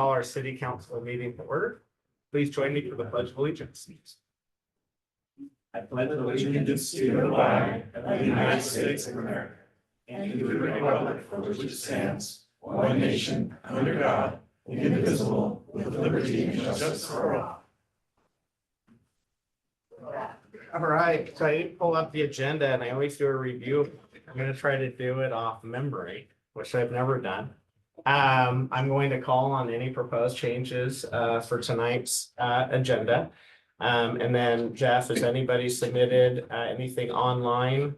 Call our city council meeting to order. Please join me for the pledge of allegiance. I pledge allegiance to the flag of the United States of America and to the republic for which it stands, one nation, under God, indivisible, with liberty and justice for all. All right, so I didn't pull up the agenda and I always do a review. I'm going to try to do it off memory, which I've never done. I'm going to call on any proposed changes for tonight's agenda. And then Jeff, has anybody submitted anything online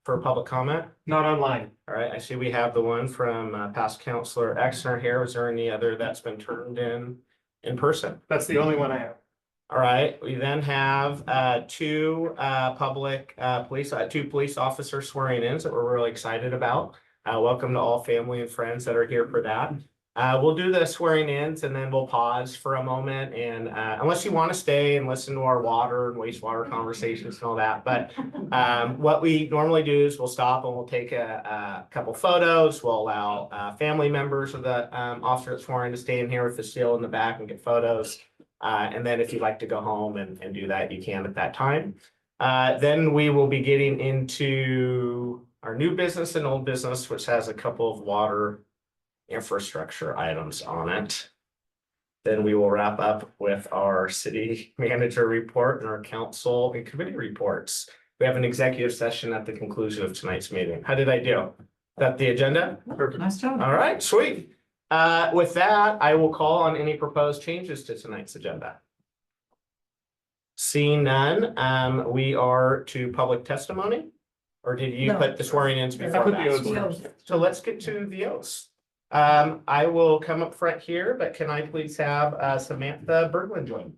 for public comment? Not online. All right, I see we have the one from past Counselor Exner here. Is there any other that's been turned in person? That's the only one I have. All right, we then have two police officer swearing in that we're really excited about. Welcome to all family and friends that are here for that. We'll do the swearing ins and then we'll pause for a moment, and unless you want to stay and listen to our water and wastewater conversations and all that. But what we normally do is we'll stop and we'll take a couple photos. We'll allow family members of the officer that's sworn to stay in here with the seal in the back and get photos. And then if you'd like to go home and do that, you can at that time. Then we will be getting into our new business and old business, which has a couple of water infrastructure items on it. Then we will wrap up with our city manager report and our council and committee reports. We have an executive session at the conclusion of tonight's meeting. How did I do? Is that the agenda? Nice job. All right, sweet. With that, I will call on any proposed changes to tonight's agenda. Seeing none, we are to public testimony. Or did you No. put the swearing ins I before put the oaths that? first. So let's get to the oaths. I will come up front here, but can I please have Samantha Berglund join?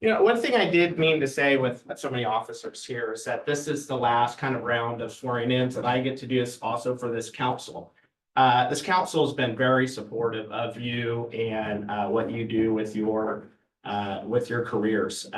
You know, one thing I did mean to say with so many officers here is that this is the last kind of round of swearing in that I get to do this also for this council. This council has been very supportive of you and what you do with your careers.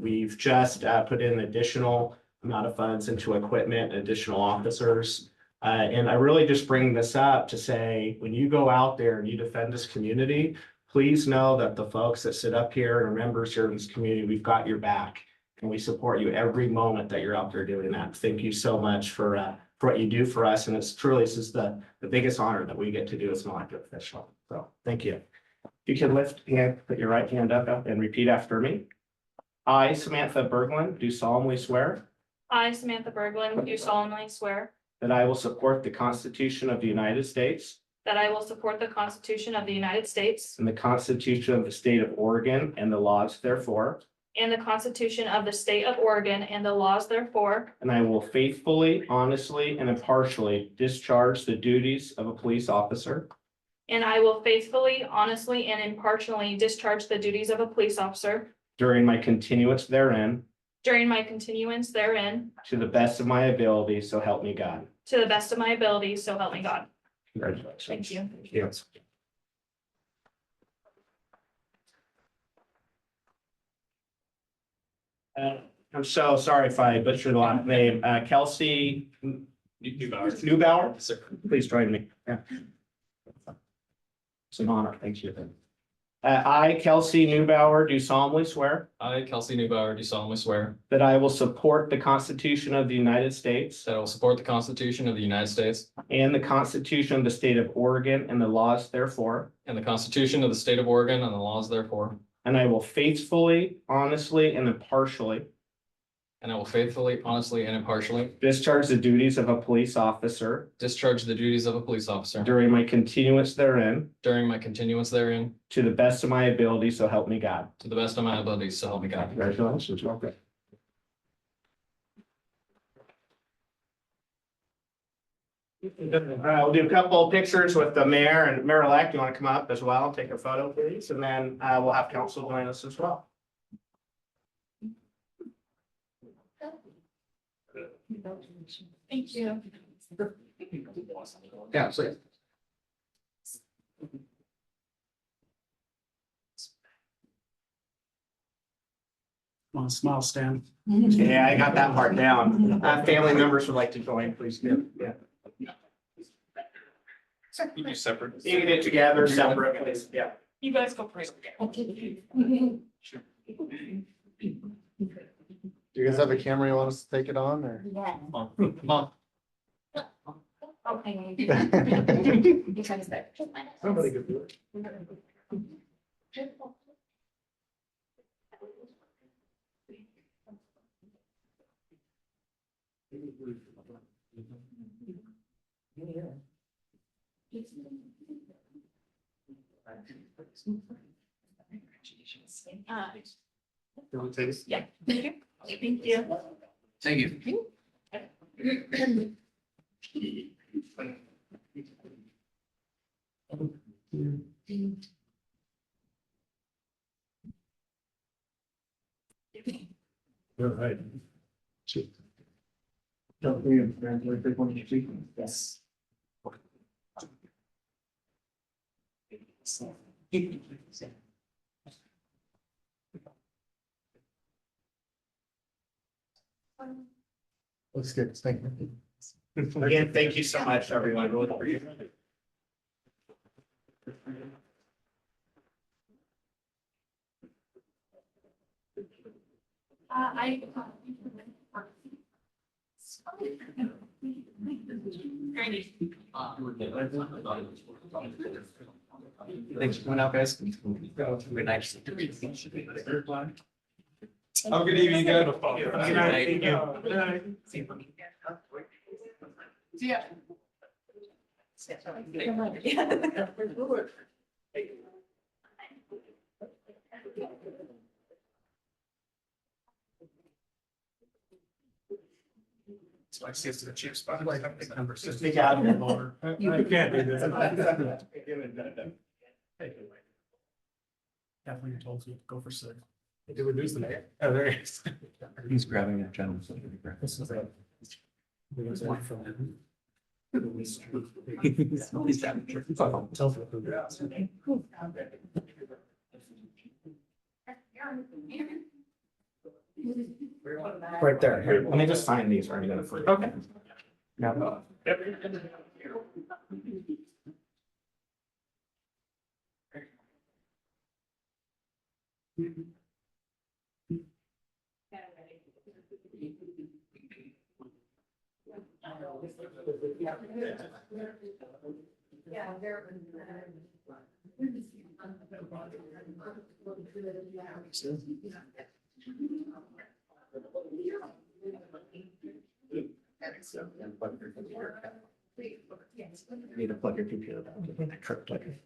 We've just put in additional amount of funds into equipment, additional officers. And I really just bring this up to say, when you go out there and you defend this community, please know that the folks that sit up here and are members here in this community, we've got your back. And we support you every moment that you're out there doing that. Thank you so much for what you do for us. And it's truly, this is the biggest honor that we get to do as an elected official. So thank you. You can put your right hand up and repeat after me. I, Samantha Berglund, do solemnly swear I, Samantha Berglund, do solemnly swear that I will support the Constitution of the United States that I will support the Constitution of the United States and the Constitution of the State of Oregon and the laws therefore, and the Constitution of the State of Oregon and the laws therefore, and I will faithfully, honestly, and impartially discharge the duties of a police officer and I will faithfully, honestly, and impartially discharge the duties of a police officer during my continuance therein, during my continuance therein, to the best of my ability, so help me God. to the best of my ability, so help me God. Congratulations. Thank you. Thank you. I'm so sorry if I butchered the last name. Kelsey Neubauer. Sir. Please join me. Yeah. It's an honor. Thank you. I, Kelsey Neubauer, do solemnly swear I, Kelsey Neubauer, do solemnly swear that I will support the Constitution of the United States that I will support the Constitution of the United States and the Constitution of the State of Oregon and the laws therefore, and the Constitution of the State of Oregon and the laws therefore, and I will faithfully, honestly, and impartially and I will faithfully, honestly, and impartially discharge the duties of a police officer discharge the duties of a police officer during my continuance therein, during my continuance therein, to the best of my ability, so help me God. to the best of my abilities, so help me God. Congratulations. Welcome. All right, we'll do a couple of pictures with the mayor and mayor-elect. You want to come up as well, take a photo, please, and then we'll have council join us as well. Thank you. Yeah, please. Want a smile, Stan? Yeah, I got that part down. Family members would like to join, please do. Yeah. You do separate. You can get together, separate, please. Yeah. You guys go first. Do you guys have a camera you want us to take it on or? Mom. Somebody could do it. You want to take it? Yeah. Thank you. Thank you. All right. Don't we have a big one? Yes. Looks good, thank you. Again, thank you so much, everyone. Really appreciate it. I. Thanks for coming out, guys. Good night. Have a good evening, guys. Good night. Thank you. Yeah. So I see it's the cheap spot. Just take out your motor. You can't do that. Definitely told you, go for six. Did we lose the mayor? Oh, there he is. He's grabbing that gentleman. This is a. There's one from him. He's having. Tell them. Right there. Here, let me just sign these right there for you. Okay. Now. Need to plug your computer back in.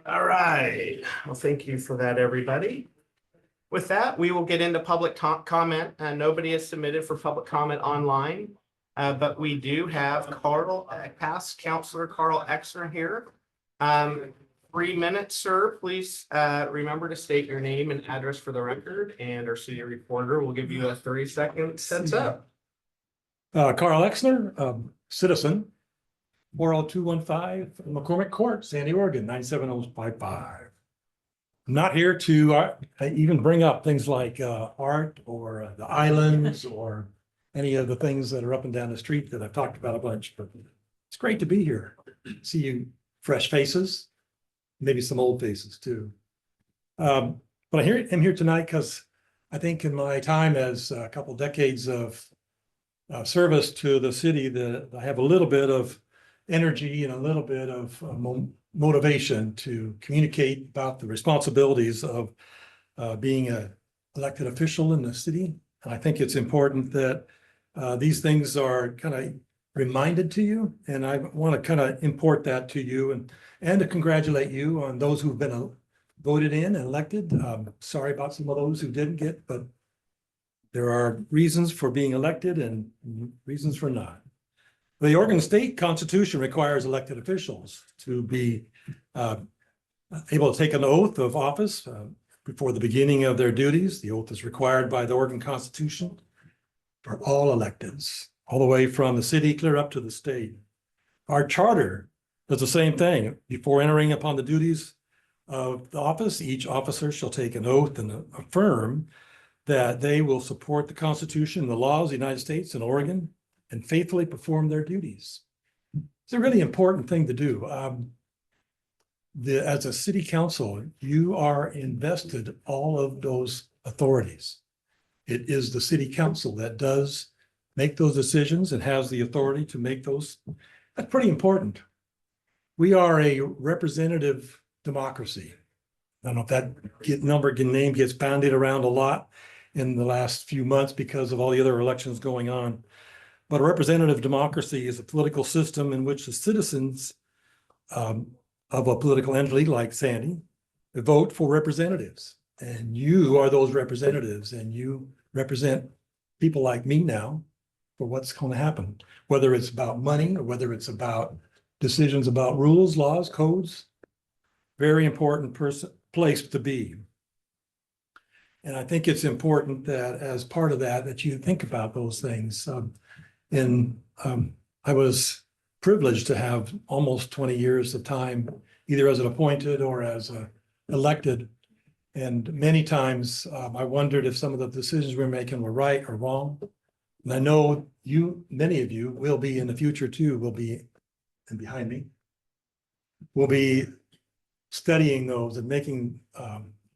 All right. Well, thank you for that, everybody. With that, we will get into public comment. Nobody has submitted for public comment online. But we do have past Counselor Carl Exner here. 3 minutes, sir. Please remember to state your name and address for the record, and our city reporter will give you a 30-second heads up. Carl Exner, citizen, 40215 McCormick Court, Sandy, Oregon, 97055. I'm not here to even bring up things like art or the islands or any of the things that are up and down the street that I've talked about a bunch, but it's great to be here. See you fresh faces, maybe some old faces too. But I'm here tonight because I think in my time as a couple decades of service to the city that I have a little bit of energy and a little bit of motivation to communicate about the responsibilities of being an elected official in the city. And I think it's important that these things are kind of reminded to you, and I want to kind of import that to you and to congratulate you on those who've been voted in and elected. Sorry about some of those who didn't get, but there are reasons for being elected and reasons for not. The Oregon State Constitution requires elected officials to be able to take an oath of office before the beginning of their duties. The oath is required by the Oregon Constitution for all electeds, all the way from the city clear up to the state. Our charter does the same thing. Before entering upon the duties of the office, each officer shall take an oath and affirm that they will support the Constitution and the laws of the United States and Oregon and faithfully perform their duties. It's a really important thing to do. As a city council, you are invested all of those authorities. It is the city council that does make those decisions and has the authority to make those. That's pretty important. We are a representative democracy. I don't know if that name gets bandied around a lot in the last few months because of all the other elections going on. But a representative democracy is a political system in which the citizens of a political entity like Sandy vote for representatives. And you are those representatives, and you represent people like me now for what's going to happen, whether it's about money or whether it's about decisions about rules, laws, codes. Very important place to be. And I think it's important that as part of that you think about those things. I was privileged to have almost 20 years of time, either as an appointed or as a elected. And many times I wondered if some of the decisions we're making were right or wrong. And I know many of you will be in the future too, and behind me, will be studying those and making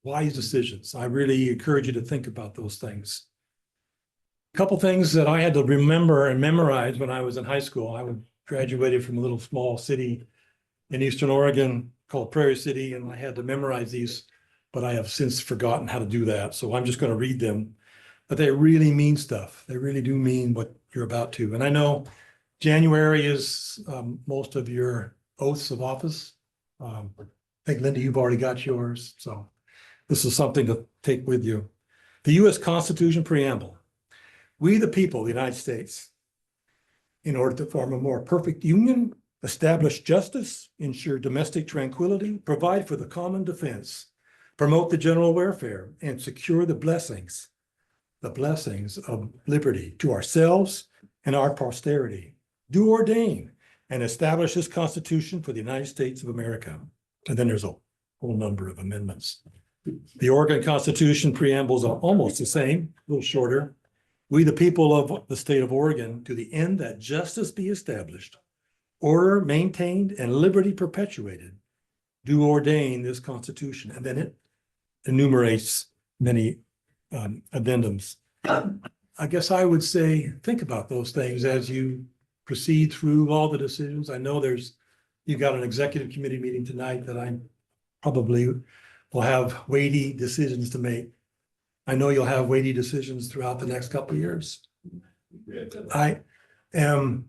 wise decisions. I really encourage you to think about those things. A couple things that I had to remember and memorize when I was in high school. I graduated from a little small city in Eastern Oregon called Prairie City, and I had to memorize these, but I have since forgotten how to do that. So I'm just going to read them, but they really mean stuff. They really do mean what you're about to. And I know January is most of your oaths of office. I think, Linda, you've already got yours. So this is something to take with you. The U.S. Constitution Preamble. We, the people of the United States, in order to form a more perfect union, establish justice, ensure domestic tranquility, provide for the common defense, promote the general welfare, and secure the blessings of liberty to ourselves and our posterity. Do ordain and establish this Constitution for the United States of America. And then there's a whole number of amendments. The Oregon Constitution preambles are almost the same, a little shorter. We, the people of the state of Oregon, to the end that justice be established, order maintained, and liberty perpetuated, do ordain this Constitution. And then it enumerates many addendums. I guess I would say, think about those things as you proceed through all the decisions. I know you've got an executive committee meeting tonight that I probably will have weighty decisions to make. I know you'll have weighty decisions throughout the next couple of years. I am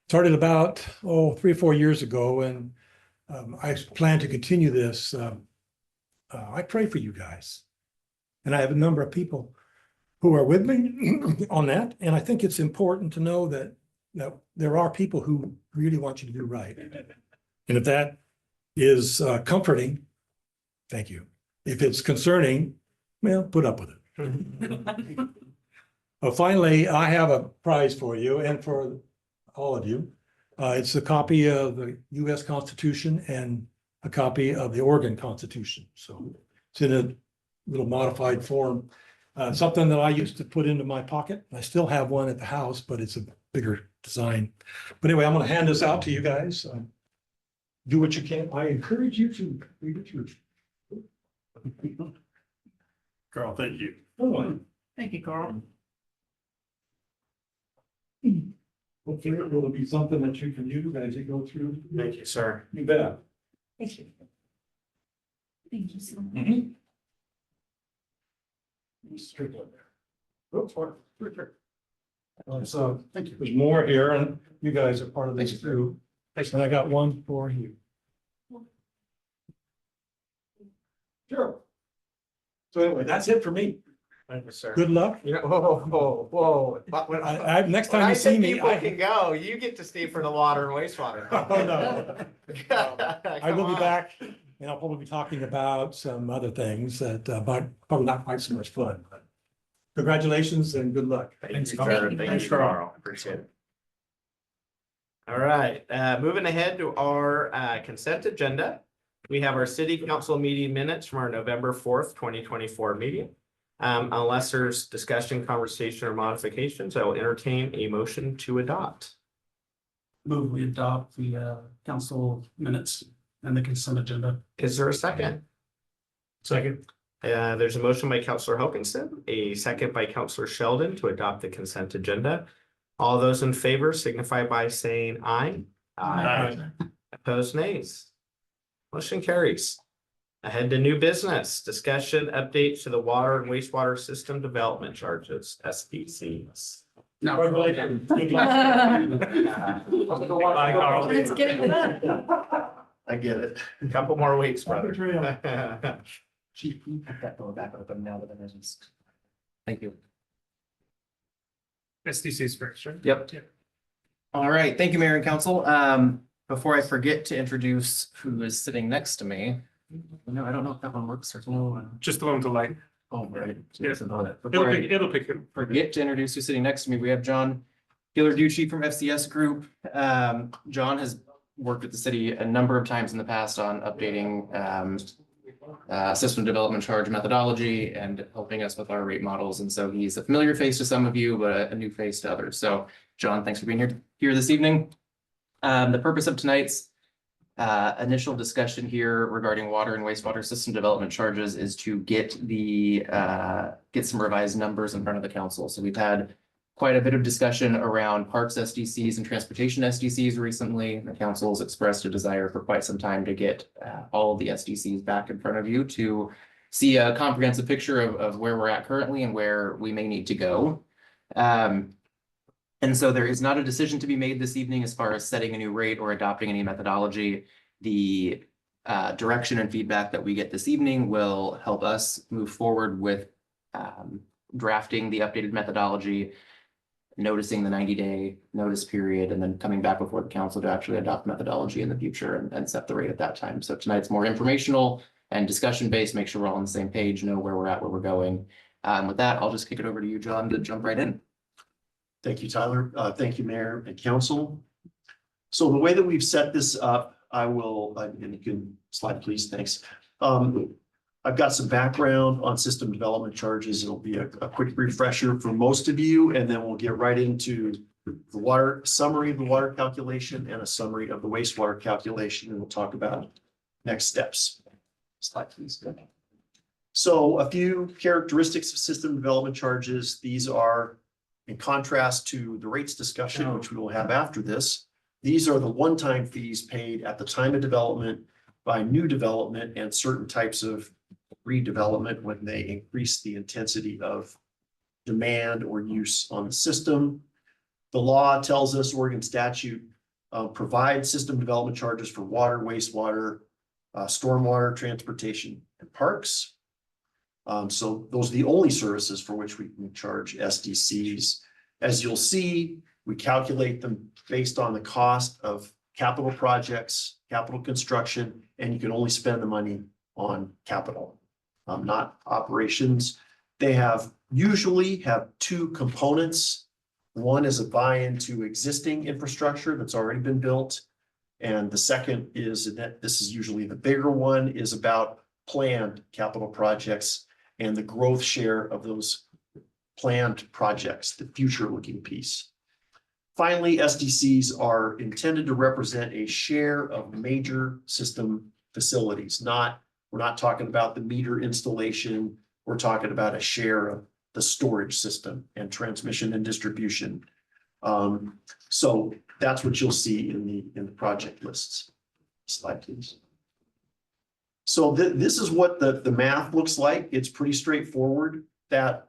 started about 3 or 4 years ago, and I plan to continue this. I pray for you guys, and I have a number of people who are with me on that. And I think it's important to know that there are people who really want you to do right. And if that is comforting, thank you. If it's concerning, well, put up with it. Well, finally, I have a prize for you and for all of you. It's a copy of the U.S. Constitution and a copy of the Oregon Constitution. So it's in a little modified form. Something that I used to put into my pocket. I still have one at the house, but it's a bigger design. But anyway, I'm going to hand this out to you guys. Do what you can. I encourage you to read it through. Carl, thank you. Thank you, Carl. Hopefully it will be something that you can use as you go through. Thank you, sir. You bet. Thank you. Thank you so much. Mm-hmm. So thank you. There's more here, and you guys are part of this too. And I got one for you. Sure. So anyway, that's it for me. Thank you, sir. Good luck. You know, whoa. But when Next when time I you see say me, people can go, you get to stay for the water and wastewater. Oh, no. I will be Come on. back, and I'll probably be talking about some other things that, but probably not quite so much fun. But congratulations and good luck. Thank you, Carl. sir. Thank you. Thank you, Carl. Appreciate it. All right, moving ahead to our consent agenda. We have our city council meeting minutes from our November 4th, 2024 meeting. Unless there's discussion, conversation, or modifications, I will entertain a motion to adopt. Move we adopt the council minutes and the consent agenda. Is there a second? Second. There's a motion by Counselor Hokinson, a second by Counselor Sheldon to adopt the consent agenda. All those in favor signify by saying aye. Opposed, nays. Motion carries. Ahead to new business, discussion update to the water and wastewater system development charges, SDCs. No. Let's get it done. I get it. Couple more weeks, brother. Chief, can you put that door back open now that it is? Thank you. SDC's first, right? Yep. All right, thank you, Mayor and Council. Before I forget to introduce who is sitting next to me. No, I don't know if that one works or no. Just the one with the light. Oh, right. Yeah. Before I It'll pick it. forget to introduce who's sitting next to me, we have John Gillarducci from FCS Group. John has worked with the city a number of times in the past on updating system development charge methodology and helping us with our rate models. And so he's a familiar face to some of you, but a new face to others. So John, thanks for being here this evening. The purpose of tonight's initial discussion here regarding water and wastewater system development charges is to get some revised numbers in front of the council. So we've had quite a bit of discussion around parks SDCs and transportation SDCs recently. The council has expressed a desire for quite some time to get all of the SDCs back in front of you to see a comprehensive picture of where we're at currently and where we may need to go. And so there is not a decision to be made this evening as far as setting a new rate or adopting any methodology. The direction and feedback that we get this evening will help us move forward with drafting the updated methodology, noticing the 90-day notice period, and then coming back before the council to actually adopt methodology in the future and set the rate at that time. So tonight's more informational and discussion based, make sure we're all on the same page, know where we're at, where we're going. With that, I'll just kick it over to you, John, to jump right in. Thank you, Tyler. Thank you, Mayor and Council. So the way that we've set this up, I will, and you can slide, please, thanks. I've got some background on system development charges. It'll be a quick refresher for most of you, and then we'll get right into the water summary of the water calculation and a summary of the wastewater calculation, and we'll talk about next steps. Slide, please. So a few characteristics of system development charges. These are, in contrast to the rates discussion, which we will have after this, these are the one-time fees paid at the time of development by new development and certain types of redevelopment when they increase the intensity of demand or use on the system. The law tells us, Oregon statute provides system development charges for water, wastewater, stormwater, transportation, and parks. So those are the only services for which we can charge SDCs. As you'll see, we calculate them based on the cost of capital projects, capital construction, and you can only spend the money on capital, not operations. They usually have two components. One is a buy-in to existing infrastructure that's already been built. And the second is that this is usually the bigger one, is about planned capital projects and the growth share of those planned projects, the future-looking piece. Finally, SDCs are intended to represent a share of major system facilities. We're not talking about the meter installation. We're talking about a share of the storage system and transmission and distribution. So that's what you'll see in the project lists. Slide, please. So this is what the math looks like. It's pretty straightforward. That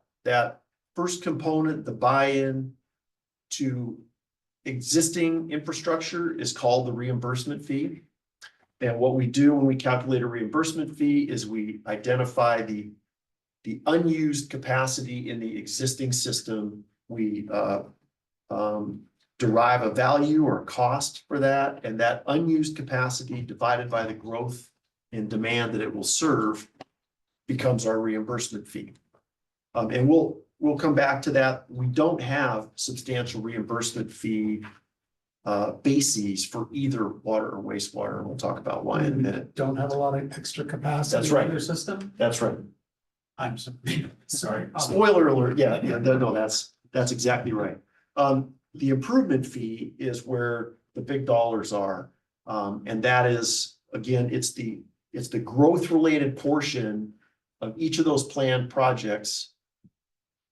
first component, the buy-in to existing infrastructure, is called the reimbursement fee. And what we do when we calculate a reimbursement fee is we identify the unused capacity in the existing system. We derive a value or a cost for that, and that unused capacity divided by the growth in demand that it will serve becomes our reimbursement fee. And we'll come back to that. We don't have substantial reimbursement fee bases for either water or wastewater, and we'll talk about why in a minute. Don't have a lot of extra capacity. That's right. in your system. That's right. I'm sorry. Spoiler alert, yeah, no, that's exactly right. The improvement fee is where the big dollars are. And that is, again, it's the growth related portion of each of those planned projects.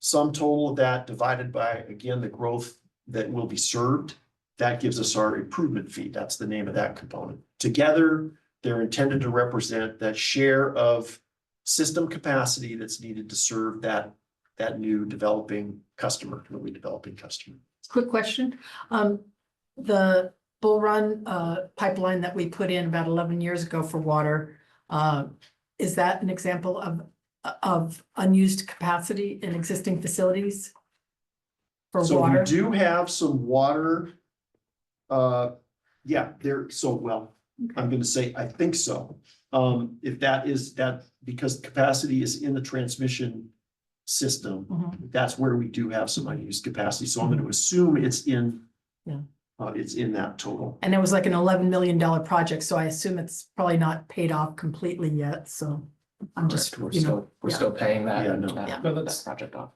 Sum total of that divided by, again, the growth that will be served, that gives us our improvement fee. That's the name of that component. Together, they're intended to represent that share of system capacity that's needed to serve that new developing customer, newly developing customer. Quick question. The Bull Run pipeline that we put in about 11 years ago for water, is that an example of unused capacity in existing facilities for So we water? do have some water. Yeah, I'm gonna say, I think so. If that is that, because capacity is in the transmission system, Mhm. that's where we do have some unused capacity. So I'm gonna assume it's in. Yeah. It's in that total. And it was like an $11 million project, so I assume it's probably not paid off completely yet, so I'm just, We're you know. still, we're still paying that, Yeah, no. Yeah. that project off.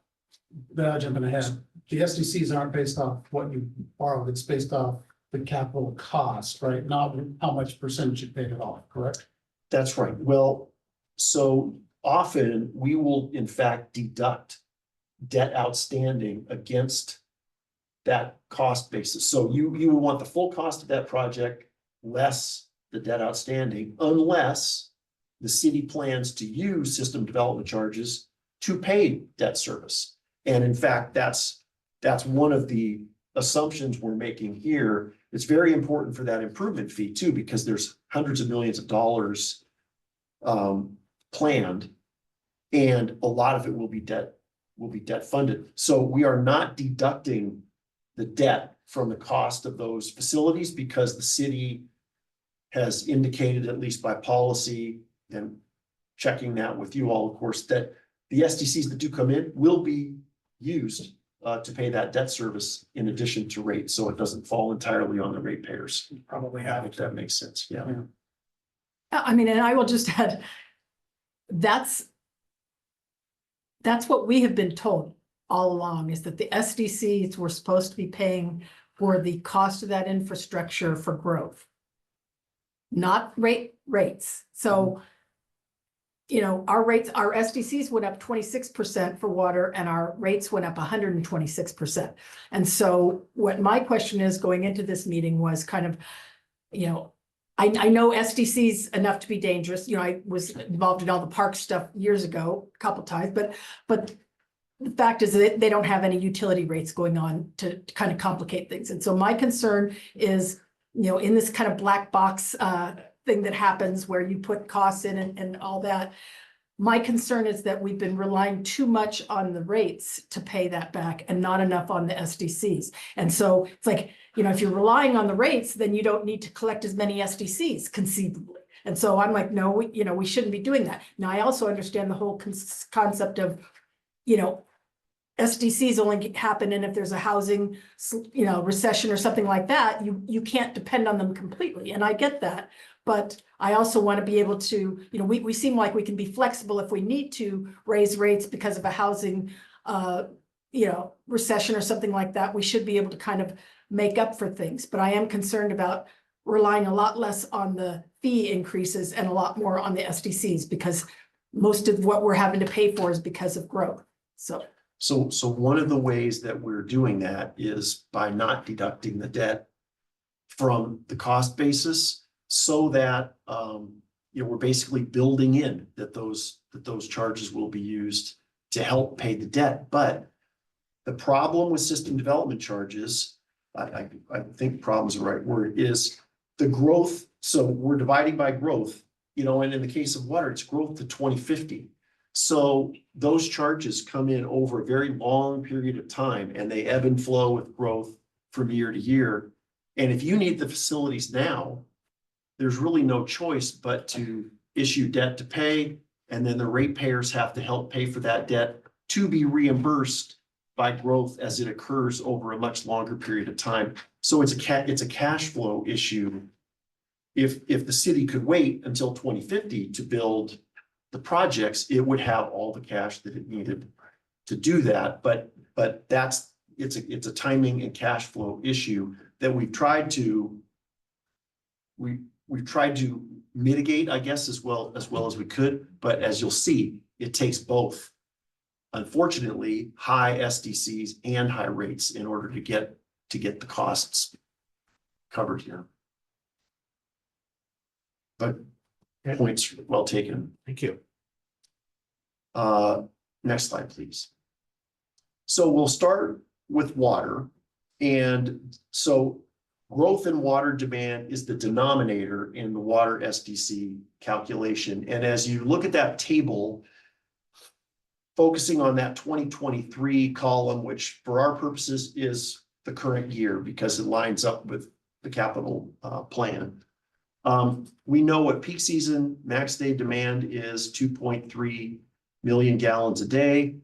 Without jumping ahead, the SDCs aren't based off what you borrowed, it's based off the capital cost, right? Not how much percentage you paid it off, correct? That's right. Well, so often we will in fact deduct debt outstanding against that cost basis. So you would want the full cost of that project less the debt outstanding, unless the city plans to use system development charges to pay debt service. And in fact, that's one of the assumptions we're making here. It's very important for that improvement fee too, because there's hundreds of millions of dollars planned, and a lot of it will be debt funded. So we are not deducting the debt from the cost of those facilities, because the city has indicated, at least by policy and checking that with you all, of course, that the SDCs that do come in will be used to pay that debt service in addition to rates, so it doesn't fall entirely on the ratepayers. Probably have If that makes sense, yeah. I mean, and I will just add, that's what we have been told all along, is that the SDCs were supposed to be paying for the cost of that infrastructure for growth. Not rates. So, you know, our SDCs went up 26% for water, and our rates went up 126%. And so what my question is going into this meeting was kind of, you know, I know SDCs enough to be dangerous. You know, I was involved in all the park stuff years ago, a couple times, but the fact is that they don't have any utility rates going on to kind of complicate things. And so my concern is, you know, in this kind of black box thing that happens where you put costs in and all that, my concern is that we've been relying too much on the rates to pay that back and not enough on the SDCs. And so it's like, you know, if you're relying on the rates, then you don't need to collect as many SDCs conceivably. And so I'm like, no, we shouldn't be doing that. Now, I also understand the whole concept of, you know, SDCs only happen, and if there's a housing, you know, recession or something like that, you can't depend on them completely. And I get that. But I also want to be able to, you know, we seem like we can be flexible if we need to raise rates because of a housing, you know, recession or something like that. We should be able to kind of make up for things. But I am concerned about relying a lot less on the fee increases and a lot more on the SDCs, because most of what we're having to pay for is because of growth. So one of the ways that we're doing that is by not deducting the debt from the cost basis, so that you know, we're basically building in that those charges will be used to help pay the debt. But the problem with system development charges, I think problem is the right word, is the growth. So we're dividing by growth, you know, and in the case of water, it's growth to 2050. So those charges come in over a very long period of time, and they ebb and flow with growth from year to year. And if you need the facilities now, there's really no choice but to issue debt to pay, and then the ratepayers have to help pay for that debt to be reimbursed by growth as it occurs over a much longer period of time. So it's a cash flow issue. If the city could wait until 2050 to build the projects, it would have all the cash that it needed to do that, but it's a timing and cash flow issue that we've tried to mitigate, I guess, as well as we could, but as you'll see, it takes both. Unfortunately, high SDCs and high rates in order to get the costs covered here. But points well taken. Thank you. Next slide, please. So we'll start with water. And so growth in water demand is the denominator in the water SDC calculation. And as you look at that table, focusing on that 2023 column, which for our purposes is the current year because it lines up with the capital plan. We know what peak season max day demand is 2.3 million gallons a day.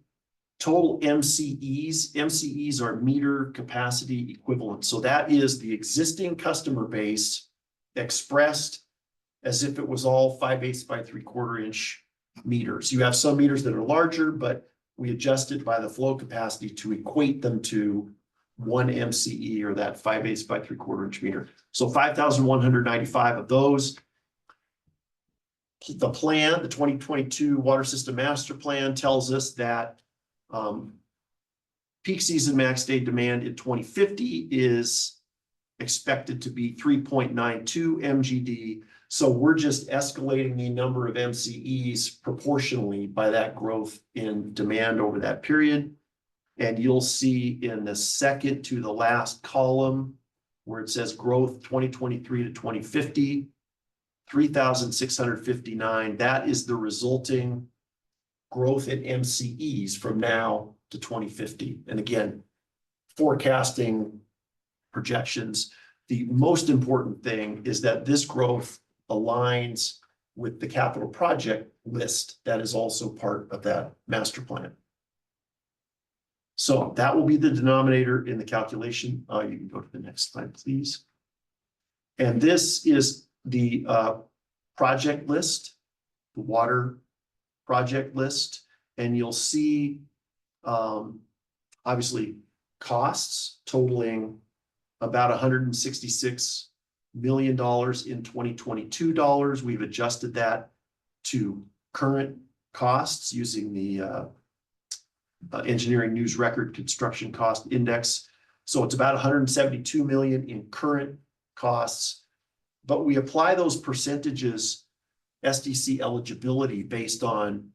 Total MCEs are meter capacity equivalent. So that is the existing customer base expressed as if it was all 5/8 by 3/4 inch meters. You have some meters that are larger, but we adjusted by the flow capacity to equate them to 1 MCE or that 5/8 by 3/4 inch meter. So 5,195 of those. The plan, the 2022 Water System Master Plan tells us that peak season max day demand in 2050 is expected to be 3.92 MGD. So we're just escalating the number of MCEs proportionally by that growth in demand over that period. And you'll see in the second to the last column where it says growth 2023 to 2050, 3,659. That is the resulting growth in MCEs from now to 2050. And again, forecasting projections. The most important thing is that this growth aligns with the capital project list that is also part of that master plan. So that will be the denominator in the calculation. You can go to the next slide, please. And this is the project list, the water project list, and you'll see obviously costs totaling about $166 million in 2022 dollars. We've adjusted that to current costs using the Engineering News Record Construction Cost Index. So it's about 172 million in current costs, but we apply those percentages SDC eligibility based on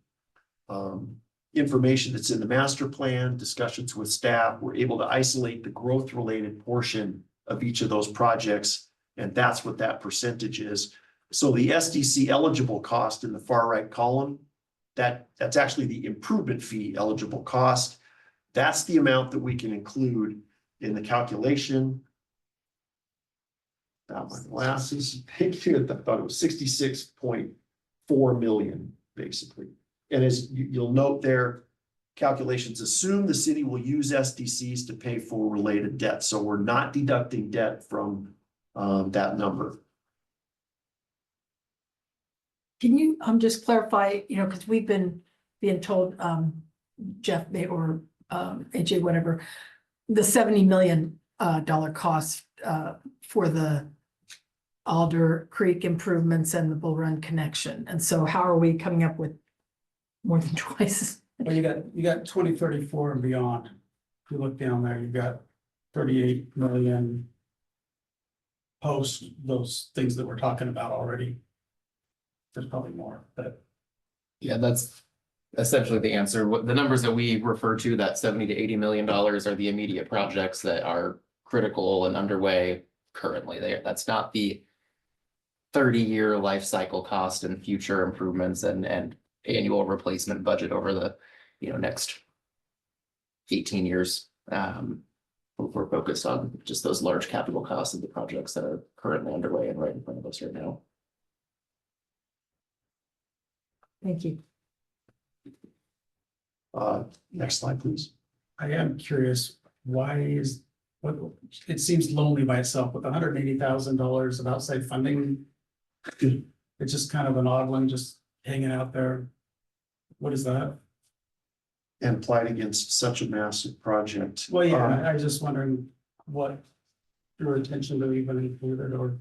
information that's in the master plan, discussions with staff. We're able to isolate the growth related portion of each of those projects, and that's what that percentage is. So the SDC eligible cost in the far right column, that's actually the improvement fee eligible cost. That's the amount that we can include in the calculation. My glasses, I thought it was 66.4 million, basically. And as you'll note there, calculations assume the city will use SDCs to pay for related debt. So we're not deducting debt from that number. Can you just clarify, because we've been being told, Jeff or AJ, whatever, the $70 million cost for the Alder Creek improvements and the Bull Run connection. And so how are we coming up with more than twice? Well, you got 2034 and beyond. If you look down there, you've got 38 million post those things that we're talking about already. There's probably more, but Yeah, that's essentially the answer. The numbers that we refer to, that 70 to 80 million dollars, are the immediate projects that are critical and underway currently. That's not the 30-year life cycle cost and future improvements and annual replacement budget over the next 18 years. We're focused on just those large capital costs of the projects that are currently underway and right in front of us right now. Thank you. Next slide, please. I am curious, it seems lonely by itself with $180,000 of outside funding. It's just kind of an odd one, just hanging out there. What is that? and applied against such a massive project. Well, yeah, I was just wondering what your attention to even include it or.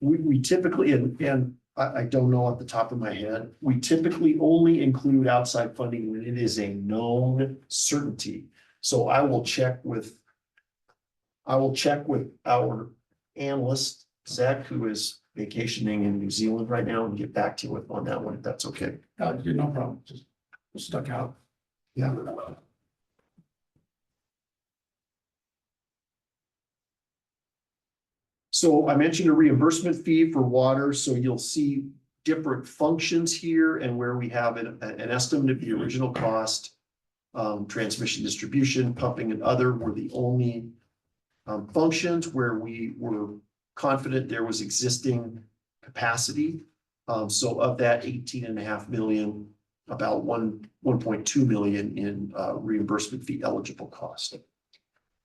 We typically, and I don't know off the top of my head, we typically only include outside funding when it is a known certainty. So I will check with our analyst, Zach, who is vacationing in New Zealand right now, and get back to you on that one, if that's okay. No problem, just stuck out. Yeah. So I mentioned a reimbursement fee for water, so you'll see different functions here and where we have an estimate of the original cost. Transmission, distribution, pumping and other were the only functions where we were confident there was existing capacity. So of that 18.5 million, about 1.2 million in reimbursement fee eligible cost.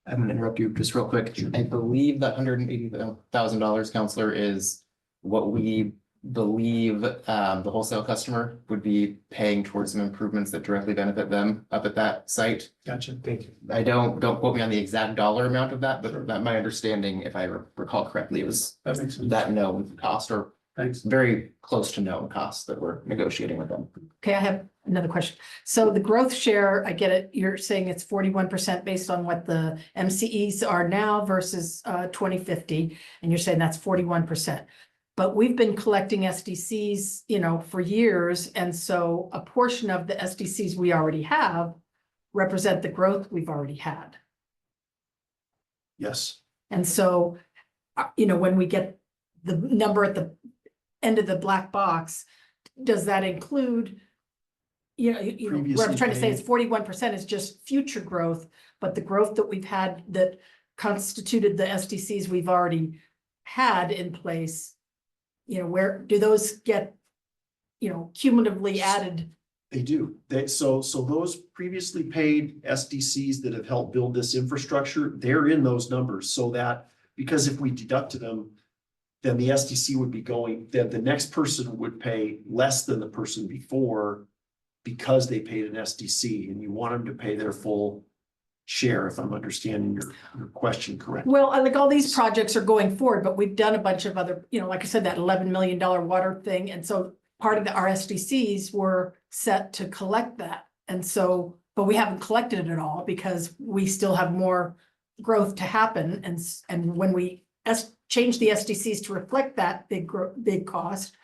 I'm gonna interrupt you just real quick. I believe that $180,000, Counselor, is what we believe the wholesale customer would be paying towards some improvements that directly benefit them up at that site. Gotcha, thank you. I don't quote me on the exact dollar amount of that, but that my understanding, if I recall correctly, it was That makes sense. that known cost or Thanks. very close to known costs that we're negotiating with them. Okay, I have another question. So the growth share, I get it, you're saying it's 41% based on what the MCEs are now versus 2050, and you're saying that's 41%. But we've been collecting SDCs, for years, and so a portion of the SDCs we already have represent the growth we've already had. Yes, And so, when we get the number at the end of the black box, does that include? What I'm Previously trying to say is paid. 41% is just future growth, but the growth that we've had that constituted the SDCs we've already had in place, where do those get, cumulatively added? they do. So those previously paid SDCs that have helped build this infrastructure, they're in those numbers so that, because if we deducted them, then the SDC would be going, then the next person would pay less than the person before because they paid an SDC, and you want them to pay their full share, if I'm understanding your question correctly. Well, like all these projects are going forward, but we've done a bunch of other, like I said, that $11 million water thing. And so part of the RSDCs were set to collect that. And so, but we haven't collected it all because we still have more growth to happen. And when we change the SDCs to reflect that big cost,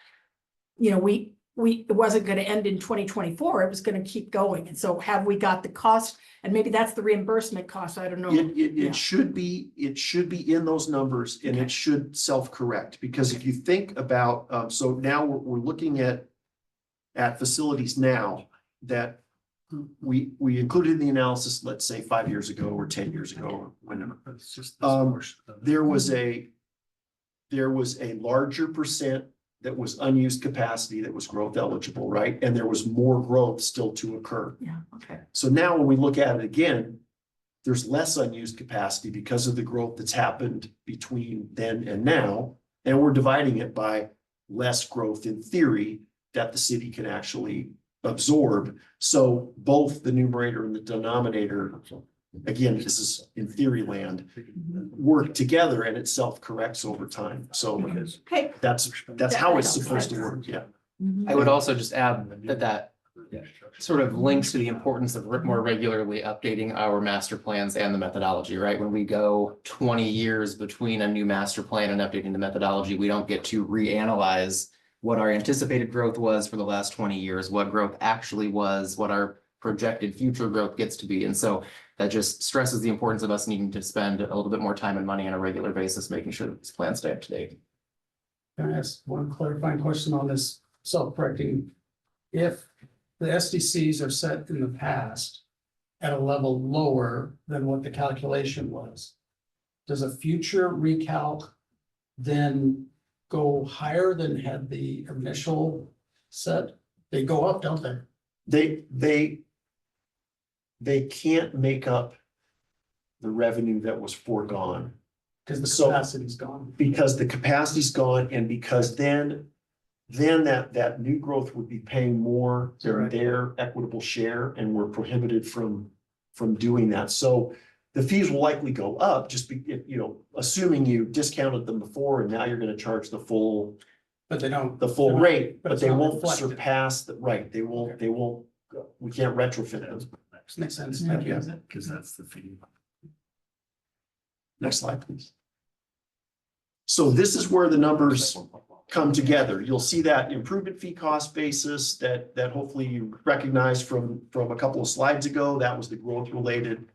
it wasn't going to end in 2024. It was going to keep going. And so have we got the cost? And maybe that's the reimbursement cost. I don't know. It should be in those numbers, and it should self-correct, because if you think about, so now we're looking at facilities now that we included in the analysis, let's say 5 years ago or 10 years ago, or whenever. There was a larger percent that was unused capacity that was growth eligible, right? And there was more growth still to occur. Yeah, okay. So now when we look at it again, there's less unused capacity because of the growth that's happened between then and now. And we're dividing it by less growth in theory that the city can actually absorb. So both the numerator and the denominator, again, this is in theory land, work together and it self-corrects over time. So Okay. that's how it's supposed to work, yeah. I would also just add that sort of links to the importance of more regularly updating our master plans and the methodology, right? When we go 20 years between a new master plan and updating the methodology, we don't get to reanalyze what our anticipated growth was for the last 20 years, what growth actually was, what our projected future growth gets to be. And so that just stresses the importance of us needing to spend a little bit more time and money on a regular basis, making sure that these plans stay up to date. Can I ask one clarifying question on this self-correcting? If the SDCs are set in the past at a level lower than what the calculation was, does a future recalc then go higher than had the initial set? They go up, don't they? They can't make up the revenue that was foregone. Because the So- capacity's gone. Because the capacity's gone, and because then then that new growth would be paying more than their equitable share, and we're prohibited from doing that. So the fees will likely go up, just assuming you discounted them before and now you're gonna charge the full But they don't. full rate, but but it's they not won't reflected. surpass the, right, they won't, we can't retrofit them. Makes sense. Thank you. Because that's the fee. Next slide, please. So this is where the numbers come together. You'll see that improvement fee cost basis that hopefully you recognize from a couple of slides ago. That was the growth related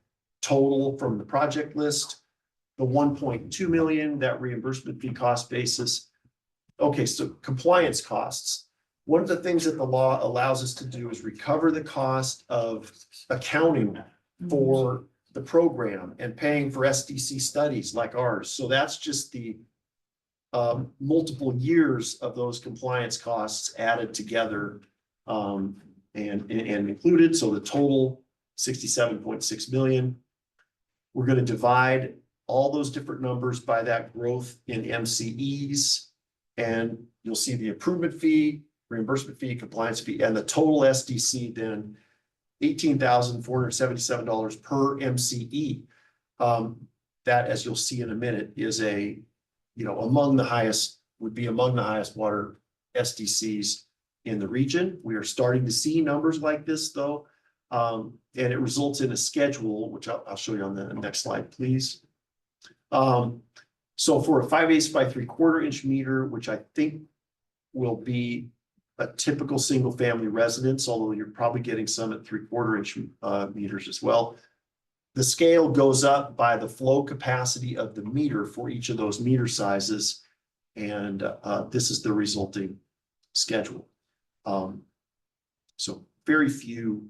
total from the project list. The 1.2 million, that reimbursement fee cost basis. Okay, so compliance costs. One of the things that the law allows us to do is recover the cost of accounting for the program and paying for SDC studies like ours. So that's just the multiple years of those compliance costs added together and included. So the total 67.6 million. We're going to divide all those different numbers by that growth in MCEs. And you'll see the improvement fee, reimbursement fee, compliance fee, and the total SDC then $18,477 per MCE. That, as you'll see in a minute, is among the highest water SDCs in the region. We are starting to see numbers like this though. And it results in a schedule, which I'll show you on the next slide, please. So for a 5/8 by 3/4 inch meter, which I think will be a typical single family residence, although you're probably getting some at 3/4 inch meters as well. The scale goes up by the flow capacity of the meter for each of those meter sizes. And this is the resulting schedule. So very few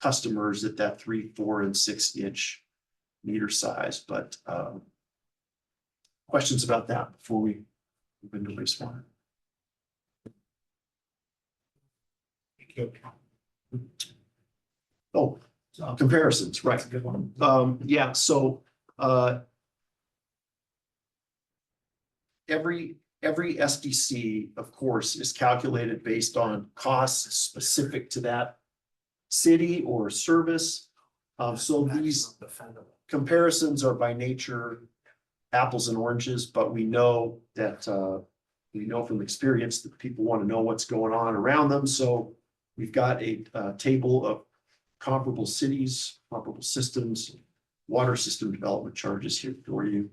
customers at that 3, 4, and 6 inch meter size, but questions about that before we move into wastewater? Oh, comparisons, right. Good one. Yeah, so every SDC, of course, is calculated based on costs specific to that city or service. So these comparisons are by nature apples and oranges, but we know that from experience that people want to know what's going on around them. So we've got a table of comparable cities, comparable systems, water system development charges here for you.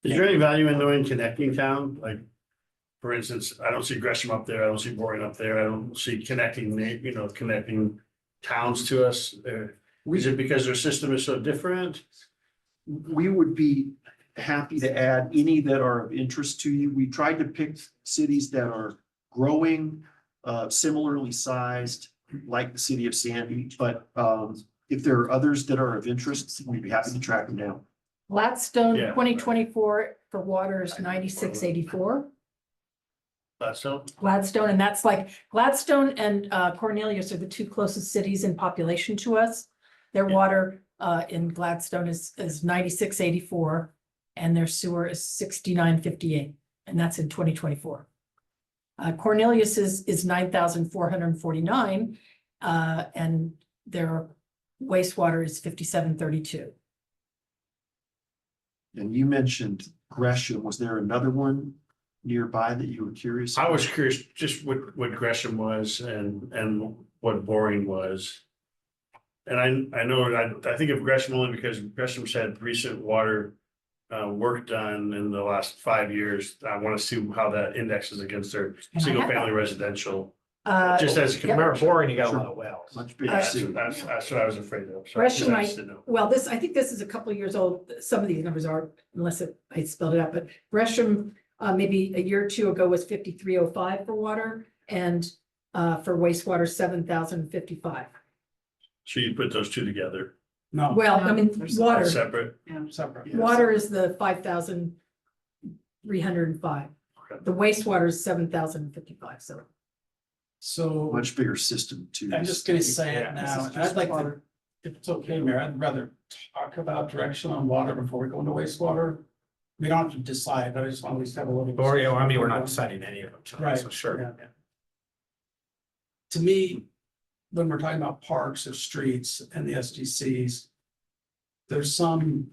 Is there any value in knowing connecting town? Like, for instance, I don't see Gresham up there. I don't see Boring up there. I don't see connecting towns to us. Is it because their system is so different? We would be happy to add any that are of interest to you. We tried to pick cities that are growing, similarly sized, like the city of Sandy. But if there are others that are of interest, we'd be happy to track them down. Gladstone, Yeah. 2024 for water is 9684. So, Gladstone, and that's like Gladstone and Cornelius are the two closest cities in population to us. Their water in Gladstone is 9684 and their sewer is 6958, and that's in 2024. Cornelius is 9,449 and their wastewater is 5732. And you mentioned Gresham. Was there another one nearby that you were curious I about? was curious just what Gresham was and what Boring was. And I know, I think of Gresham only because Gresham's had recent water work done in the last 5 years. I want to see how that indexes against their And I single have family residential. Uh, Just as a yeah. Remember, comparison. Boring, you got a lot of wells. Much bigger Uh, city. That's what I was afraid of. So Gresham, nice to know. Well, I think this is a couple of years old. Some of these numbers are, I spelled it out, but Gresham, maybe a year or two ago was 5305 for water and for wastewater, 7,055. So you put those two together, No. Well, I mean, water, separate. Separate. water is the 5,305. Okay. The wastewater is 7,055, so. So Much bigger system too. I'm just gonna say Yeah, it this now, is and just I'd like to, water. if it's okay, Mayor, I'd rather talk about direction on water before we go into wastewater. We don't have to decide, but I just want to at least have a little. Or, you know, I mean, we're not deciding any of them, tonight, so Right, sure. yeah. To me, when we're talking about parks or streets and the SDCs, there's some,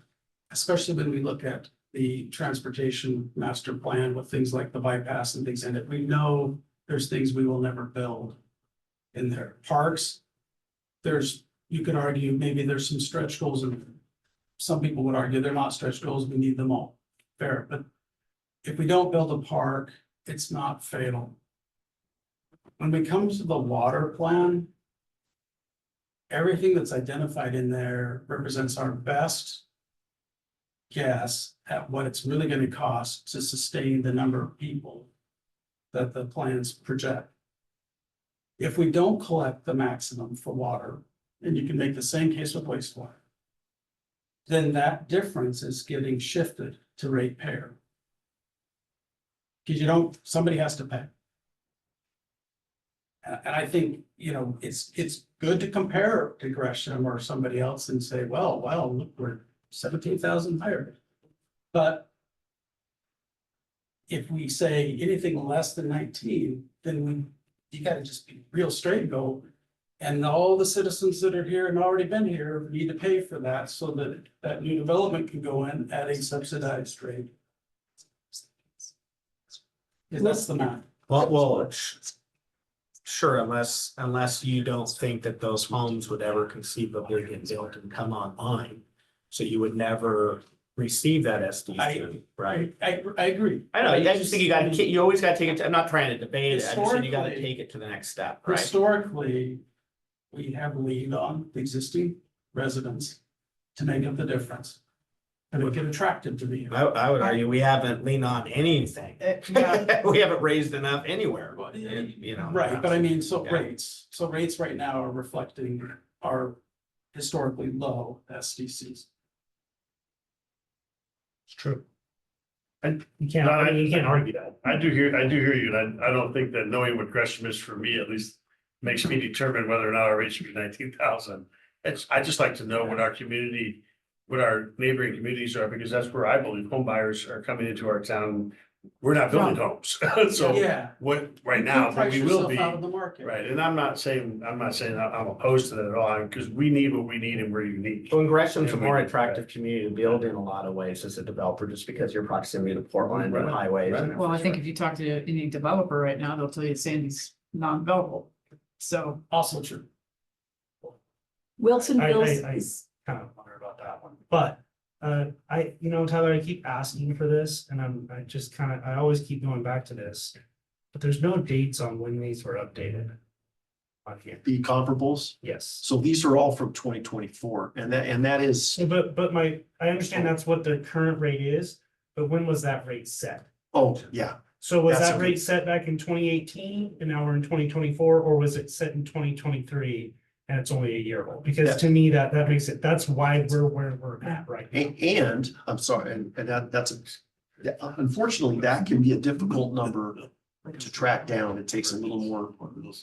especially when we look at the transportation master plan with things like the bypass and things in it, we know there's things we will never build in there. Parks, you could argue maybe there's some stretch goals, and some people would argue they're not stretch goals, we need them all. Fair, but if we don't build a park, it's not fatal. When we come to the water plan, everything that's identified in there represents our best guess at what it's really gonna cost to sustain the number of people that the plans project. If we don't collect the maximum for water, and you can make the same case with wastewater, then that difference is getting shifted to ratepayer. Because somebody has to pay. And I think, it's good to compare to Gresham or somebody else and say, well, look, we're 17,000 higher. But if we say anything less than 19, then you gotta just be real straight and go. And all the citizens that are here and already been here need to pay for that so that that new development can go in at a subsidized rate. Because that's the math. Well, sure, unless you don't think that those homes would ever conceivably get built and come online. So you would never receive that SDC, right? I agree. I know, I just think you always gotta take it, I'm not trying to debate it, I just think you gotta Historically- take it to the next step, right? Historically, we have leaned on the existing residents to make up the difference. And it get attracted to me. I would argue we haven't leaned on anything. We haven't raised enough anywhere, but, you know. Right, but I mean, Yeah. so rates right now are reflecting our historically low SDCs. It's true. And you No, I mean, you can't argue that. I do hear you, and I don't think that knowing what Gresham is for me, at least, makes me determine whether or not our rate should be 19,000. I just like to know what our community, what our neighboring communities are, because that's where I believe home buyers are coming into our town. We're not building homes, so Yeah. what, right You now, can't but price we will yourself be, out of the market. right, and I'm not saying I'm opposed to that at all, because we need what we need and we're unique. Well, and Gresham's a And we more do that. attractive community to build in a lot of ways as a developer, just because your proximity to Portland and Right, highways. right. and Well, I think if you talk to any developer right now, they'll tell you Sandy's non-developable. So Also true. Wilsonville's I- is, Kind of wonder about that one, but Tyler, I keep asking for this and I always keep going back to this. But there's no dates on when these were updated. On here, The comparables, yes. so these are all from 2024, and that is, So, but I understand that's what the current rate is, but when was that rate set? oh, yeah. So was That's that a rate good- set back in 2018 and now we're in 2024, or was it set in 2023? And it's only a year old, because to me, that makes it, that's why we're where we're at right now. And I'm sorry, and unfortunately, that can be a difficult number to track down. It takes a little more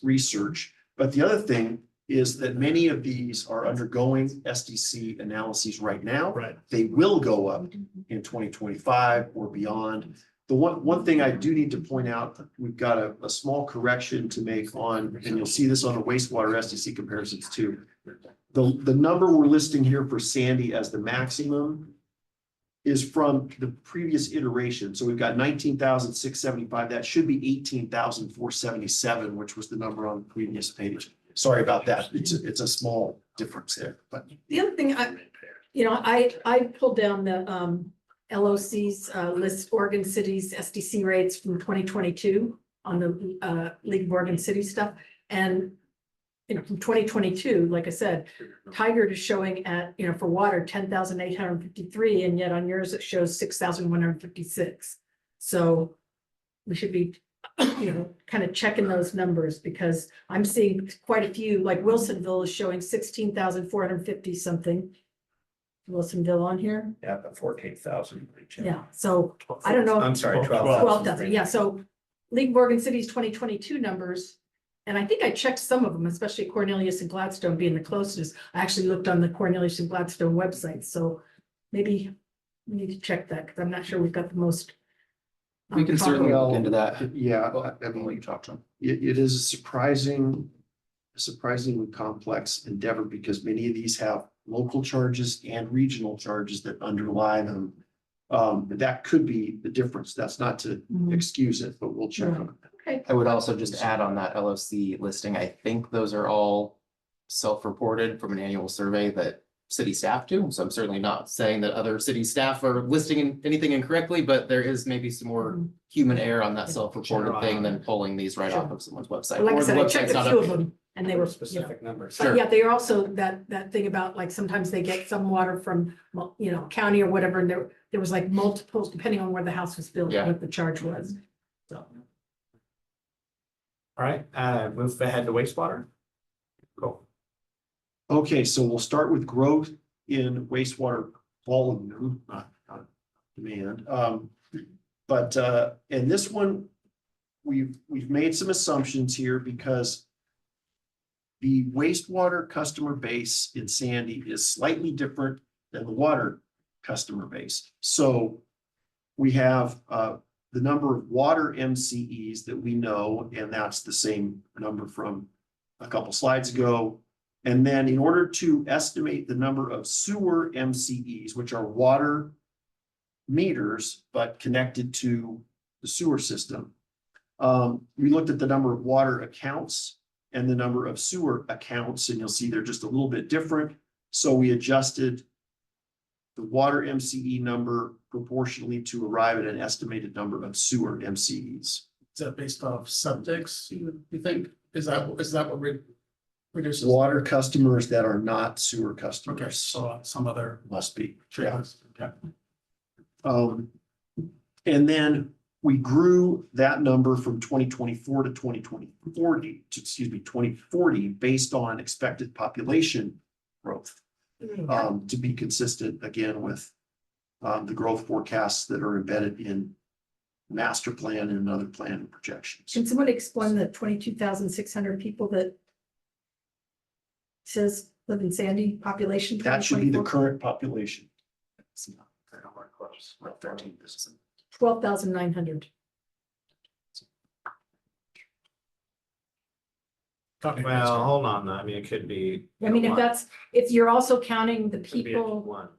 research. But the other thing is that many of these are undergoing SDC analyses right now. Right. They will go up in 2025 or beyond. The one thing I do need to point out, we've got a small correction to make on, and you'll see this on the wastewater SDC comparisons too. The number we're listing here for Sandy as the maximum is from the previous iteration. So we've got 19,675. That should be 18,477, which was the number on the previous page. Sorry about that. It's a small difference there, but. the other thing, I pulled down the LOC's list, Oregon City's SDC rates from 2022 on the League of Oregon City stuff. And from 2022, like I said, Tigard is showing at, for water, 10,853, and yet on yours it shows 6,156. So we should be, kind of checking those numbers, because I'm seeing quite a few, like Wilsonville is showing 16,450 something. Wilsonville on here, Yeah, but 14,000. yeah, so I don't know. I'm sorry, 12,000, yeah, so League of Oregon City's 2022 numbers, and I think I checked some of them, especially Cornelius and Gladstone being the closest. I actually looked on the Cornelius and Gladstone website, so maybe We need to check that, because I'm not sure we've got the most. We can certainly proper- look into that. Yeah, Well, I I'll mean, let you talk to him. it is a surprisingly complex endeavor because many of these have local charges and regional charges that underlie them. That could be the difference. That's not to Mhm. excuse it, but we'll check on it. Okay. I would also just add on that LOC listing, I think those are all self-reported from an annual survey that city staff do. So I'm certainly not saying that other city staff are listing anything incorrectly, but there is maybe some more Mhm. human error on that self-reported Sure. thing than pulling these right off Sure. of someone's website. Like I or the said, I checked website's a not few of updated. them, and they were, Specific numbers. but yeah, they are also that thing about like sometimes they get some water from, county or whatever, and there was like multiples depending on where the house was built, Yeah. what the charge was. So, All right, move ahead to wastewater. Cool. Okay, so we'll start with growth in wastewater volume, not demand. But in this one, we've made some assumptions here because the wastewater customer base in Sandy is slightly different than the water customer base. So we have the number of water MCEs that we know, and that's the same number from a couple slides ago. And then in order to estimate the number of sewer MCEs, which are water meters, but connected to the sewer system, we looked at the number of water accounts and the number of sewer accounts, and you'll see they're just a little bit different. So we adjusted the water MCE number proportionally to arrive at an estimated number of sewer MCEs. Is that based off subjects, you think? Is that what reduces? Water customers that are not sewer Okay, customers so some other must be. treatments, okay. And then we grew that number from 2024 to 2040 based on expected population growth. To be consistent again with the growth forecasts that are embedded in master plan and other plan projections. can someone explain the 22,600 people that says live in Sandy population? That should be the 2024? current population. 12,900. Well, hold on, I mean, it could be. I mean, if you're also counting the Could be people,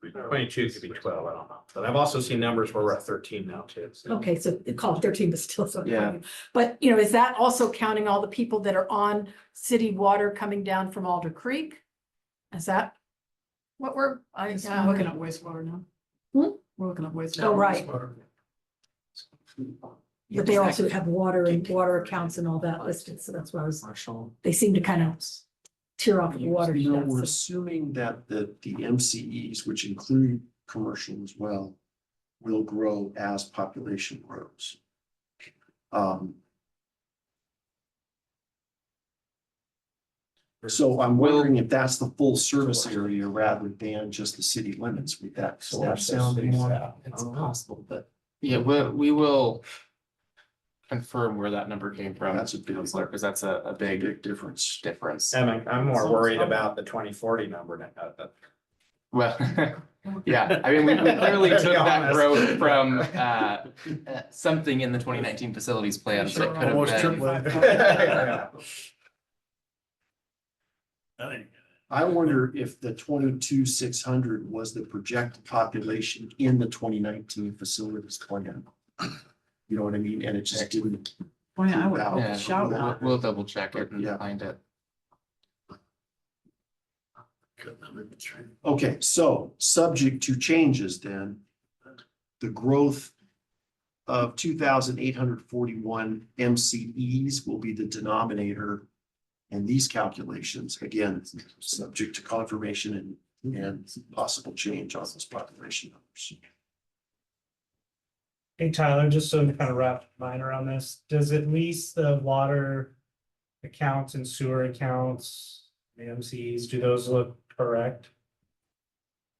22 could be 12, I don't know, but I've also seen numbers where we're at 13 now too. so. okay, so they call it 13, but still so. Yeah. But, is that also counting all the people that are on city water coming down from Alder Creek? Is that what we're? I'm looking at wastewater now. Hmm? We're looking at wastewater. Oh, right. But they also have water and water accounts and all that listed, so that's why they seem to kind of tear off the water. You know, stuff, we're so- assuming that the MCEs, which include commercial as well, will grow as population grows. So I'm wondering if that's the full service area rather than just the city limits. Would that, does that sound more? It's possible, but yeah, we will confirm where that number came from. That's a big- Because that's a big Big difference. difference. I'm more worried about the 2040 number than Well, yeah, I mean, we clearly Let's took be that honest. growth from something in the 2019 facilities plan that could have Almost been. triple. I wonder if the 22,600 was the projected population in the 2019 facilities plan. You know what I mean? And it just didn't. Boy, I would Yeah, shout we'll, out. we'll double check it and Yeah. find it. Okay, so subject to changes then, the growth of 2,841 MCEs will be the denominator in these calculations. Again, subject to confirmation and possible change on those population numbers. Hey, Tyler, just to kind of wrap mine around this, does at least the water accounts and sewer accounts, the MCs, do those look correct?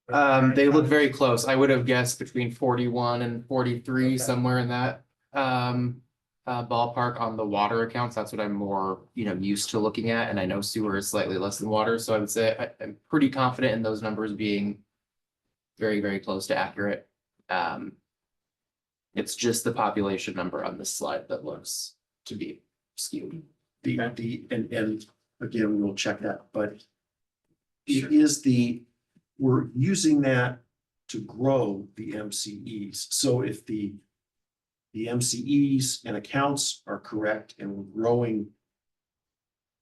They look very close. I would have guessed between 41 and 43, Okay. somewhere in that ballpark on the water accounts. That's what I'm more, used to looking at. And I know sewer is slightly less than water, so I would say I'm pretty confident in those numbers being very, very close to accurate. It's just the population number on this slide that looks to be skewed. And again, we'll check that, but it is we're using that to grow the MCEs. So if the MCEs and accounts are correct and we're growing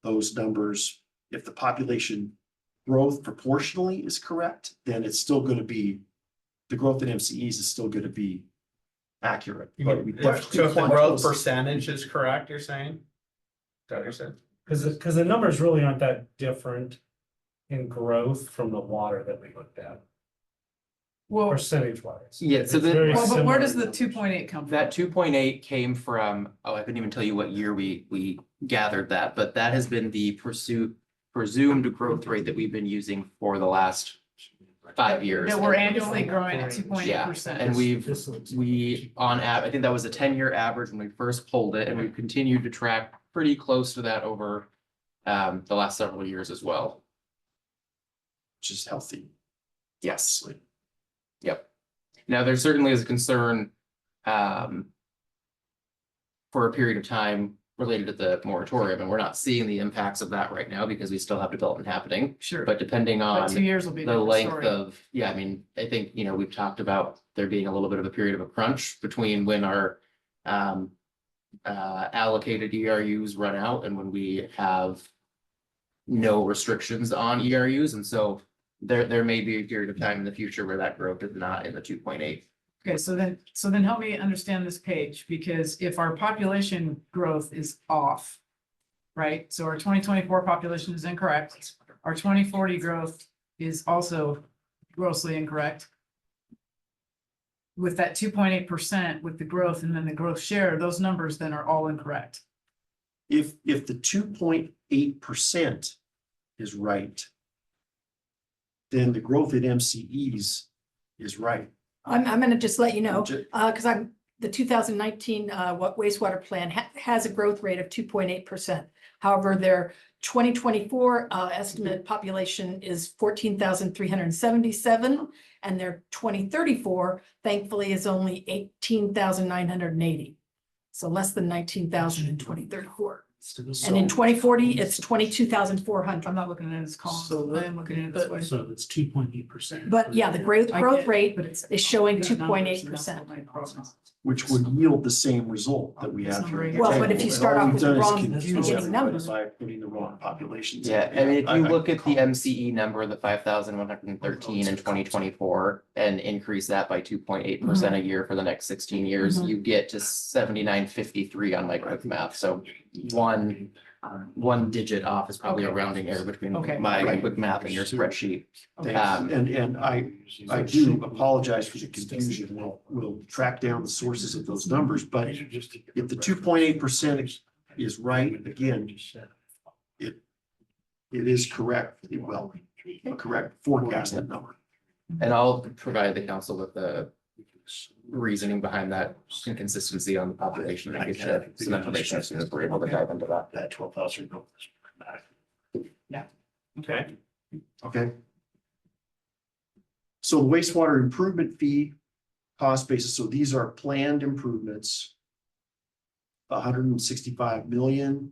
those numbers, if the population growth proportionally is correct, then it's still going to be, the growth in MCEs is still going to be accurate. But we So if the definitely want growth those- percentage is correct, you're saying? Is that what you're saying? Because the numbers really aren't that different in growth from the water that we looked at, Well, percentage wise. Yeah, so the- but where does the 2.8 come from? That 2.8 came from, I couldn't even tell you what year we gathered that, but that has been the presumed growth rate that we've been using for the last 5 years. That we're annually growing at 2.8%. And I think that was a 10-year average when we first pulled it, and we've continued to track pretty close to that over the last several years as well. which is healthy. Yes. Yep. Now, there certainly is a concern for a period of time related to the moratorium, and we're not seeing the impacts of that right now because we still have development happening. Sure. But depending But on 2 years will be the different length story. of, I mean, I think, we've talked about there being a little bit of a period of a crunch between when our allocated ERUs run out and when we have no restrictions on ERUs. And so there may be a period of time in the future where that growth is not in the 2.8. Okay, so then help me understand this page, because if our population growth is off, right? So our 2024 population is incorrect. Our 2040 growth is also grossly incorrect. With that 2.8% with the growth and then the growth share, those numbers then are all incorrect. If the 2.8% is right, then the growth in MCEs is right. I'm gonna just let you know, Ju- because the 2019 wastewater plan has a growth rate of 2.8%. However, their 2024 estimated population is 14,377, and their 2034, thankfully, is only 18,980. So less than 19,000 in 2034. And in 2040, it's 22,400. I'm not looking at it as So columns. I am looking at it this way. So it's 2.8%. But yeah, the growth I growth get- rate but it's- is showing it's numbers, and that's 2.8%. what my problem is. Which would yield the same result that we have here. Well, but if you start off with the wrong beginning beginning numbers. By putting the wrong populations. in. Yeah, I mean, if you look at the I- MCE number, the 5,113 in 2024, and increase that by 2.8% a year for the next 16 years, Mhm. you get to 7,953 on my quick math. So one digit off is probably a Okay. rounding error between Okay. my Right. quick math and your spreadsheet. Okay. And I do apologize for the confusion. We'll track down the sources of those numbers, but if the 2.8% is right, again, it is correct, well, a correct forecasted number. And I'll provide the council with the reasoning behind that inconsistency on the population and get you some information as soon as we're able to dive into that. That 12,000. Okay. Okay. So the wastewater improvement fee cost basis, so these are planned improvements. 165 million.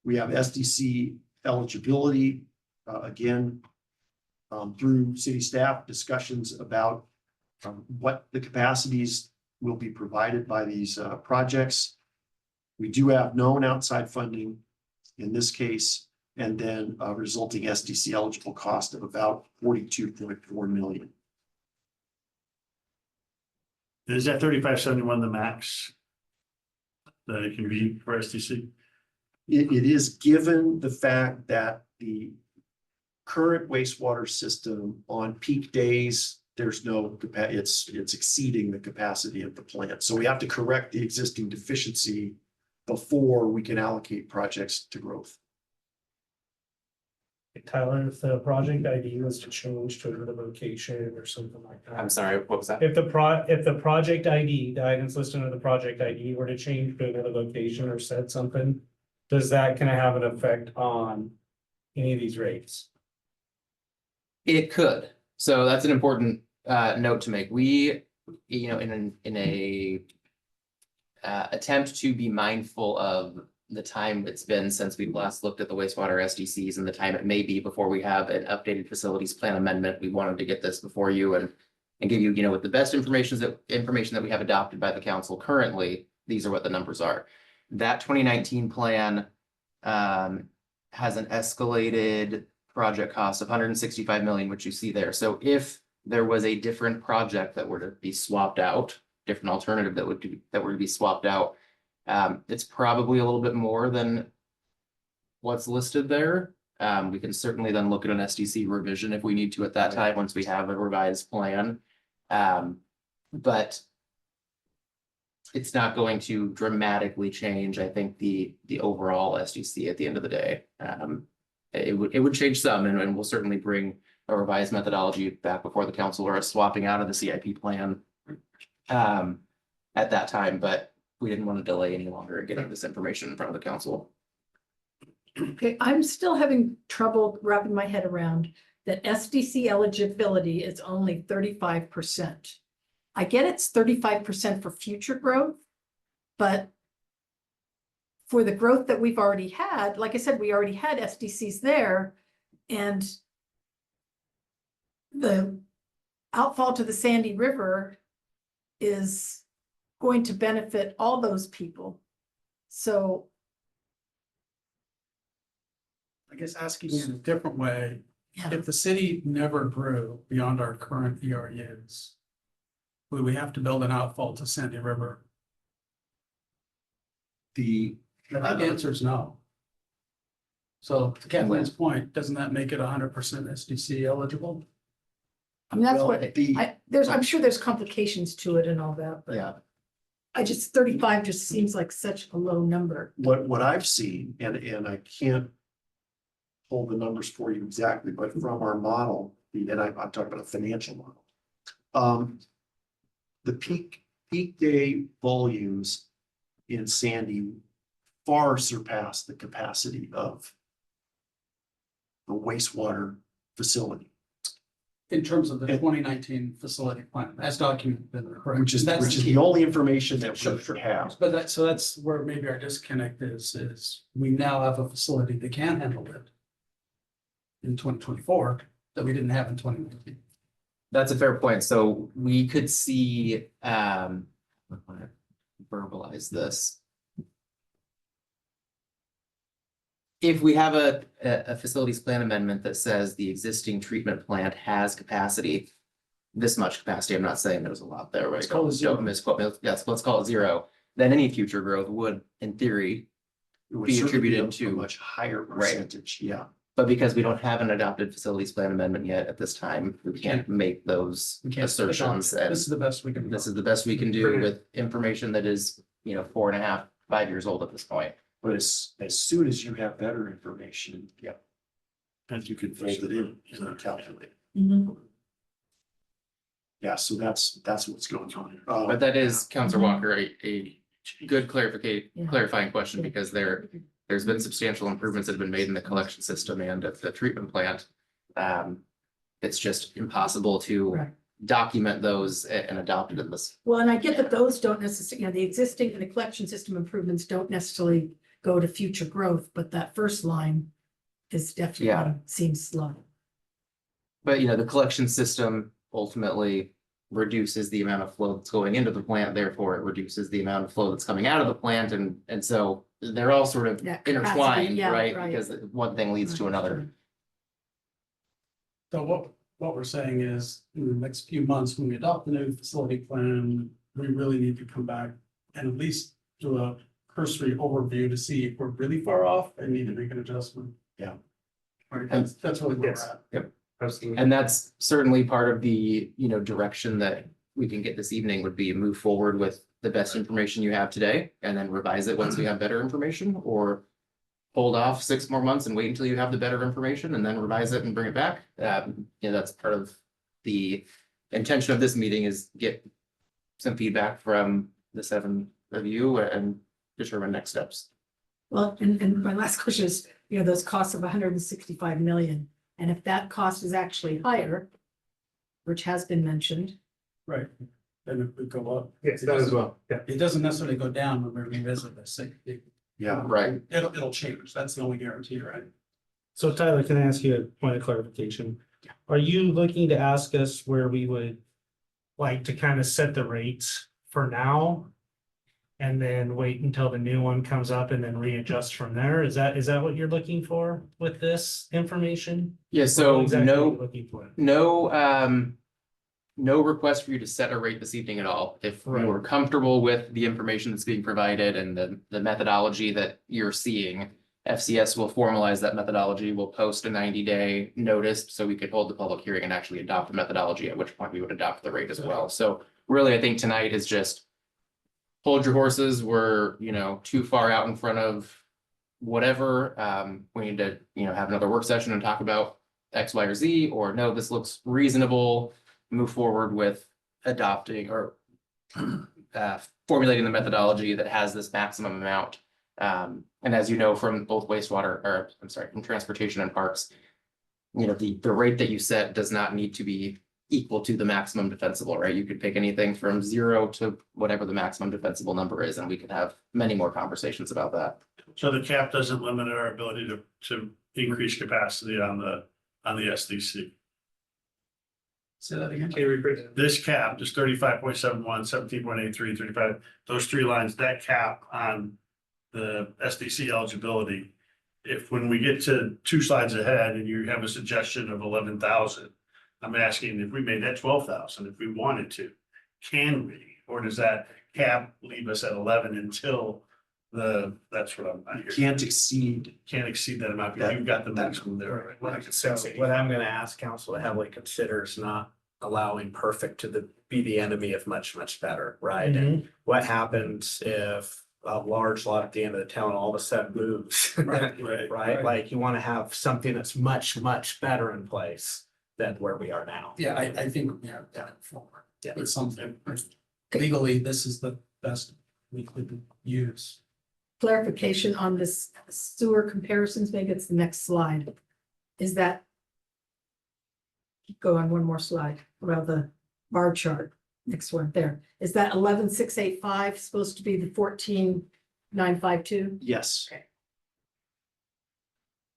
We have SDC eligibility, again. Through city staff discussions about what the capacities will be provided by these projects. We do have known outside funding in this case, and then a resulting SDC eligible cost of about 42.4 million. Is that 3571 the max? That it can be for SDC? It is given the fact that the current wastewater system on peak days, there's no it's exceeding the capacity of the plant. So we have to correct the existing deficiency before we can allocate projects to growth. Tyler, if the project ID was to change to another location or something like that. I'm sorry, what was that? If the project ID, the items listed under the project ID were to change to another location or said something, does that kind of have an effect on any of these rates? It could. So that's an important note to make. We, in a attempt to be mindful of the time it's been since we last looked at the wastewater SDCs and the time it may be before we have an updated facilities plan amendment, we wanted to get this before you and give you, with the best information that we have adopted by the council currently, these are what the numbers are. That 2019 plan has an escalated project cost of 165 million, which you see there. So if there was a different project that were to be swapped out, different alternative that were to be swapped out, it's probably a little bit more than what's listed there. We can certainly then look at an SDC revision if we need to at that time, once we have a revised plan. But it's not going to dramatically change, I think, the overall SDC at the end of the day. It would change some, and we'll certainly bring a revised methodology back before the council or a swapping out of the CIP plan at that time, but we didn't want to delay any longer in getting this information in front of the council. Okay, I'm still having trouble wrapping my head around that SDC eligibility is only 35%. I get it's 35% for future growth, but for the growth that we've already had, like I said, we already had SDCs there, and the outfall to the Sandy River is going to benefit all those people. So I guess asking in a different way, yeah, if the city never grew beyond our current ERUs, would we have to build an outfall to Sandy River? The, I think the answer is no. So to Kathleen's point, doesn't that make it 100% SDC eligible? I mean, that's well, what, the, I'm sure there's complications to it and all that, but yeah, 35 just seems like such a low number. what I've seen, and I can't hold the numbers for you exactly, but from our model, and I'm talking about a financial model. The peak day volumes in Sandy far surpass the capacity of the wastewater facility. In terms of the 2019 facility plan, as documented, correct? Which is That's the only information that Sure, we sure. have. But that's where maybe our disconnect is we now have a facility that can handle it in 2024 that we didn't have in 2019. That's a fair point. So we could see, verbalize this. If we have a facilities plan amendment that says the existing treatment plant has capacity, this much capacity, I'm not saying there's a lot there, right? Let's call it zero. Don't misquote me. Yes, let's call it zero. Then any future growth would, in theory, It would be certainly attributed a to- much higher Right. percentage, yeah. but because we don't have an adopted facilities plan amendment yet at this time, we can't make those We can't assertions. adopt it. And This is the best we can. this is the best we can do with information that is, 4.5, 5 years old at this point. But as soon as you have better information, yeah, And you could fold it in and calculate. Mhm. Yeah, so that's what's going on. But that is, Counselor Mhm. Walker, a good Yeah. clarifying question, because there's been substantial improvements that have been made in the collection system and at the treatment plant. It's just impossible to Right. document those and adopt it in this. Well, and I get that those don't necessarily, the existing and the collection system improvements don't necessarily go to future growth, but that first line is Yeah. definitely seems slow. But the collection system ultimately reduces the amount of flow that's going into the plant, therefore it reduces the amount of flow that's coming out of the plant, and so they're all sort of Yeah, capacity, intertwined, yeah, right? right. Because one thing leads to another. So what we're saying is, in the next few months, when we adopt the new facility plan, we really need to come back and at least do a cursory overview to see if we're really far off and need to make an adjustment. Yeah. Right, that's really where we're Yes. at. Absolutely. And that's certainly part of the, direction that we can get this evening would be move forward with the best information you have today and then revise it once we have better information, or hold off 6 more months and wait until you have the better information and then revise it and bring it back. That's part of the intention of this meeting, is get some feedback from the 7 of you and determine next steps. Well, and my last question is, those costs of 165 million, and if that cost is actually higher, which has been mentioned. Right. Then it would go up. Yes, that as well, yeah. It doesn't necessarily go down when we revisit this. Yeah. Right. It'll change. That's the only guarantee, right? So Tyler, can I ask you a point of clarification? Are you looking to ask us where we would like to kind of set the rates for now? And then wait until the new one comes up and then readjust from there? Is that what you're looking for with this information? Yeah, Or so what exactly are you no, looking for? no request for you to set a rate this evening at all. If we Right. were comfortable with the information that's being provided and the methodology that you're seeing, FCS will formalize that methodology. We'll post a 90-day notice so we could hold the public hearing and actually adopt the methodology, at which point we would adopt the rate as well. So really, I think tonight is just hold your horses. We're, too far out in front of whatever. We need to, have another work session and talk about X, Y, or Z, or no, this looks reasonable. Move forward with adopting or formulating the methodology that has this maximum amount. And as you know, from both from transportation and parks, the rate that you set does not need to be equal to the maximum defensible, right? You could pick anything from 0 to whatever the maximum defensible number is, and we could have many more conversations about that. So the cap doesn't limit our ability to increase capacity on the SDC. Say that again. Can you repeat that? This cap, just 35.71, 17.83, 35, those three lines, that cap on the SDC eligibility. If when we get to 2 slides ahead and you have a suggestion of 11,000, I'm asking if we made that 12,000, if we wanted to, can we? Or does that cap leave us at 11 until that's what I'm not You here. can't exceed. Can't exceed that amount, because you've got the maximum there. So what I'm gonna ask council to heavily consider is not allowing perfect to be the enemy of much, much better, right? And what happens if a large lot at the end of the town all of a sudden moves? Right. Right? Like you want to have something that's much, much better in place than where we are now. Yeah, I think we have done it forward. Yeah. It's something, legally, this is the best we could use. Clarification on this sewer comparisons, maybe it's the next slide. Is that? Go on one more slide, around the bar chart, next one there. Is that 11,685 supposed to be the 14,952? Yes. Okay.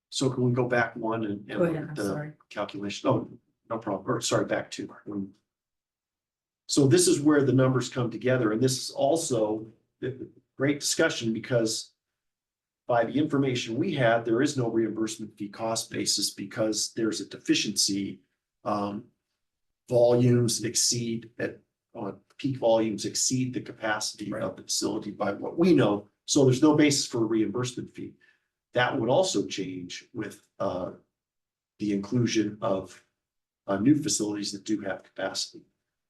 So can we go back one and Go ahead, look I'm at the sorry. calculation? Oh, no problem. Or sorry, back two. So this is where the numbers come together, and this is also a great discussion because by the information we had, there is no reimbursement fee cost basis because there's a deficiency. Volumes exceed peak volumes exceed the capacity of the facility by what we know. So there's no basis for a reimbursement fee. That would also change with the inclusion of new facilities that do have capacity.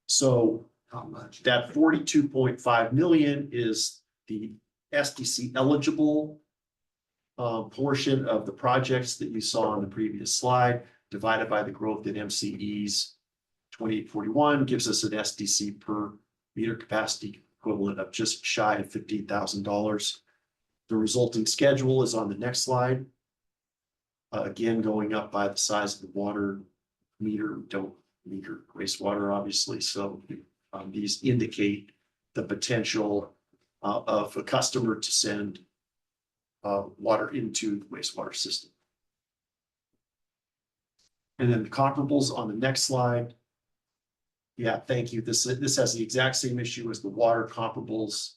So how much? That 42.5 million is the SDC eligible portion of the projects that you saw on the previous slide, divided by the growth in MCEs. 2841 gives us an SDC per meter capacity equivalent of just shy of $15,000. The resulting schedule is on the next slide. Again, going up by the size of the water meter. We don't meter wastewater, obviously, so these indicate the potential of a customer to send water into the wastewater system. And then the comparables on the next slide. Yeah, thank you. This has the exact same issue as the water comparables.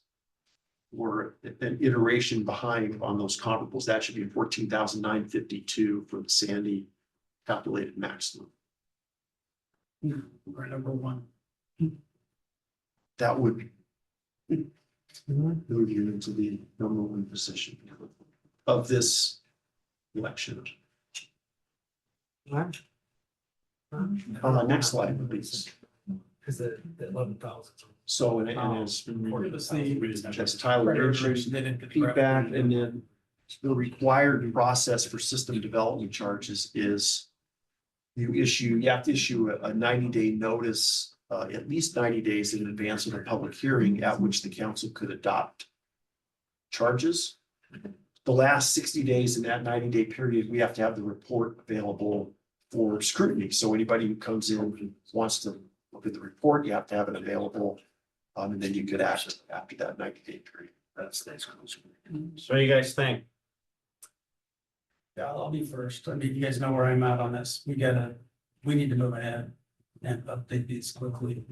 Or an iteration behind on those comparables. That should be 14,952 for the Sandy calculated maximum. We're number one. That would move you into the number one position of this election. Next slide, please. Is the 11,000? So, and as Tyler mentioned, Feedback. feedback, and then the required process for system development charges is you have to issue a 90-day notice, at least 90 days in advance of a public hearing at which the council could adopt charges. The last 60 days in that 90-day period, we have to have the report available for scrutiny. So anybody who comes in and wants to look at the report, you have to have it available. And then you could act after that 90-day period. That's the exclusion. So what do you guys think? Yeah, I'll be first. I mean, you guys know where I'm at on this. We need to move ahead and update these quickly.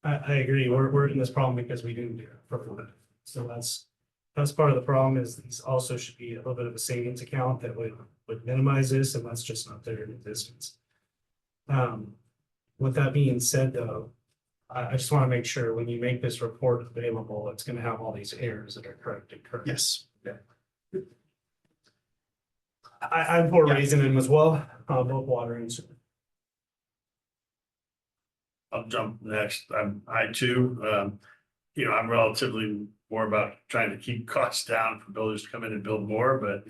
I agree. We're in this problem because we didn't do it before. So that's part of the problem is these also should be a little bit of a savings account that would minimize this, and that's just not there in existence. With that being said, though, I just want to make sure when you make this report available, it's going to have all these errors that are corrected. Correct? Yes. I'm for raising them as well, both water and sewer. I'll jump next. I too, I'm relatively more about trying to keep costs down for builders to come in and build more, but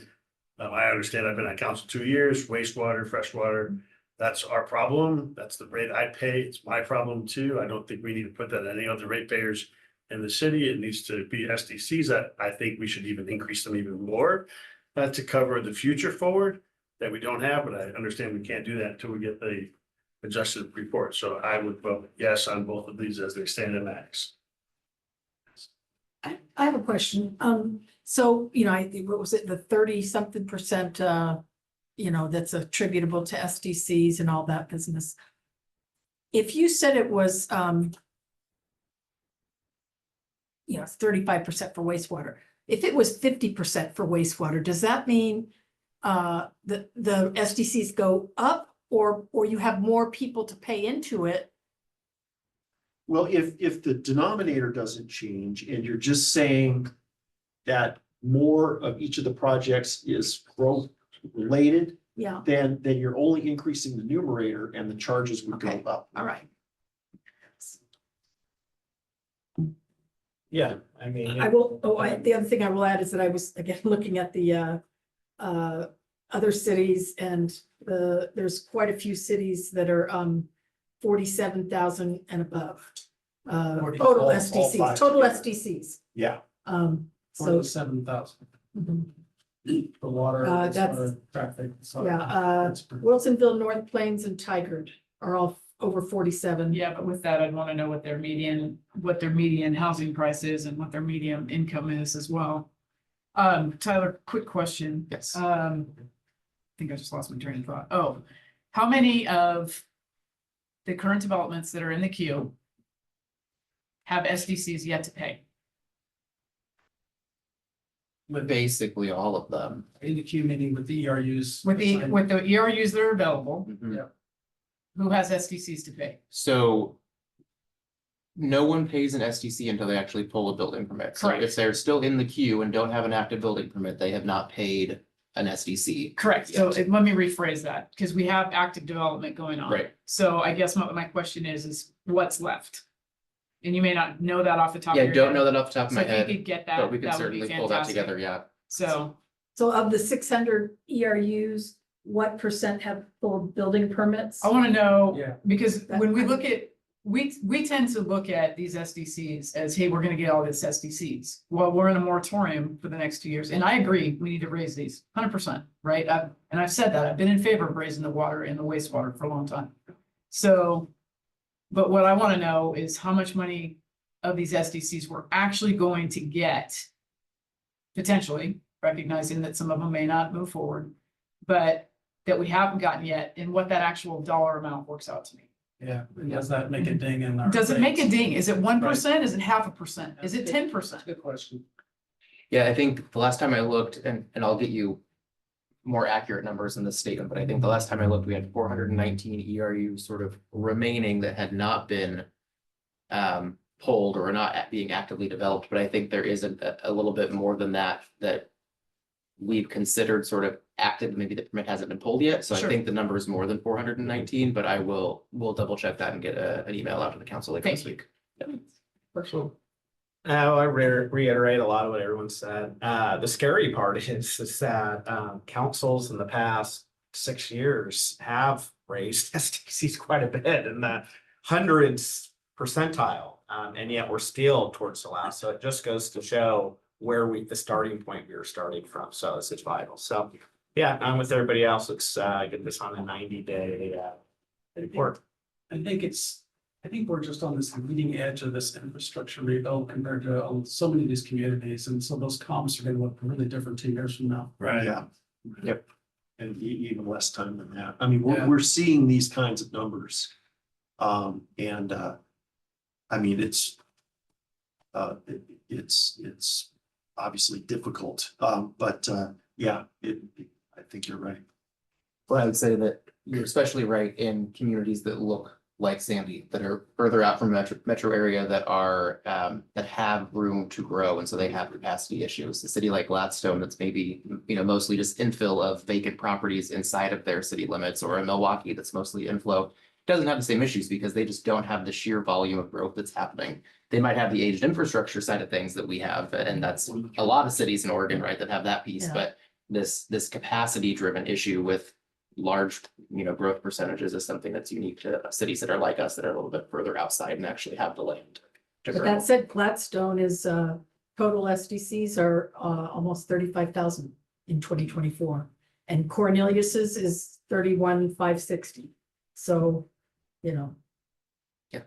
I understand I've been on council 2 years, wastewater, freshwater. That's our problem. That's the rate I pay. It's my problem too. I don't think we need to put that on any other ratepayers in the city. It needs to be SDCs. I think we should even increase them even more to cover the future forward that we don't have, but I understand we can't do that until we get the adjusted report. So I would vote yes on both of these as they stand in max. I have a question. So, I think, what was it, the 30-something%, that's attributable to SDCs and all that business. If you said it was, 35% for wastewater, if it was 50% for wastewater, does that mean the SDCs go up or you have more people to pay into it? Well, if the denominator doesn't change and you're just saying that more of each of the projects is growth related, Yeah, then you're only increasing the numerator and the charges would go Okay. up. all right. Yeah, I mean. I will, the other thing I will add is that I was again looking at the other cities and there's quite a few cities that are 47,000 and above. 40, Total all SDCs, five total together. SDCs. Yeah. So, 47,000 mhm. for water, that's- wastewater, traffic. so Yeah, it's pretty- Wilsonville, North Plains and Tigard are all over 47. Yeah, but with that, I'd want to know what their median housing price is and what their median income is as well. Tyler, quick question. Yes. I think I just lost my train of thought. Oh, how many of the current developments that are in the queue have SDCs yet to pay? Basically all of them. In the queue meeting with the ERUs. With the ERUs that are available, Mhm. who has SDCs to pay? So no one pays an SDC until they actually pull a building permit. So Correct. if they're still in the queue and don't have an active building permit, they have not paid an SDC. Correct. So Yes. let me rephrase that, because we have active development going on. Right. So I guess my question is what's left? And you may not know that off the top of Yeah, your head. don't know that off the top of So my if you head, could get that, but we can that would be certainly pull that fantastic. together, yeah. So, So of the 600 ERUs, what percent have full building permits? I want to know, Yeah. because when we look at, we tend to look at these SDCs as, hey, we're gonna get all this SDCs. Well, we're in a moratorium for the next 2 years, and I agree, we need to raise these 100%, right? And I've said that, I've been in favor of raising the water and the wastewater for a long time. So, but what I want to know is how much money of these SDCs we're actually going to get, potentially, recognizing that some of them may not move forward, but that we haven't gotten yet, and what that actual dollar amount works out to me. Yeah, and does that make a ding in our? Does it make a rates? ding? Is it 1%? Is it 0.5%? Is it That's 10%? a good question. Yeah, I think the last time I looked, and I'll get you more accurate numbers in this statement, but I think the last time I looked, we had 419 ERU sort of remaining that had not been pulled or not being actively developed, but I think there is a little bit more than that we've considered sort of active, maybe the permit hasn't been pulled yet, so I Sure. think the number is more than 419, but we'll double check that and get an email out to the council later this Thank week. I reiterate a lot of what everyone said. The scary part is that councils in the past 6 years have raised SDCs quite a bit in the hundreds percentile. And yet we're still towards the last. So it just goes to show where the starting point we were starting from. So this is vital. So Yeah, I'm with everybody else. Let's get this on a 90-day report. I think we're just on this leading edge of this infrastructure rebuild compared to so many of these communities, and so those comps are gonna look really different 2 years from now. Right. Yeah. Yep. And even less time than that. I mean, Yeah. we're seeing these kinds of numbers. I mean, it's obviously difficult, but yeah, I think you're right. Well, I would say that you're especially right in communities that look like Sandy, that are further out from metro area that are, that have room to grow, and so they have capacity issues. A city like Gladstone, that's maybe, mostly just infill of vacant properties inside of their city limits, or a Milwaukee that's mostly inflow, doesn't have the same issues because they just don't have the sheer volume of growth that's happening. They might have the aged infrastructure side of things that we have, and that's a lot of cities in Oregon, right, that have that piece, Yeah. but this capacity driven issue with large, growth percentages is something that's unique to cities that are like us, that are a little bit further outside and actually have the land to But grow. that said, Gladstone is, total SDCs are, almost 35,000 in 2024. And Cornelius's is 31,560. So, Yeah. And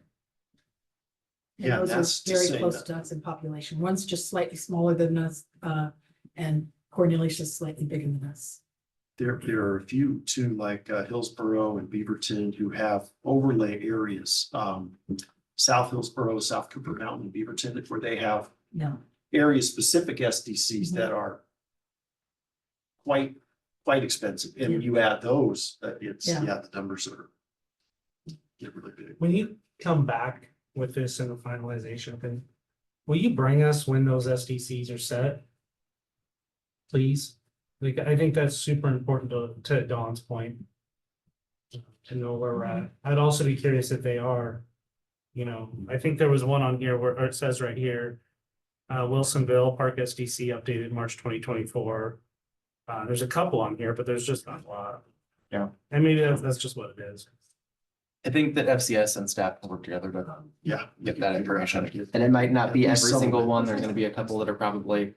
Yeah, those that's are to very say close that- to us in population. One's just slightly smaller than us, and Cornelius is slightly bigger than us. There are a few too, like Hillsborough and Beaverton, who have overlay areas. South Hillsborough, South Cooper Mountain, Beaverton, where they have Yeah. area specific SDCs Mhm. that are quite expensive. And when you add those, Yeah. the numbers get really big. When you come back with this in the finalization thing, will you bring us when those SDCs are set? Please, like, I think that's super important to Dawn's point. To know where we're at. I'd also be curious if they are. I think there was one on here where or it says right here. Wilsonville Park SDC updated March 2024. There's a couple on here, but there's just not a lot. Yeah. And maybe that's just what it is. I think that FCS and staff can work together to Yeah. get that information. And it might not be At least every some of single it. one. There's gonna be a couple that are probably,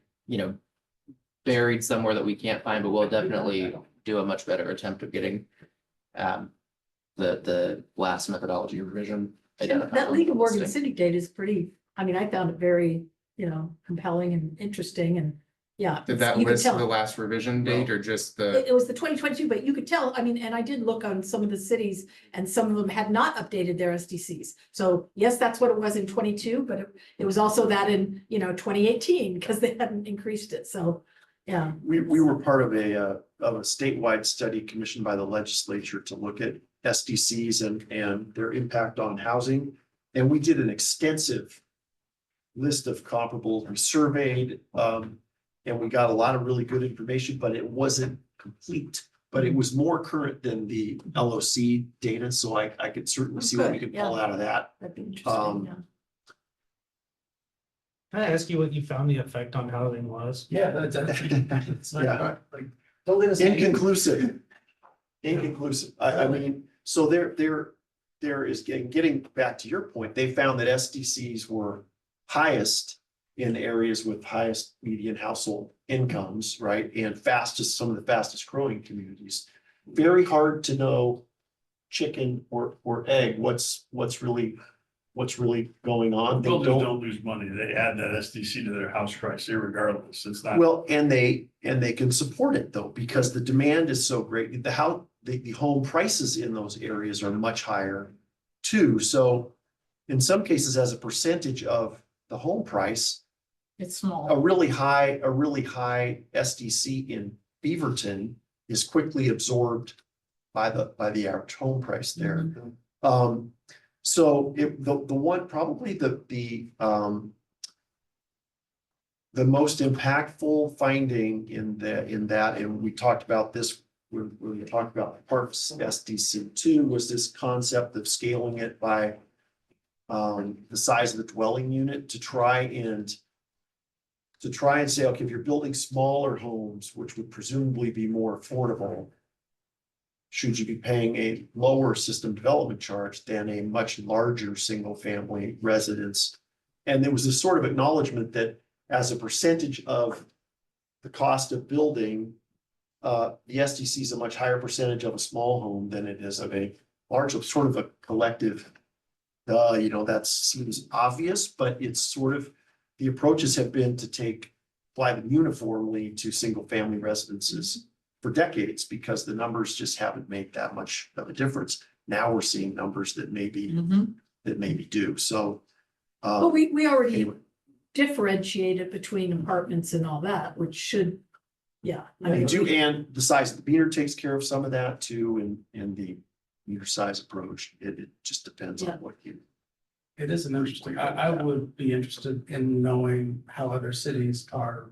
buried somewhere that we can't find, but we'll definitely do a much better attempt of getting the last methodology revision. identified. That League of Morgan Listing. City data is pretty, I mean, I found it very, compelling and interesting and, yeah. Did that you could list tell. the last revision date or just the? It was the 2022, but you could tell, I mean, and I did look on some of the cities and some of them had not updated their SDCs. So yes, that's what it was in 22, but it was also that in, 2018, because they hadn't increased it. So, yeah. We were part of a statewide study commissioned by the legislature to look at SDCs and their impact on housing. And we did an extensive list of comparables. We surveyed, and we got a lot of really good information, but it wasn't complete. But it was more current than the LOC data, so I could certainly see what we could pull out of that. That'd be interesting, yeah. Can I ask you what you found the effect on housing was? Yeah, it's Yeah. like, don't leave us. Inconclusive. Inconclusive. I mean, so there is, getting back to your point, they found that SDCs were highest in areas with highest median household incomes, right? And some of the fastest growing communities. Very hard to know chicken or egg, what's really going on. They Builders don't. don't lose money. They add that SDC to their house price irregardless. It's not. Well, and they can support it though, because the demand is so great. The home prices in those areas are much higher too. So in some cases, as a percentage of the home price, It's small. a really high SDC in Beaverton is quickly absorbed by the average home price there. So the one, probably the most impactful finding in that, and we talked about this when we talked about Parks SDC 2, was this concept of scaling it by the size of the dwelling unit to try and say, okay, if you're building smaller homes, which would presumably be more affordable, should you be paying a lower system development charge than a much larger single family residence? And there was this sort of acknowledgement that as a percentage of the cost of building, the SDC is a much higher percentage of a small home than it is of a large, sort of a collective. You know, that seems obvious, but it's sort of, the approaches have been to apply them uniformly to single family residences for decades, because the numbers just haven't made that much of a difference. Now we're seeing numbers that maybe do, so. Well, we already Anyway. differentiated between apartments and all that, which should, yeah. I And mean, and the size of the meter takes care of some of that too, and the meter size approach, it just depends on Yeah. what you. It is an interesting, I would be interested in knowing how other cities are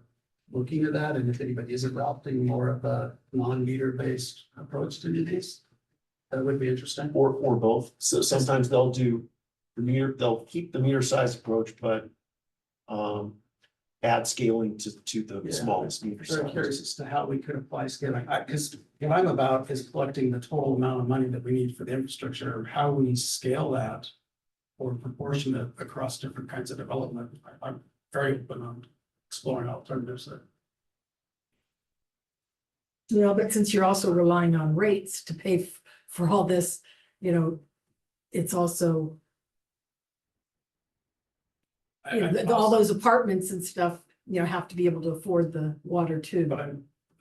looking at that, and if anybody is adopting more of a non-meter based approach to these. That would be interesting. Or both, so sometimes they'll do the meter, they'll keep the meter size approach, but add scaling to the Yeah. smallest meter Very curious size. as to how we could apply scaling, because what I'm about is collecting the total amount of money that we need for the infrastructure, how we scale that. Or proportionate across different kinds of development. I'm very open on exploring alternatives there. You know, but since you're also relying on rates to pay for all this, you know, it's also, you know, all those apartments and stuff, you know, have to be able to afford the water too. But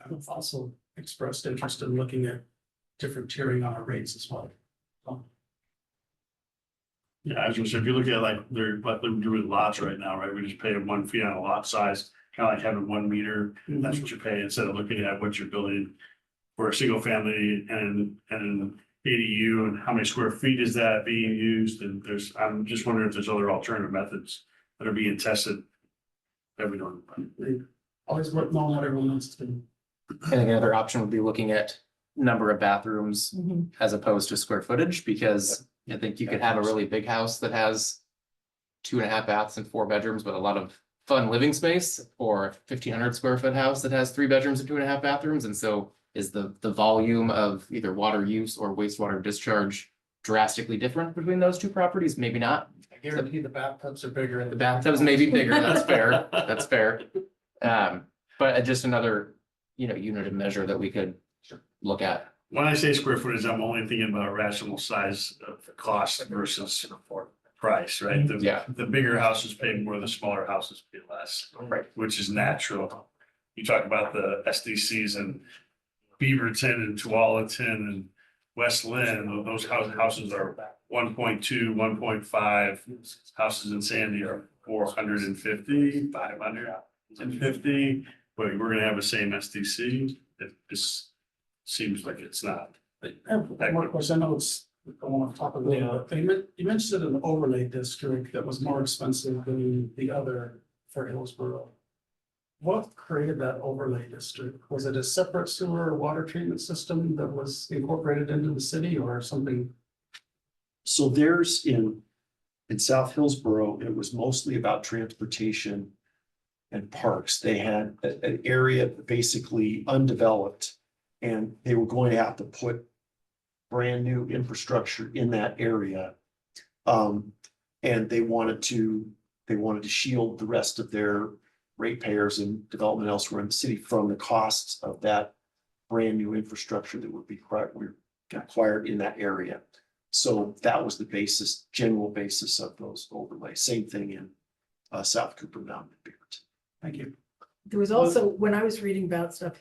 I've also expressed interest in looking at different tiering on our rates as well. Yeah, I was gonna say, if you look at like, what they're doing lots right now, right, we just pay them 1 fee on a lot size, kind of like having 1 meter. That's what you pay, instead of looking at what you're building for a single family and an ADU, and how many square feet is that being used, and I'm just wondering if there's other alternative methods that are being tested. That we don't. They always work on what everyone wants to do. I think another option would be looking at number of bathrooms Mhm. as opposed to square footage, because I think you could have a really big house that has 2.5 baths and 4 bedrooms, but a lot of fun living space, or a 1,500 square foot house that has 3 bedrooms and 2.5 bathrooms. And so is the volume of either water use or wastewater discharge drastically different between those two properties? Maybe not. I guarantee the bathtubs are bigger. The bathtubs may be bigger, that's fair, that's fair. But just another, you know, unit of measure that we could look at. When I say square footage, I'm only thinking about rational size of the cost versus price, right? Yeah. The bigger houses pay more, the smaller houses pay less. Right. Which is natural. You talk about the SDCs in Beaverton and Tualatin and West Lynn, those houses are 1.2, 1.5. Houses in Sandy are 450, 550. But we're gonna have the same SDC. It just seems like it's not. I have one more question. I know it's going off top of it, but you mentioned an overlay district that was more expensive than the other for Hillsborough. What created that overlay district? Was it a separate sewer or water treatment system that was incorporated into the city or something? So there's in South Hillsborough, it was mostly about transportation and parks. They had an area basically undeveloped, and they were going to have to put brand new infrastructure in that area. And they wanted to shield the rest of their ratepayers and development elsewhere in the city from the costs of that brand new infrastructure that would be acquired in that area. So that was the general basis of those overlays. Same thing in South Cooper Mountain and Beaverton. Thank you. There was also, when I was reading about stuff,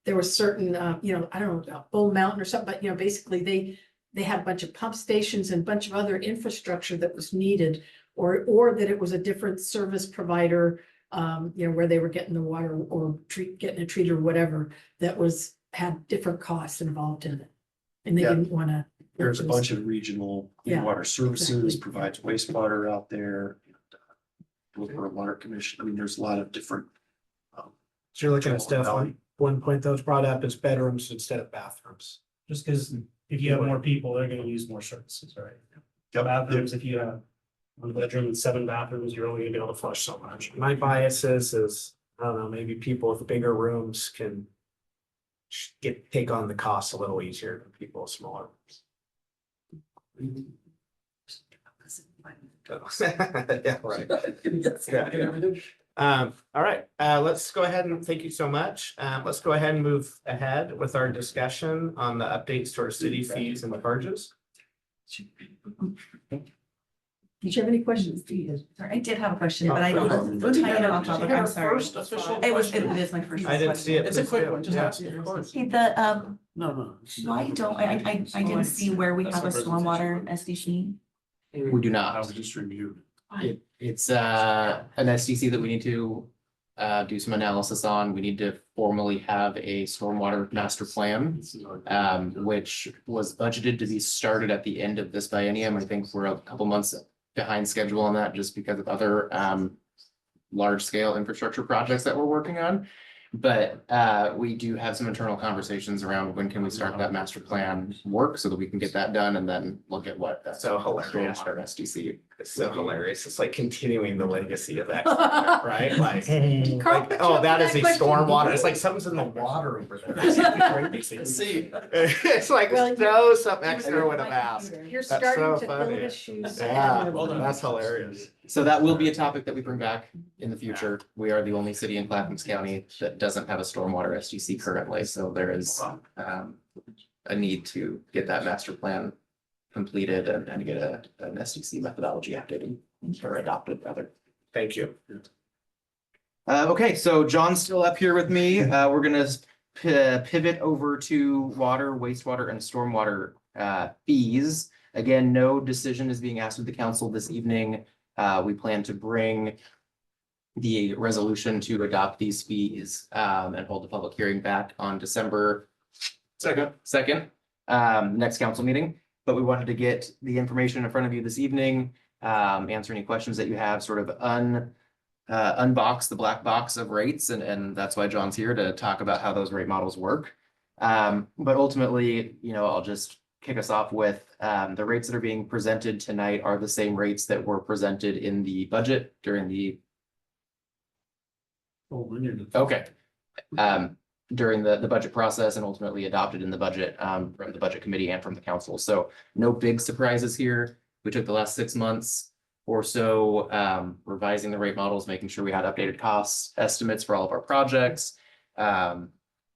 there were certain, you know, I don't know, Bull Mountain or something, but you know, basically they had a bunch of pump stations and a bunch of other infrastructure that was needed, or that it was a different service provider, you know, where they were getting the water or getting a treat or whatever, that had different costs involved in it. And they Yeah. didn't want to. There's a bunch of regional Yeah, water services, exactly. provides wastewater out there. Hillsborough Water Commission, I mean, there's a lot of different. So you're looking at stuff, one point that was brought up is bedrooms instead of bathrooms. Just because if you have more people, they're gonna use more services, right? Yep. Bathrooms, if you have 1 bedroom and 7 bathrooms, you're only gonna be able to flush so much. My bias is, I don't know, maybe people with bigger rooms can take on the cost a little easier than people with smaller rooms. Yeah, right. Yeah. All right, let's go ahead and thank you so much. Let's go ahead and move ahead with our discussion on the updates to our city fees and charges. Did you have any questions? Sorry, I did have a question, Oh, but I no don't. problem. I get off topic, I'm sorry. First official It question. is my first. I didn't see it. It's a quick one, just Yeah, ask it. of course. Okay, the, No. why don't, I didn't see where we have a stormwater SDC. We do I not. was just reviewed. It's an SDC that we need to do some analysis on. We need to formally have a stormwater master plan, which was budgeted to be started at the end of this biennium. I think we're a couple months behind schedule on that just because of other large scale infrastructure projects that we're working on. But we do have some internal conversations around when can we start that master plan work so that we can get that done and then look at what. So hilarious. Stormwater SDC. It's so hilarious. It's like continuing the legacy of that, right? Like, Carl, like, put you oh, up that for is a question. stormwater. It's like something's in the water over there. It's like, Well, no, something extra would have asked. You're That's starting so to fill funny. his shoes. Yeah, that's hilarious. So that will be a topic that we bring back in the future. We are the only city in Clackamas County that doesn't have a stormwater SDC currently, so there is a need to get that master plan completed and get an SDC methodology updated or adopted rather. Thank you. Okay, so John's still up here with me. We're gonna pivot over to water, wastewater and stormwater fees. Again, no decision is being asked of the council this evening. We plan to bring the resolution to adopt these fees and hold the public hearing back on December second, next council meeting. But we wanted to get the information in front of you this evening, answer any questions that you have, sort of unbox the black box of rates, and that's why John's here to talk about how those rate models work. But ultimately, you know, I'll just kick us off with the rates that are being presented tonight are the same rates that were presented in the budget during the during the budget process and ultimately adopted in the budget from the budget committee and from the council. So no big surprises here. We took the last 6 months or so revising the rate models, making sure we had updated cost estimates for all of our projects,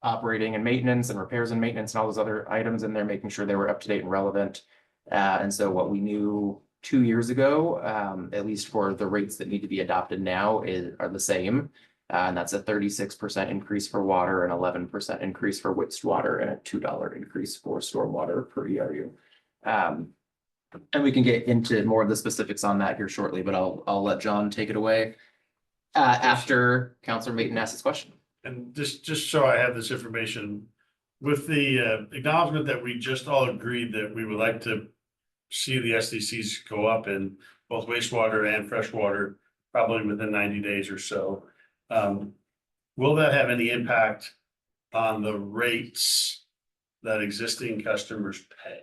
operating and maintenance and repairs and maintenance and all those other items in there, making sure they were up to date and relevant. And so what we knew 2 years ago, at least for the rates that need to be adopted now are the same. And that's a 36% increase for water, an 11% increase for wastewater, and a $2 increase for stormwater per ERU. And we can get into more of the specifics on that here shortly, but I'll let John take it away after Councilor Mayton asks his question. And just so I have this information, with the acknowledgement that we just all agreed that we would like to see the SDCs go up in both wastewater and freshwater, probably within 90 days or so. Will that have any impact on the rates that existing customers pay?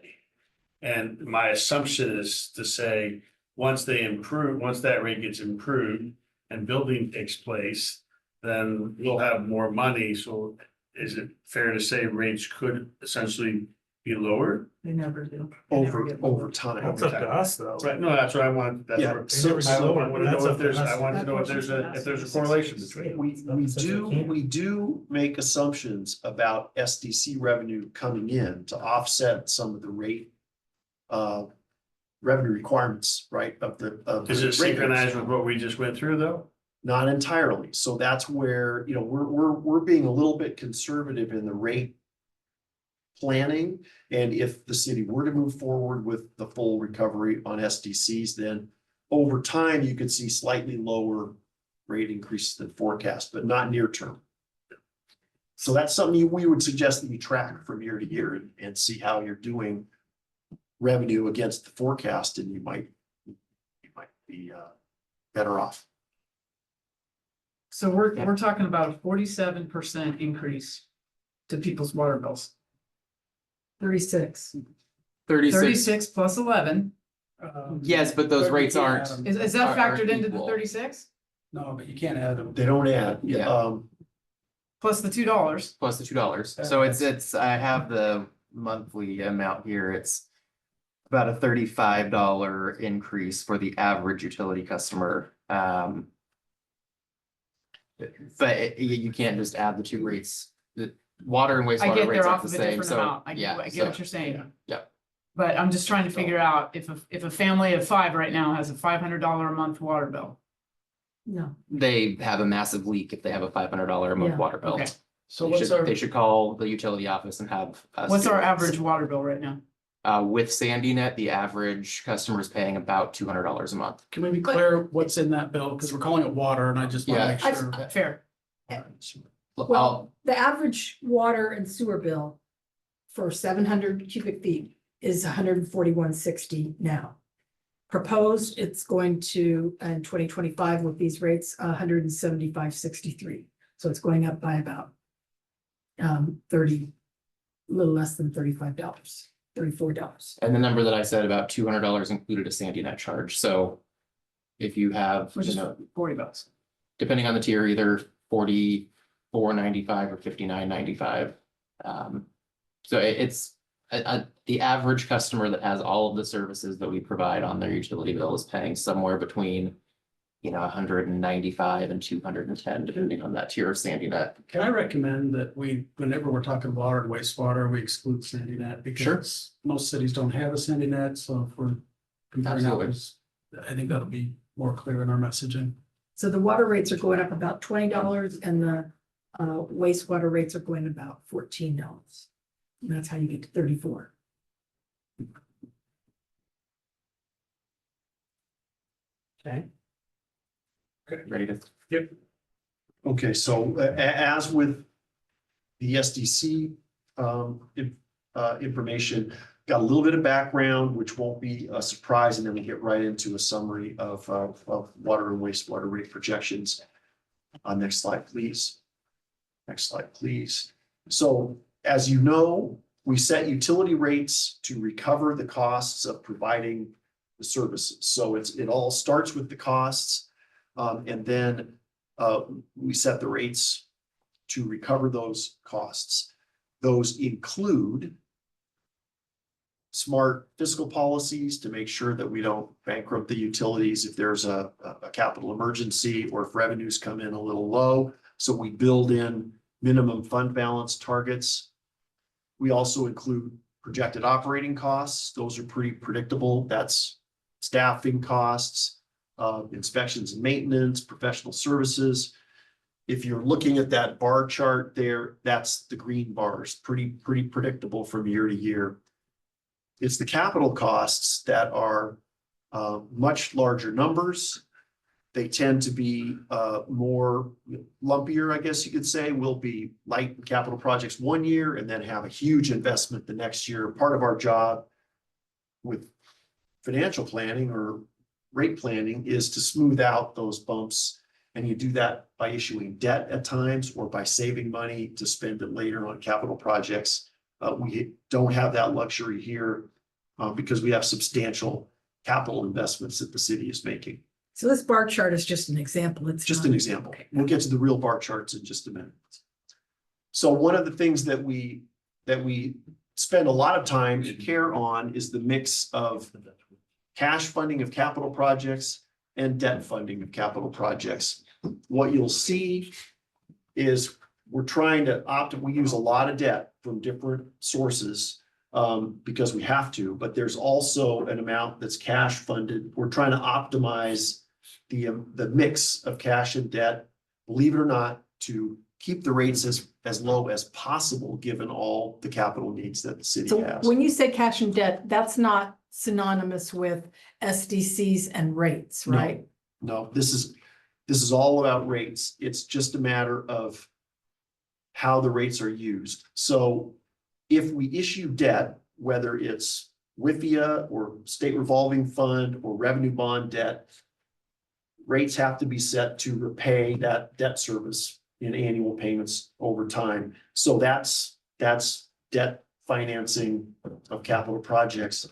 And my assumption is to say, once that rate gets improved and building takes place, then we'll have more money. So is it fair to say rates could essentially be lowered? They never do. Over time. That's up to us, though. Right, no, that's what I want. That's Yeah, what- so- I want to That's know up if to there's, us. I want to know if there's a correlation between. We do make assumptions about SDC revenue coming in to offset some of the rate revenue requirements, right, of the. Is it synchronized with what we just went through, though? Not entirely. So that's where, you know, we're being a little bit conservative in the rate planning. And if the city were to move forward with the full recovery on SDCs, then over time, you could see slightly lower rate increases than forecast, but not near term. So that's something we would suggest that you track from year to year and see how you're doing revenue against the forecast, and you might be better off. So we're talking about a 47% increase to people's water bills. 36. 36 plus 11. Yes, but those rates aren't. Is that Are factored into the equal. 36? No, but you can't add them. They don't add, Yeah. Plus the $2? Plus the $2. So it's, I have the monthly amount here. It's about a $35 increase for the average utility customer. But you can't just add the two rates. The water and I wastewater get rates they're aren't off the of a same, different so, amount. I yeah, get so, what you're saying. yeah. But I'm just trying to figure out if a family of 5 right now has a $500 a month water bill. No, They have a massive leak if they have a $500 a month Yeah. water bill. Okay. So They what's should, our, they should call the utility office and have. us What's do our it. average water bill right now? With Sandy Net, the average customer is paying about $200 a month. can we be clear what's in that bill? Because we're calling it water and I just want to Yeah. make sure. Fair. well, the average water and sewer bill for 700 cubic feet is 141.60 now. Proposed, it's going to, in 2025 with these rates, 175.63. So it's going up by about 30, a little less than $35, $34. And the number that I said, about $200 included a Sandy Net charge, so. If you have, Which you is know, $40. depending on the tier, either $44.95 or $59.95. So it's the average customer that has all of the services that we provide on their utility bill is paying somewhere between, you know, 195 and 210, depending on that tier of Sandy Net. Can I recommend that we, whenever we're talking water and wastewater, we exclude Sandy Net? Because most cities don't have a Sandy Net, so if we're comparing Absolutely. apples, I think that'll be more clear in our messaging. So the water rates are going up about $20 and the wastewater rates are going about $14. And that's how you get to 34. Okay. Ready to? Okay, so as with the SDC information, got a little bit of background, which won't be a surprise, and then we'll get right into a summary of water and wastewater rate projections. Next slide, please. Next slide, please. So as you know, we set utility rates to recover the costs of providing the services. So it all starts with the costs, and then we set the rates to recover those costs. Those include smart fiscal policies to make sure that we don't bankrupt the utilities if there's a capital emergency or if revenues come in a little low. So we build in minimum fund balance targets. We also include projected operating costs. Those are pretty predictable. That's staffing costs, inspections and maintenance, professional services. If you're looking at that bar chart there, that's the green bars, pretty predictable from year to year. It's the capital costs that are much larger numbers. They tend to be more lumpier, I guess you could say. We'll be light capital projects one year and then have a huge investment the next year. Part of our job with financial planning or rate planning is to smooth out those bumps. And you do that by issuing debt at times or by saving money to spend it later on capital projects. We don't have that luxury here because we have substantial capital investments that the city is making. So this bar chart is just an example. It's Just not- an example. Okay. We'll get to the real bar charts in just a minute. So one of the things that we spend a lot of time and care on is the mix of cash funding of capital projects and debt funding of capital projects. What you'll see is we're trying to we use a lot of debt from different sources because we have to, but there's also an amount that's cash funded. We're trying to optimize the mix of cash and debt, believe it or not, to keep the rates as low as possible, given all the capital needs that the city So has. when you say cash and debt, that's not synonymous with SDCs and rates, No. right? No, this is all about rates. It's just a matter of how the rates are used. So if we issue debt, whether it's WIFIA or state revolving fund or revenue bond debt, rates have to be set to repay that debt service in annual payments over time. So that's debt financing of capital projects.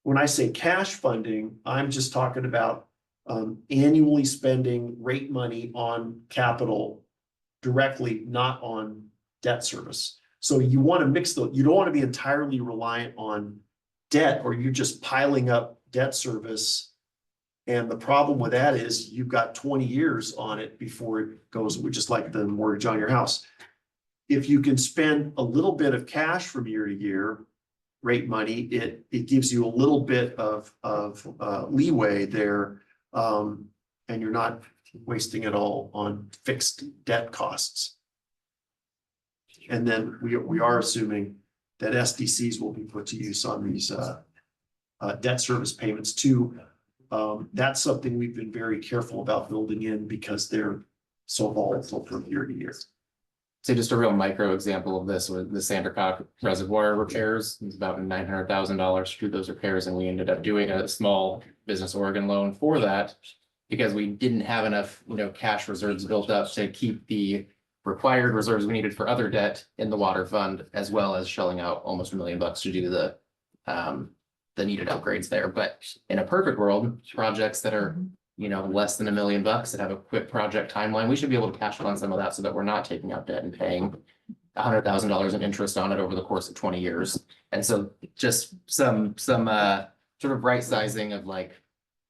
When I say cash funding, I'm just talking about annually spending rate money on capital directly, not on debt service. So you want to mix those. You don't want to be entirely reliant on debt, or you're just piling up debt service And the problem with that is you've got 20 years on it before it goes, which is like the mortgage on your house. If you can spend a little bit of cash from year to year, rate money, it gives you a little bit of leeway there. And you're not wasting it all on fixed debt costs. And then we are assuming that SDCs will be put to use on these debt service payments too. That's something we've been very careful about building in because they're so volatile from year to year. So just a real micro example of this with the Sandercock Reservoir repairs. It's about $900,000 to do those repairs, and we ended up doing a small Business Oregon loan for that because we didn't have enough, cash reserves built up to keep the required reserves we needed for other debt in the water fund, as well as shelling out almost $1 million to do the needed upgrades there. But in a perfect world, projects that are less than $1 million that have a quick project timeline, we should be able to cash fund some of that so that we're not taking out debt and paying $100,000 in interest on it over the course of 20 years. And so just some sort of right sizing of like,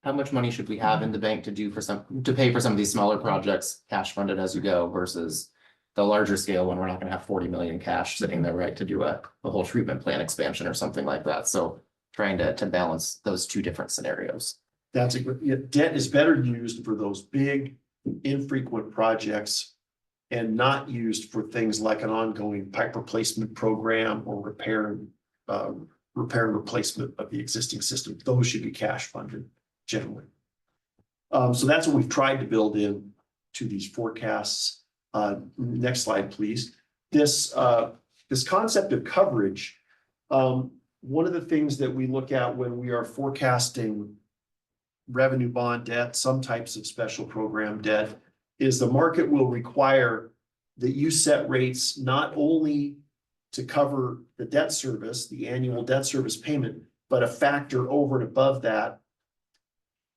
how much money should we have in the bank to pay for some of these smaller projects, cash funded as you go, versus the larger scale when we're not going to have 40 million cash sitting there, right, to do a whole treatment plant expansion or something like that. So trying to balance those two different scenarios. That's debt is better used for those big infrequent projects and not used for things like an ongoing pipe replacement program or repair and replacement of the existing system. Those should be cash funded generally. So that's what we've tried to build in to these forecasts. Next slide, please. This concept of coverage, one of the things that we look at when we are forecasting revenue bond debt, some types of special program debt, is the market will require that you set rates not only to cover the debt service, the annual debt service payment, but a factor over and above that,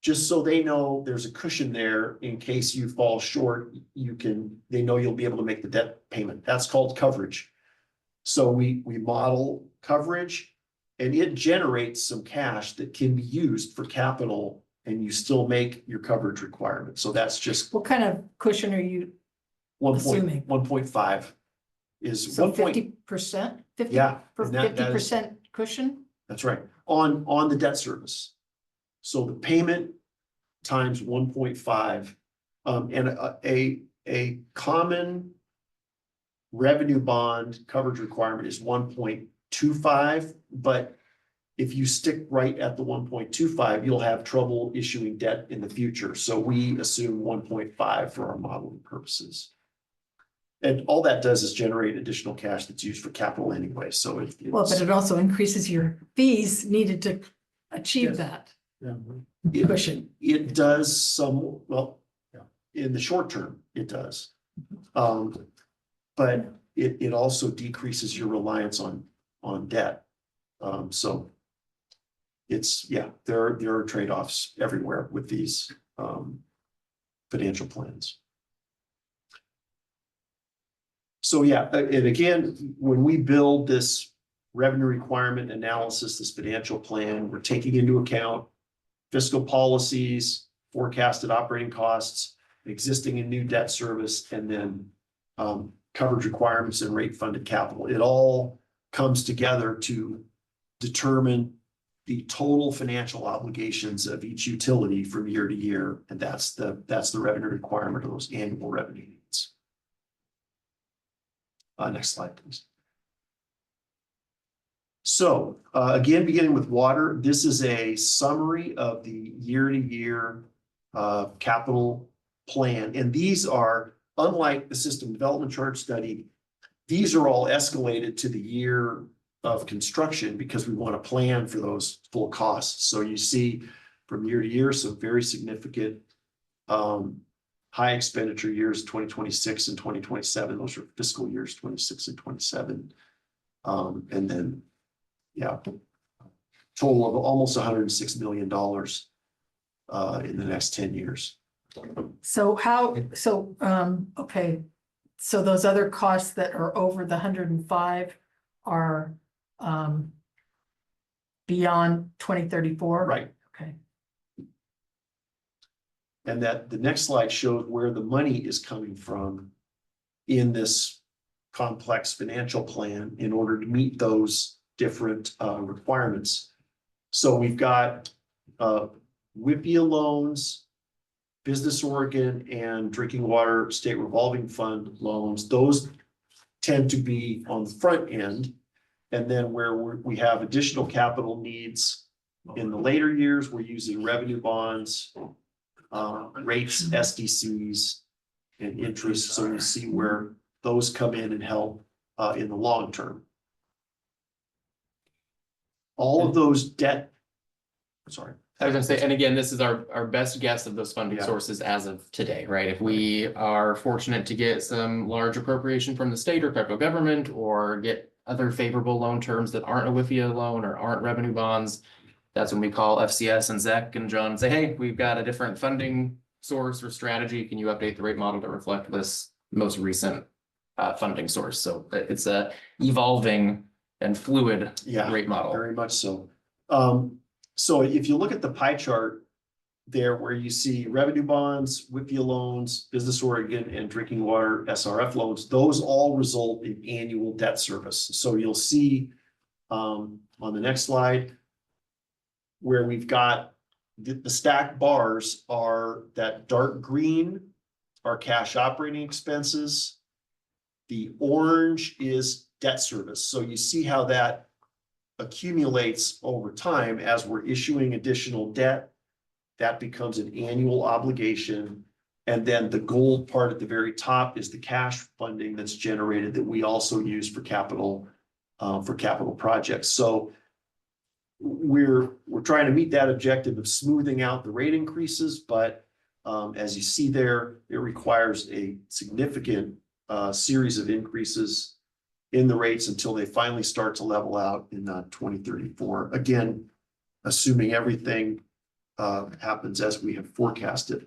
just so they know there's a cushion there in case you fall short, they know you'll be able to make the debt payment. That's called coverage. So we model coverage and it generates some cash that can be used for capital and you still make your coverage requirement. So that's just What kind of cushion are you assuming? 1.5 is So 1 50%? Yeah, For and that is- 50% cushion? That's right, on the debt service. So the payment times 1.5, and a common revenue bond coverage requirement is 1.25, but if you stick right at the 1.25, you'll have trouble issuing debt in the future. So we assume 1.5 for our modeling purposes. And all that does is generate additional cash that's used for capital anyway, so Well, but it also increases your fees needed to achieve that cushion. It does some, well, in the short term, it does. But it also decreases your reliance on debt. So it's, there are trade-offs everywhere with these financial plans. So and again, when we build this revenue requirement analysis, this financial plan, we're taking into account fiscal policies, forecasted operating costs, existing and new debt service, and then coverage requirements and rate funded capital. It all comes together to determine the total financial obligations of each utility from year to year, and that's the revenue requirement of those annual revenue needs. Next slide, please. So again, beginning with water, this is a summary of the year-to-year capital plan. And these are, unlike the system development charge study, these are all escalated to the year of construction because we want to plan for those full costs. So you see from year to year, some very significant high expenditure years, 2026 and 2027. Those are fiscal years 26 and 27. And then, total of almost $106 million in the next 10 years. So okay, so those other costs that are over the 105 are beyond 2034? Right. Okay. And that the next slide shows where the money is coming from in this complex financial plan in order to meet those different requirements. So we've got WIPIA loans, Business Oregon and Drinking Water State Revolving Fund loans. Those tend to be on the front end. And then where we have additional capital needs in the later years, we're using revenue bonds, rates, SDCs, and interest. So you see where those come in and help in the long term. All of those debt, sorry. I was gonna say, and again, this is our best guess of those funding Yeah. sources as of today, right? If we are fortunate to get some large appropriation from the state or federal government or get other favorable loan terms that aren't a WIFIA loan or aren't revenue bonds, that's when we call FCS and ZEC and John and say, hey, we've got a different funding source or strategy. Can you update the rate model to reflect this most recent funding source? So it's a evolving and fluid Yeah, rate model. very much so. So if you look at the pie chart there where you see revenue bonds, WIPIA loans, Business Oregon and Drinking Water SRF loans, those all result in annual debt service. So you'll see on the next slide where we've got the stacked bars are that dark green are cash operating expenses. The orange is debt service. So you see how that accumulates over time as we're issuing additional debt. That becomes an annual obligation. And then the gold part at the very top is the cash funding that's generated that we also use for capital projects. So we're trying to meet that objective of smoothing out the rate increases, but as you see there, it requires a significant series of increases in the rates until they finally start to level out in 2034. Again, assuming everything happens as we have forecasted.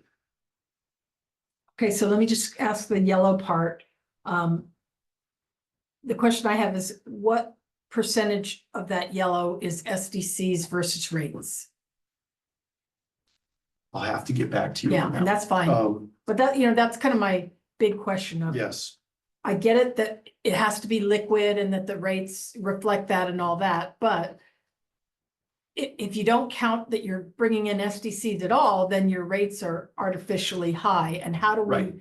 Okay, so let me just ask the yellow part. The question I have is what percentage of that yellow is SDCs versus rates? I'll have to get back to you. Yeah, on and that. that's fine. But that, that's kind of my big question of. Yes, I get it that it has to be liquid and that the rates reflect that and all that, but if you don't count that you're bringing in SDCs at all, then your rates are artificially high. And how do we, Right.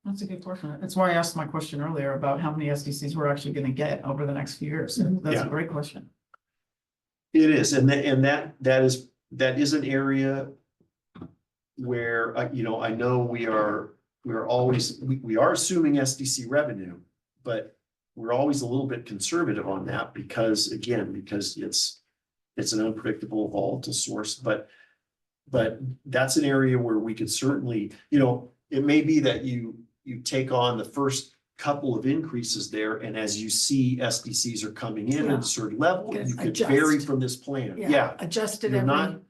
That's a good question. That's why I asked my question earlier about how many SDCs we're actually gonna get over the next few years. That's Yeah. a great question. it is, and that is an area where I know we are assuming SDC revenue, but we're always a little bit conservative on that because it's an unpredictable, volatile source, but that's an area where we could certainly, it may be that you take on the first couple of increases there, and as you see SDCs are coming in at a certain level, Can you could adjust. vary from this plan. Yeah. Adjusted You're every, not-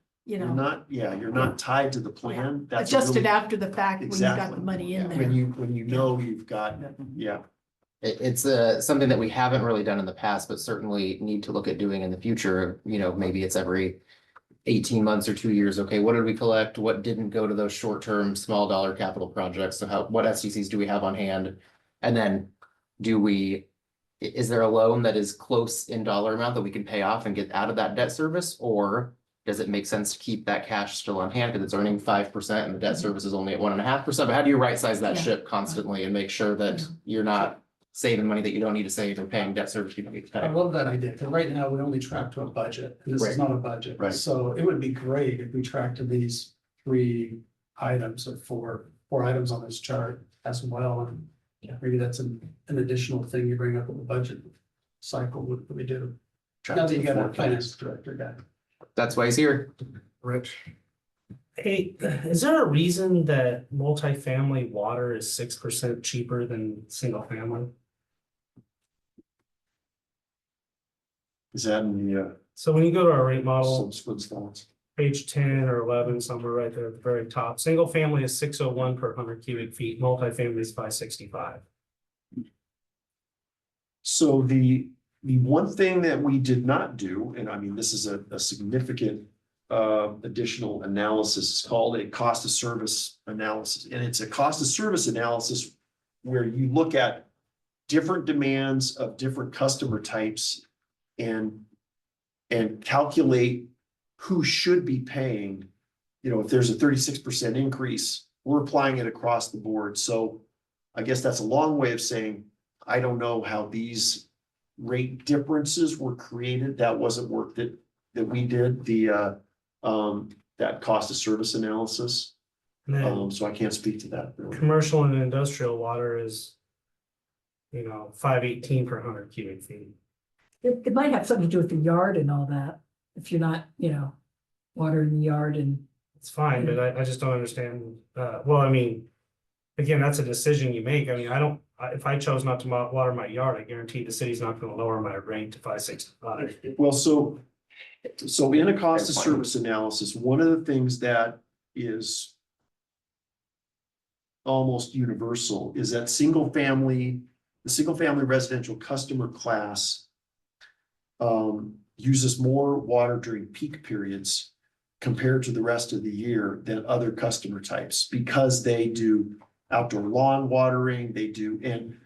You're not tied to the plan. That's a adjusted really- after the fact when you got Exactly. the money in there. When you know you've got, yeah, It's something that we haven't really done in the past, but certainly need to look at doing in the future. Maybe it's every 18 months or 2 years. Okay, what did we collect? What didn't go to those short-term, small dollar capital projects? So what SDCs do we have on hand? And then is there a loan that is close in dollar amount that we can pay off and get out of that debt service? Or does it make sense to keep that cash still on hand because it's earning 5% and the debt service is only at 1.5%? But how do you right size that Yeah. ship constantly and make sure that you're not saving money that you don't need to save or paying debt service you don't need to I pay? love that idea, because right now we only track to a budget, and this is Right. not a budget. Right. So it would be great if we tracked to these 3 items or four items on this chart as well. And maybe that's an additional thing you bring up in the budget cycle, what we do. Now that you got a finance director guy. That's why he's here. Rich. Hey, is there a reason that multifamily water is 6% cheaper than single family? is that in the So when you go to our rate model, Swin's thoughts? page 10 or 11, somewhere right there at the very top, single family is 601 per 100 cubic feet, multifamily is 565. So the one thing that we did not do, and I mean, this is a significant additional analysis. It's called a cost of service analysis. And it's a cost of service analysis where you look at different demands of different customer types and calculate who should be paying. You know, if there's a 36% increase, we're applying it across the board. So I guess that's a long way of saying, I don't know how these rate differences were created. That wasn't work that we did, that cost of service analysis. And then So I can't speak to that. really. commercial and industrial water is, $5.18 per 100 cubic feet. It might have something to do with the yard and all that, if you're not, watering the yard and. It's fine, but I just don't understand, well, I mean, again, that's a decision you make. I mean, if I chose not to water my yard, I guarantee the city's not gonna lower my rate to $5.65. Well, so in a cost of service analysis, one of the things that is almost universal is that the single family residential customer class uses more water during peak periods compared to the rest of the year than other customer types, because they do outdoor lawn watering, and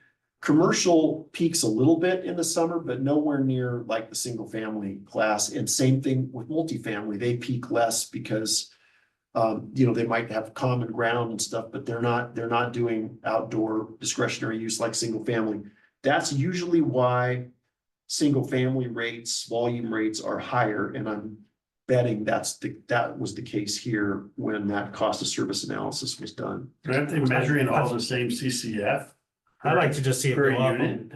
commercial peaks a little bit in the summer, but nowhere near like the single family class. And same thing with multifamily, they peak less because they might have common ground and stuff, but they're not doing outdoor discretionary use like single family. That's usually why single family rates, volume rates are higher, and I'm betting that was the case here when that cost of service analysis was done. Aren't they measuring all the same CCF? I'd like to just see it Per go up. unit.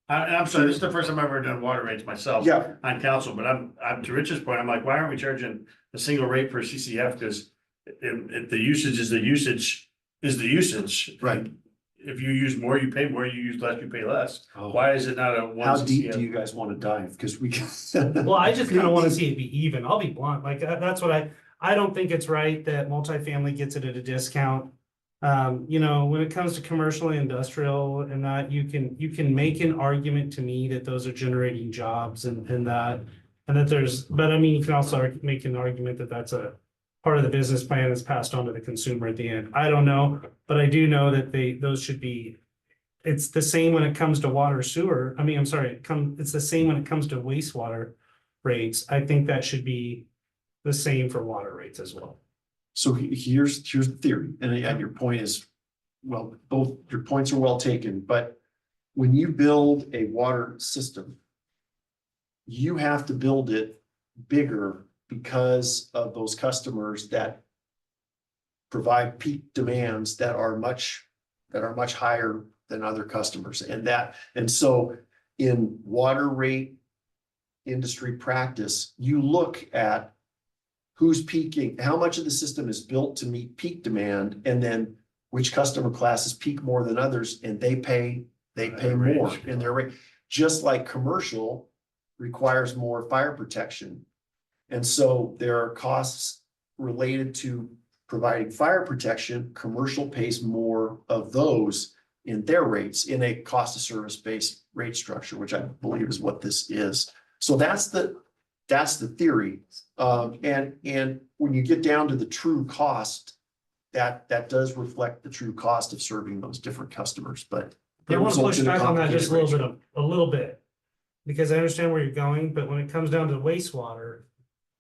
I'm sorry, this is the first time I've ever done water rates myself. Yeah. On council, but I'm to Rich's point, I'm like, why aren't we charging a single rate per CCF? Because if the usage is the usage. Right. If you use more, you pay more, you use less, you pay less. Oh. Why is it not a one How deep do CCF? you guys want to dive? Because we can. Well, I just kind of want to see it be even. I'll be blunt, like, that's what I don't think it's right that multifamily gets it at a discount. When it comes to commercial and industrial and that, you can make an argument to me that those are generating jobs and that but I mean, you can also make an argument that that's a part of the business plan that's passed on to the consumer at the end. I don't know, but I do know that those should be, it's the same when it comes to water sewer. I mean, I'm sorry, it's the same when it comes to wastewater rates. I think that should be the same for water rates as well. So here's the theory, and your point is, well, both your points are well taken, but when you build a water system, you have to build it bigger because of those customers that provide peak demands that are much higher than other customers. And so in water rate industry practice, you look at who's peaking, how much of the system is built to meet peak demand, and then which customer classes peak more than others, and they pay more in their rate. Just like commercial requires more fire protection. And so there are costs related to providing fire protection. Commercial pays more of those in their rates in a cost of service based rate structure, which I believe is what this is. So that's the theory. And when you get down to the true cost, that does reflect the true cost of serving those different customers, but. I want to push back on that just a little bit, because I understand where you're going, but when it comes down to wastewater,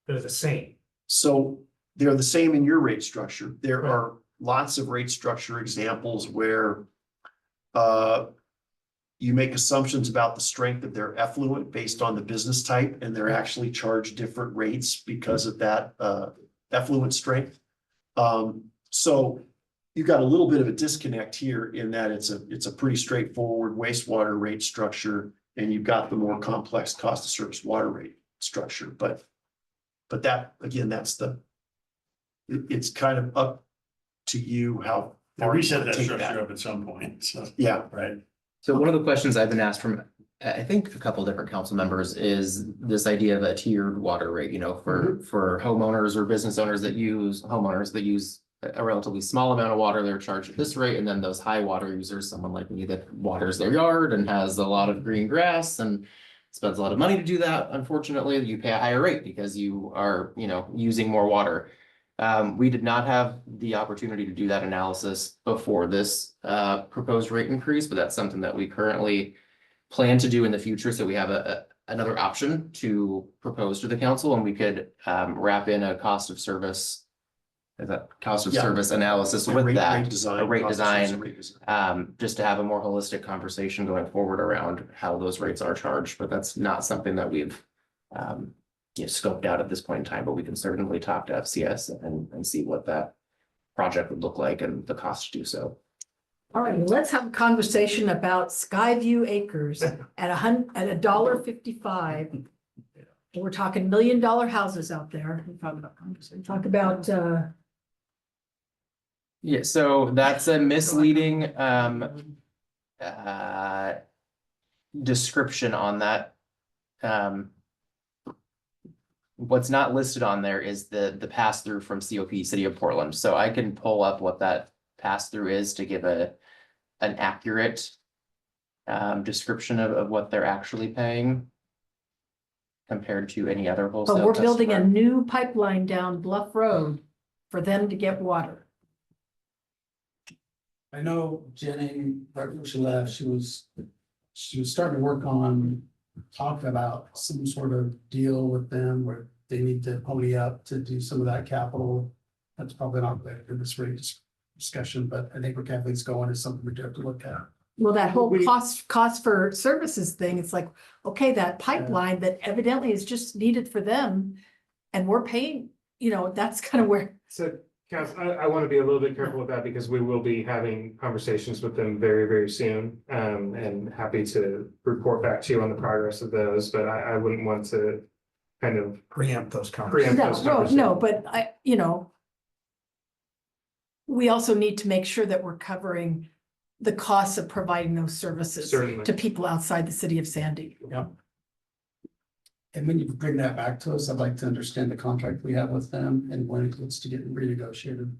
they're the same. So they're the same in your rate structure. There are lots of rate structure examples where you make assumptions about the strength of their effluent based on the business type, and they're actually charged different rates because of that effluent strength. So you've got a little bit of a disconnect here in that it's a pretty straightforward wastewater rate structure, and you've got the more complex cost of service water rate structure. But that, again, it's kind of up to you how. We set that structure up at some point, so. Yeah. Right. So one of the questions I've been asked from, I think a couple of different council members, is this idea of a tiered water rate, for homeowners or business owners that use a relatively small amount of water, they're charged at this rate. And then those high water users, someone like me that waters their yard and has a lot of green grass and spends a lot of money to do that. Unfortunately, you pay a higher rate because you are, using more water. We did not have the opportunity to do that analysis before this proposed rate increase, but that's something that we currently plan to do in the future. So we have another option to propose to the council, and we could wrap in a cost of service. Is that cost of Yeah. service analysis A with rate that, design, a rate cost of service, design, rate design. just to have a more holistic conversation going forward around how those rates are charged, but that's not something that we've scoped out at this point in time, but we can certainly talk to FCS and see what that project would look like and the cost to do so. All right, let's have a conversation about Skyview Acres at $1.55. We're talking $1 million houses out there. Talk about, Yeah, so that's a misleading description on that. What's not listed on there is the pass through from COP City of Portland. So I can pull up what that pass through is to give an accurate description of what they're actually paying compared to any other wholesale but we're building a customer. new pipeline down Bluff Road for them to get water. I know Jenny, right when she left, she was starting to work on talking about some sort of deal with them where they need to pony up to do some of that capital. That's probably not in this rate discussion, but I think where Kathleen's going is something we do have to look at. Well, that whole cost for services thing, it's like, okay, that pipeline that evidently is just needed for them. And we're paying, that's kind of where, So, Cass, I want to be a little bit careful with that because we will be having conversations with them very, very soon. And happy to report back to you on the progress of those, but I wouldn't want to kind of Preempt those preempt those no, conversations. but we also need to make sure that we're covering the costs of providing those services Certainly. to people outside the city of Sandy. And when you bring that back to us, I'd like to understand the contract we have with them and when it gets to get renegotiated.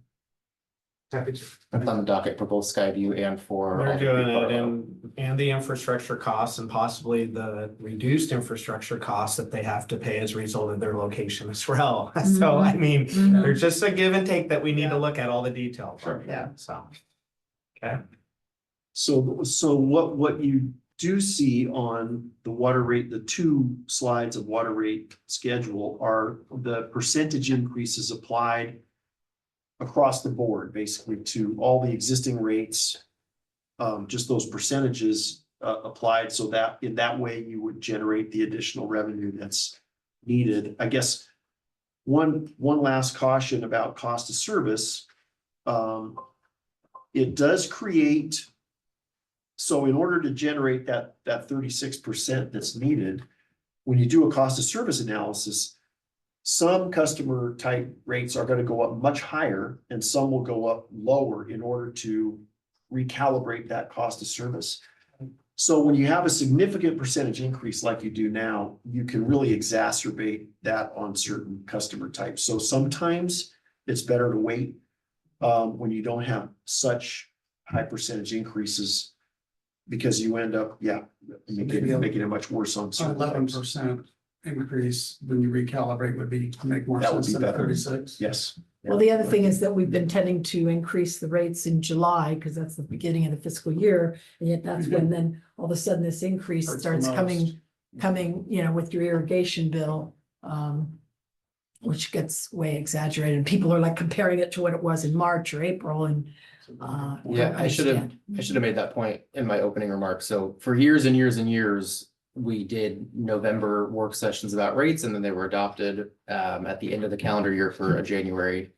Happy to. It's on the docket for both Skyview and for. They're doing it and the infrastructure costs and possibly the reduced infrastructure costs that they have to pay as a result of their location as well. So I mean, Mhm. there's just a give and take that we need to look at all the details. Sure. Yeah, so. Okay. So what you do see on the water rate, the two slides of water rate schedule are the percentage increases applied across the board, basically to all the existing rates. Just those percentages applied so that in that way you would generate the additional revenue that's needed. I guess one last caution about cost of service. It does create. So in order to generate that 36% that's needed, when you do a cost of service analysis, some customer type rates are going to go up much higher and some will go up lower in order to recalibrate that cost of service. So when you have a significant percentage increase like you do now, you can really exacerbate that on certain customer types. So sometimes it's better to wait when you don't have such high percentage increases. Because you end up, making it much worse on certain types. 11% increase when you recalibrate would make more That would sense be than better. 36. Yes. Well, the other thing is that we've been tending to increase the rates in July because that's the beginning of the fiscal year. And yet that's when then all of a sudden this increase Hurts the starts most. coming, with your irrigation bill. Which gets way exaggerated. People are like comparing it to what it was in March or April and. Yeah, I should have made that point in my opening remarks. So for years and years and years, we did November work sessions about rates and then they were adopted at the end of the calendar year for a January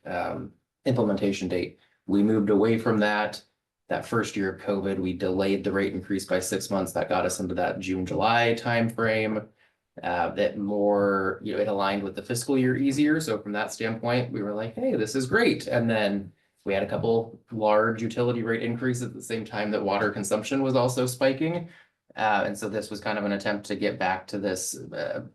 implementation date. We moved away from that. That first year of COVID, we delayed the rate increase by 6 months. That got us into that June, July timeframe. That more, it aligned with the fiscal year easier. So from that standpoint, we were like, hey, this is great. And then we had a couple large utility rate increases at the same time that water consumption was also spiking. And so this was kind of an attempt to get back to this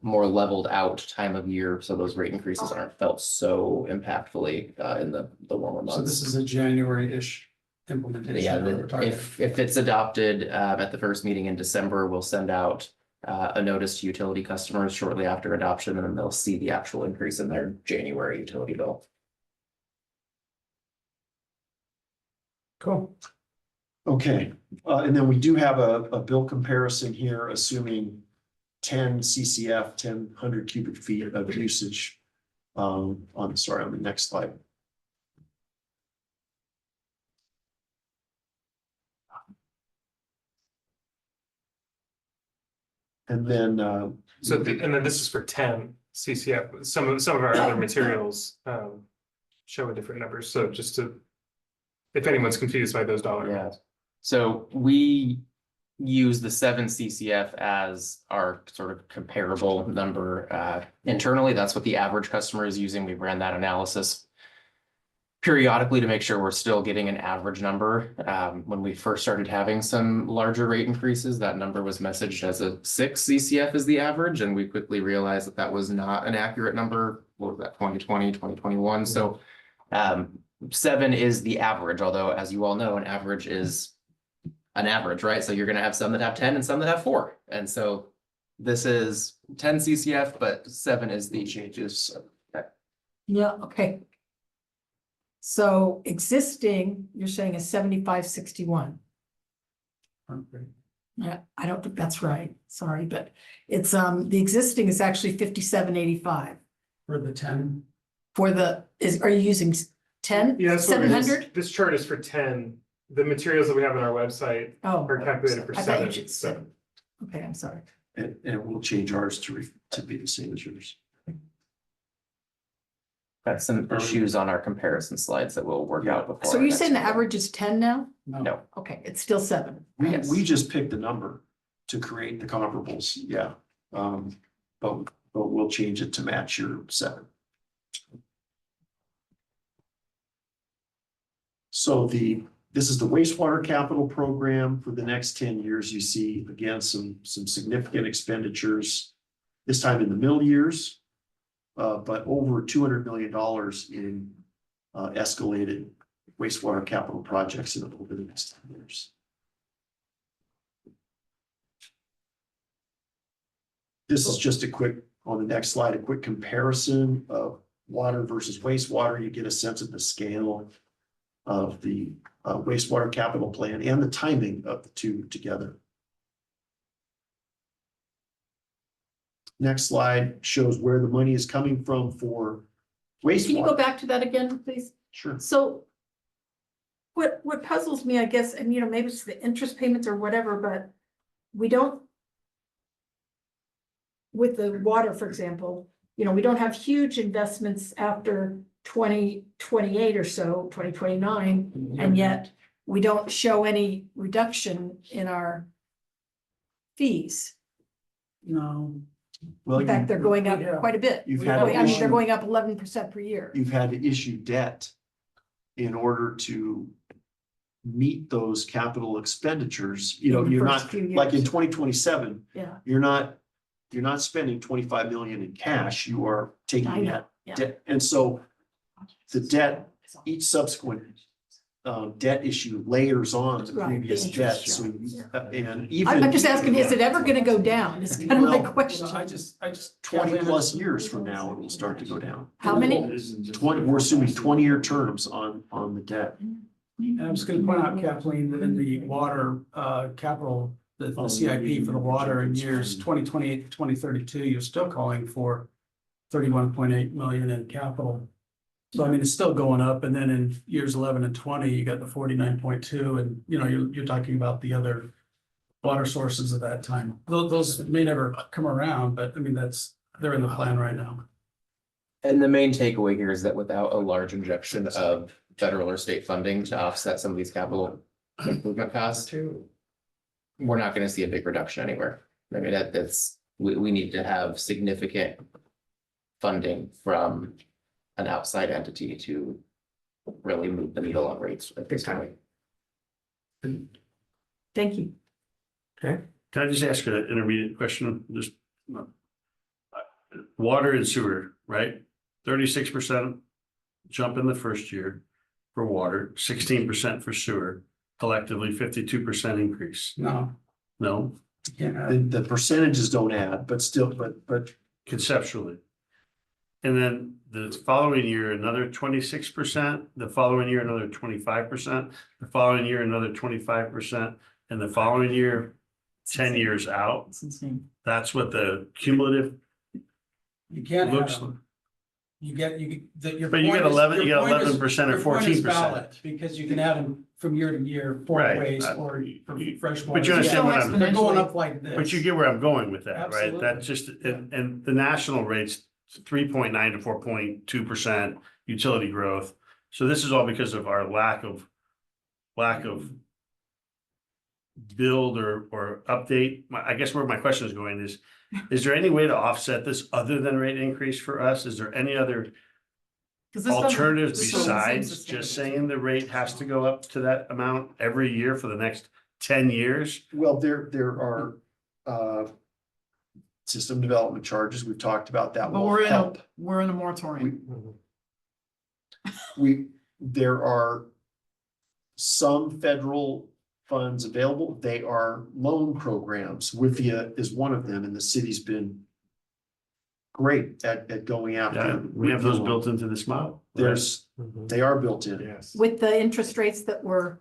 more leveled out time of year. So those rate increases aren't felt so impactfully in the warmer months. So this is a January-ish implementation. Yeah, that we're talking. if it's adopted at the first meeting in December, we'll send out a notice to utility customers shortly after adoption, and then they'll see the actual increase in their January utility bill. Cool. Okay, and then we do have a bill comparison here, assuming 10 CCF, 100 cubic feet of usage. On the next slide. And then, And then this is for 10 CCF. Some of our other materials show a different number. So just to, if anyone's confused by those dollars. Yeah. So we use the 7 CCF as our sort of comparable number internally. That's what the average customer is using. We ran that analysis periodically to make sure we're still getting an average number. When we first started having some larger rate increases, that number was messaged as a 6 CCF is the average, and we quickly realized that that was not an accurate number. What was that, 2020, 2021? So 7 is the average, although as you all know, an average is an average, right? So you're gonna have some that have 10 and some that have 4. And so this is 10 CCF, but 7 is the changes. Yeah, okay. So existing, you're saying is 7561. Yeah, I don't think that's right. Sorry, but it's the existing is actually 5785 For the 10, for the are you using 10? Yeah, that's what it is. 700? This chart is for 10. The materials that we have on our website Oh, are calculated for I thought 7. you should say. Okay, I'm sorry. and we'll change ours to be the same as yours. Got some issues on our comparison slides that we'll work out before. So our you're next saying the meeting. average is 10 now? No, Okay, it's still 7. Yes. We just picked a number to create the comparables, yeah. But we'll change it to match your 7. So this is the wastewater capital program for the next 10 years. You see, again, some significant expenditures, this time in the middle years, but over $200 million in escalated wastewater capital projects over the next 10 years. This is just on the next slide, a quick comparison of water versus wastewater. You get a sense of the scale of the wastewater capital plan and the timing of the two together. Next slide shows where the money is coming from for wastewater. Can you go back to that again, please? Sure. So what puzzles me, I guess, and maybe it's the interest payments or whatever, but we don't, with the water, for example, we don't have huge investments after 2028 or so, 2029, and yet we don't show any reduction in our fees. no, Well, In fact, they're going up quite a bit. You've had to They're issue- going up 11% per year. you've had to issue debt in order to meet those capital expenditures. In the You're first not, few like in years. 2027, Yeah, you're not spending 25 million in cash. You are I taking know, that yeah. debt. And so the debt, each subsequent debt issue layers on the Right, the previous debt. interest, So, yeah. and even. I'm just asking, is it ever gonna go down? It's kind of my Well, question. I just. 20 plus years from now, it will start to go down. How many? 20, we're assuming 20-year terms on the debt. And I'm just gonna point out, Kathleen, that in the water capital, the CIP for the water in years 2028 to 2032, you're still calling for 31.8 million in capital. So I mean, it's still going up, and then in years 11 and 20, you got the 49.2, and you're talking about the other water sources at that time. Those may never come around, but I mean, they're in the plan right now. And the main takeaway here is that without a large injection of federal or state funding to offset some of these capital improvement costs, we're not gonna see a big reduction anywhere. I mean, we need to have significant funding from an outside entity to really move the needle on rates at this time. Thank you. Can I just ask an intermediate question? Just water and sewer, right? 36% jump in the first year for water, 16% for sewer, collectively 52% increase. No, No, Yeah. The percentages don't add, but still, but conceptually. And then the following year, another 26%, the following year, another 25%, the following year, another 25%, and the following year, 10 years out. It's insane. That's what the cumulative You can't looks have like. them. Your But you point get is- 11, you your get point is- 11% or your point is 14%. valid, because you can add them from year to year, four Right. ways, or for fresh But water. you understand what I'm, They're going up like this. but you get where I'm going with that, right? Absolutely. That just, and the national rate's 3.9 to 4.2% utility growth. So this is all because of our lack of build or update. I guess where my question is going is there any way to offset this other than rate increase for us? Is there any other 'Cause this doesn't- alternatives this doesn't seem besides sustainable. just saying the rate has to go up to that amount every year for the next 10 years? well, there are system development charges. We've talked about that But will we're help. in a moratorium. There are some federal funds available. They are loan programs. Withia is one of them, and the city's been great at going Yeah, after. we have those Withia built loans. into this model. They are built in. Yes. With the interest rates that we're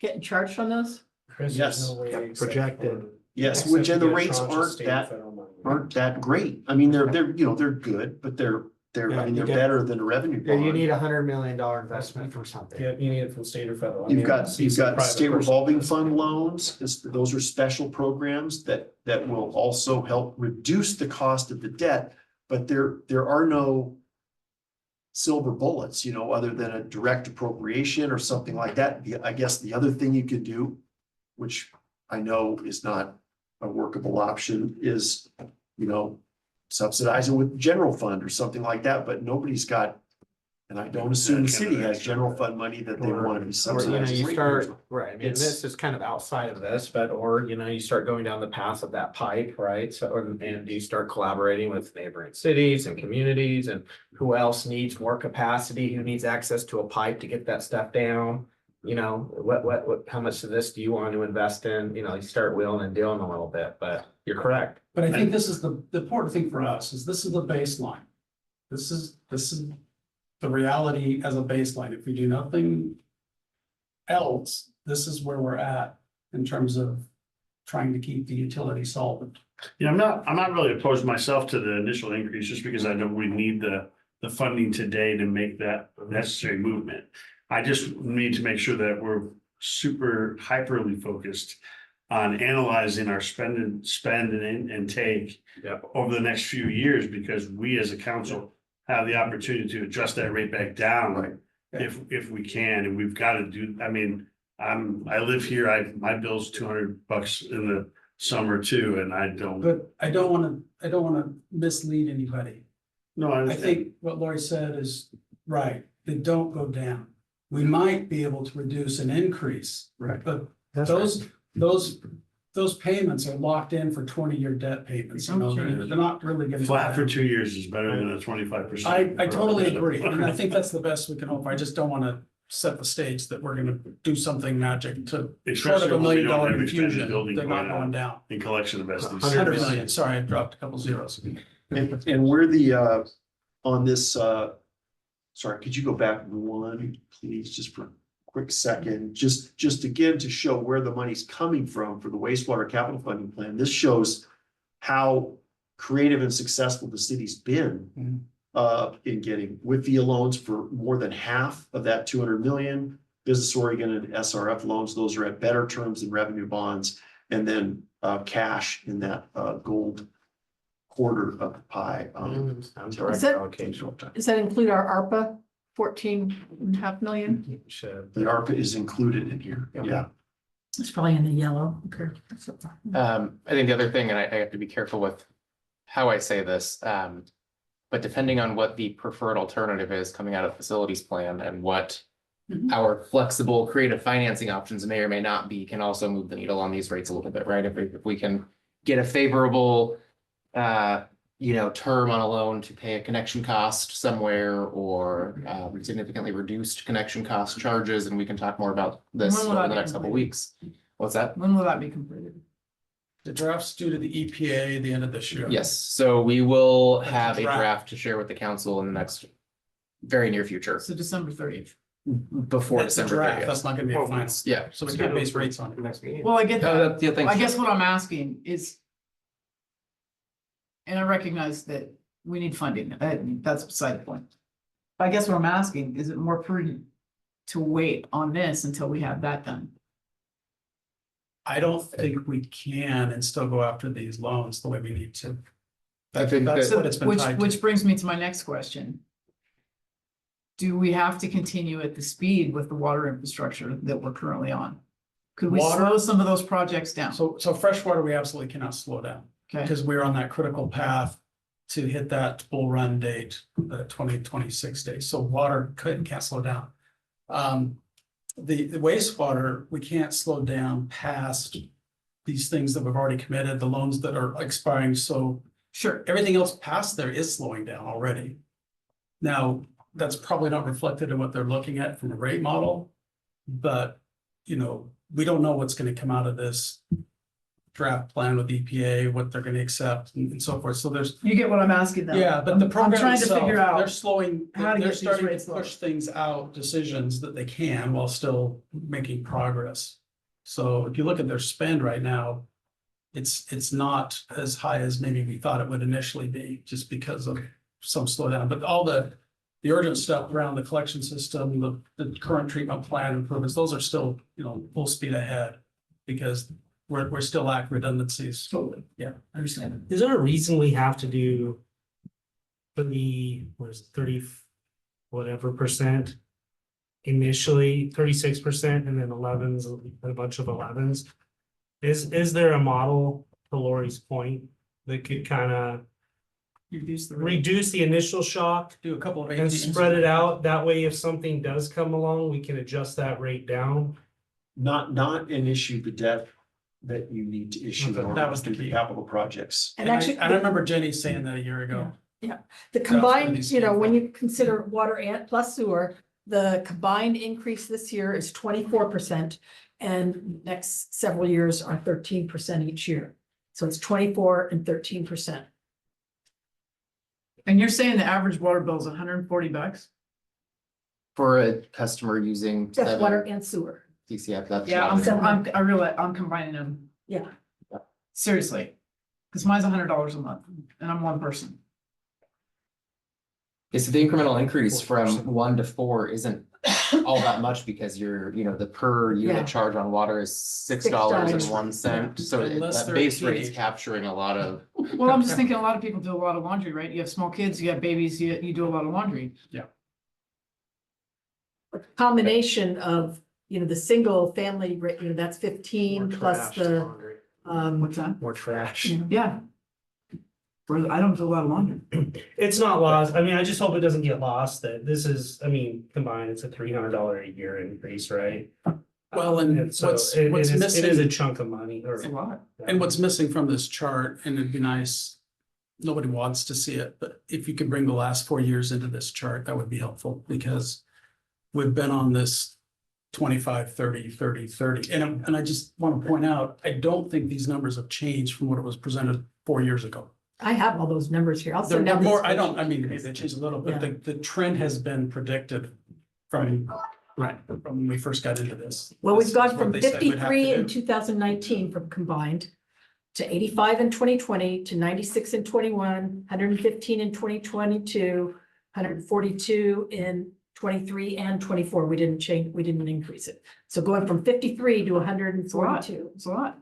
getting charged on those? Chris, Yes. there's no way Yep. except Projected. for- Yes, except which to and the get a rates tranche of aren't state that federal money. great. I mean, they're good, but they're Yeah, I mean, you they're get- better than a revenue Yeah, you bond. need $100 million investment from something. Yeah, you need it from state or federal. I You've mean, got, see you've some got private state person revolving does. fund loans. Those are special programs that will also help reduce the cost of the debt. But there are no silver bullets, other than a direct appropriation or something like that. I guess the other thing you could do, which I know is not a workable option, is, subsidize it with general fund or something like that, but nobody's got. And I don't assume the city has general fund money that they want to be Or, you subsidizing. start, right, I mean, It's- this is kind of outside of this, but, or, you start going down the path of that pipe, right? So, and you start collaborating with neighboring cities and communities and who else needs more capacity, who needs access to a pipe to get that stuff down? What, how much of this do you want to invest in? You start wheeling and dealing a little bit, but you're correct. But I think this is the important thing for us, is this is the baseline. This is the reality as a baseline. If we do nothing else, this is where we're at in terms of trying to keep the utility solvent. Yeah, I'm not really opposed myself to the initial increase, just because I know we need the funding today to make that necessary movement. I just need to make sure that we're super hyperly focused on analyzing our spend and take over the next few years, because we as a council have the opportunity to adjust that rate back down if we can, and we've got to do, I mean, I live here, my bill's $200 in the summer too, and I don't. But I don't wanna mislead anybody. No, I I understand. think what Lori said is right. They don't go down. We might be able to reduce an increase. Right. But That's those payments are locked in for 20-year debt payments. They're not really gonna. go Flat for down. 2 years is better than a 25%. I totally agree, and I think that's the best we can hope. I just don't wanna set the stage that we're gonna do something magic to short Especially of $1 when we million don't have expanded infusion. building They're not going on. going down. In collection of SDC. 100 million, sorry, I dropped a couple zeros. And we're the, on this, sorry, could you go back one, please, just for a quick second? Just again, to show where the money's coming from for the wastewater capital funding plan. This shows how creative and successful the city's been in getting Withia loans for more than half of that 200 million. Business Oregon and SRF loans, those are at better terms than revenue bonds. And then cash in that gold quarter of the pie. Sounds Is that- allocation. Does that include our ARPA 14.5 million? Should. The ARPA is included in here, yeah. It's probably in the yellow. Okay. I think the other thing, and I have to be careful with how I say this, but depending on what the preferred alternative is coming out of the facilities plan and what Mhm. our flexible creative financing options may or may not be, can also move the needle on these rates a little bit, right? If we can get a favorable term on a loan to pay a connection cost somewhere, or significantly reduced connection cost charges, and we can talk more about this When will over that the be next couple completed? weeks. What's that? When will that be completed? The draft's due to the EPA the end of this year. Yes, so we will That's a have a draft. draft to share with the council in the next very near future, So December 30th. before That's a December draft, 30th. that's not gonna be a Well, final. Yeah. So we can't base rates on it. Next meeting. Well, I get No, that. that- yeah, thanks. I guess what I'm asking is. And I recognize that we need funding, that's beside the point. I guess what I'm asking, is it more prudent to wait on this until we have that done? I don't think we can and still go after these loans the way we need to. I think That's that- what it's been Which, tied which to. brings me to my next question. Do we have to continue at the speed with the water infrastructure that we're currently on? Could we Water- slow some of those projects down? So freshwater, we absolutely cannot slow down. Okay, Because we're on that critical path to hit that full run date, the 2026 date. So water can't slow down. The wastewater, we can't slow down past these things that we've already committed, the loans that are expiring. So sure. everything else past there is slowing down already. Now, that's probably not reflected in what they're looking at from the rate model. But, you know, we don't know what's gonna come out of this draft plan with EPA, what they're gonna accept and so forth. So there's, You get what I'm asking though? yeah, but the I'm program trying to itself, figure they're out slowing, how to they're get these starting rates to lower. push things out, decisions that they can while still making progress. So if you look at their spend right now, it's not as high as maybe we thought it would initially be, just because of some slowdown, but all the urgent stuff around the collection system, the current treatment plan improvements, those are still, you know, full speed ahead. Because we're still lack redundancies. Totally. Yeah. I understand. Is there a reason we have to do? What is it, 30 whatever percent? Initially 36% and then 11s, a bunch of 11s. Is there a model, to Lori's point, that could kind of reduce the initial shock Do a couple of. and 18s. spread it out? That way, if something does come along, we can adjust that rate down. Not an issue the debt that you need to issue in order That was to the do the key. capital projects. And actually, I remember Jenny saying that a year ago. the where combined, these you know, came when from. you consider water and plus sewer, the combined increase this year is 24%. And next several years are 13% each year. So it's 24 and 13%. And you're saying the average water bill is $140? For a customer using That's water 7 and sewer. TCF, that's. Yeah, not- I realize, I'm combining them. Yeah. Seriously. Cause mine's $100 a month and I'm one person. Okay, so the incremental increase from 1 to 4 isn't all that much because the per Yeah. unit charge on water is $6.01. So Unless that they're base a rate's teenager. capturing a lot of, Well, I'm just thinking a lot of people do a lot of laundry, right? You have small kids, you have babies, you do a lot of laundry. Combination of, you know, the single family, rate, you know, that's 15 More plus trash, the, laundry. What's that? More trash. Yeah. Whereas I don't do a lot of laundry. It's not lost. I mean, I just hope it doesn't get lost that this is, I mean, combined, it's a $300 a year increase, right? Well, and So what's it is a missing, chunk of money. Or, It's a lot. and what's missing from this chart, and it'd be nice, nobody wants to see it, but if you could bring the last 4 years into this chart, that would be helpful, because we've been on this 25, 30, 30, 30, and I just want to point out, I don't think these numbers have changed from what it was presented 4 years ago. I have all those numbers here. I'll They're send out. more, these- I don't, I mean, maybe they changed a little, but the trend has been predicted from, from when we first got into this. Well, we've This gone is what from they said we'd have to 53 in do. 2019 from combined to 85 in 2020 to 96 in 21, 115 in 2022, 142 in 23 and 24. We didn't change, we didn't increase it. So going from 53 to 142. It's a lot.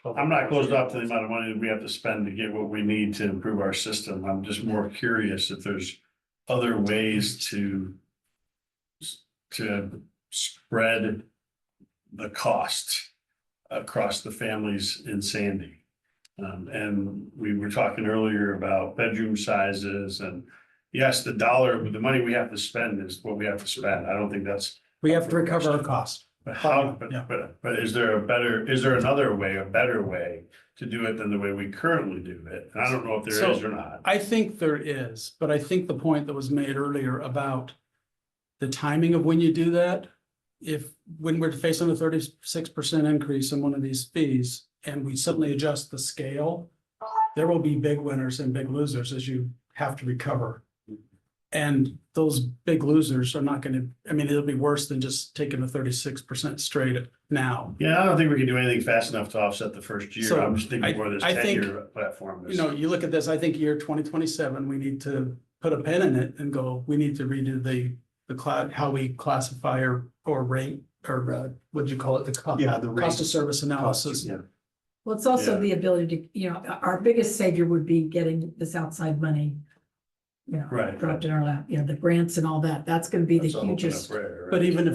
I'm not closed off to the amount of money that we have to spend to get what we need to improve our system. I'm just more curious if there's other ways to spread the cost across the families in Sandy. And we were talking earlier about bedroom sizes and yes, the money we have to spend is what we have to spend. I don't think that's. We have to recover our cost. But how, Yeah. but is there another way, a better way to do it than the way we currently do it? And I don't know if there is or not. I think there is, but I think the point that was made earlier about the timing of when you do that, when we're facing a 36% increase in one of these fees, and we suddenly adjust the scale, there will be big winners and big losers as you have to recover. And those big losers are not gonna, I mean, it'll be worse than just taking the 36% straight now. Yeah, I don't think we can do anything fast enough to offset the first year. So, I'm just thinking more of this I think, 10-year platform. You know, you look at this, I think year 2027, we need to put a pin in it and go, we need to redo the how we classify or rate, or what'd you call it? Yeah, the rate. Cost of service analysis. Yeah. Well, it's also Yeah. the ability to, our biggest savior would be getting this outside money. Right. Dropped in our lap, the grants and all that. That's gonna be the That's all open up hugest. prayer, right? But even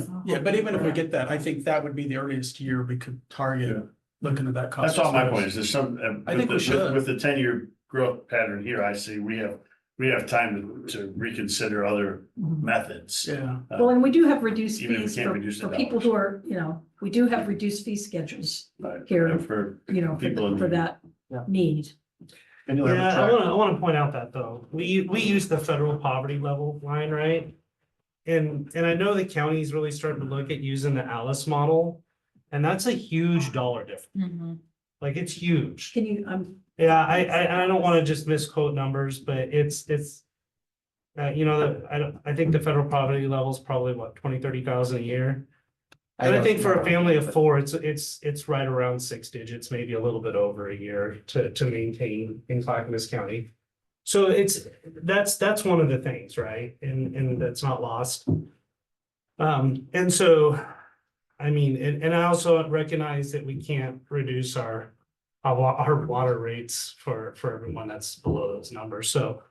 if we get that, I think that would be the earliest year we could target looking at that cost. That's all of my service. point is there's some, I think we should. with the 10-year growth pattern here, I see we have time to reconsider other methods. Yeah. Well, and we do have reduced Even if we fees can't reduce the for people dollars. who are, we do have reduced fee schedules Right. here, And for people in for need. that need. And you'll have a Yeah, track- I wanna point out that though, we use the federal poverty level line, right? And I know the county's really starting to look at using the Alice model, and that's a huge dollar difference. Like, it's huge. Can you, Yeah, I don't wanna just misquote numbers, but it's. I think the federal poverty level is probably what, 20-30,000 a year. And I think for a family of four, it's right around 6 digits, maybe a little bit over a year to maintain in Clackamas County. So that's one of the things, right? And that's not lost. And so, I mean, and I also recognize that we can't reduce our water rates for everyone that's below those numbers. So,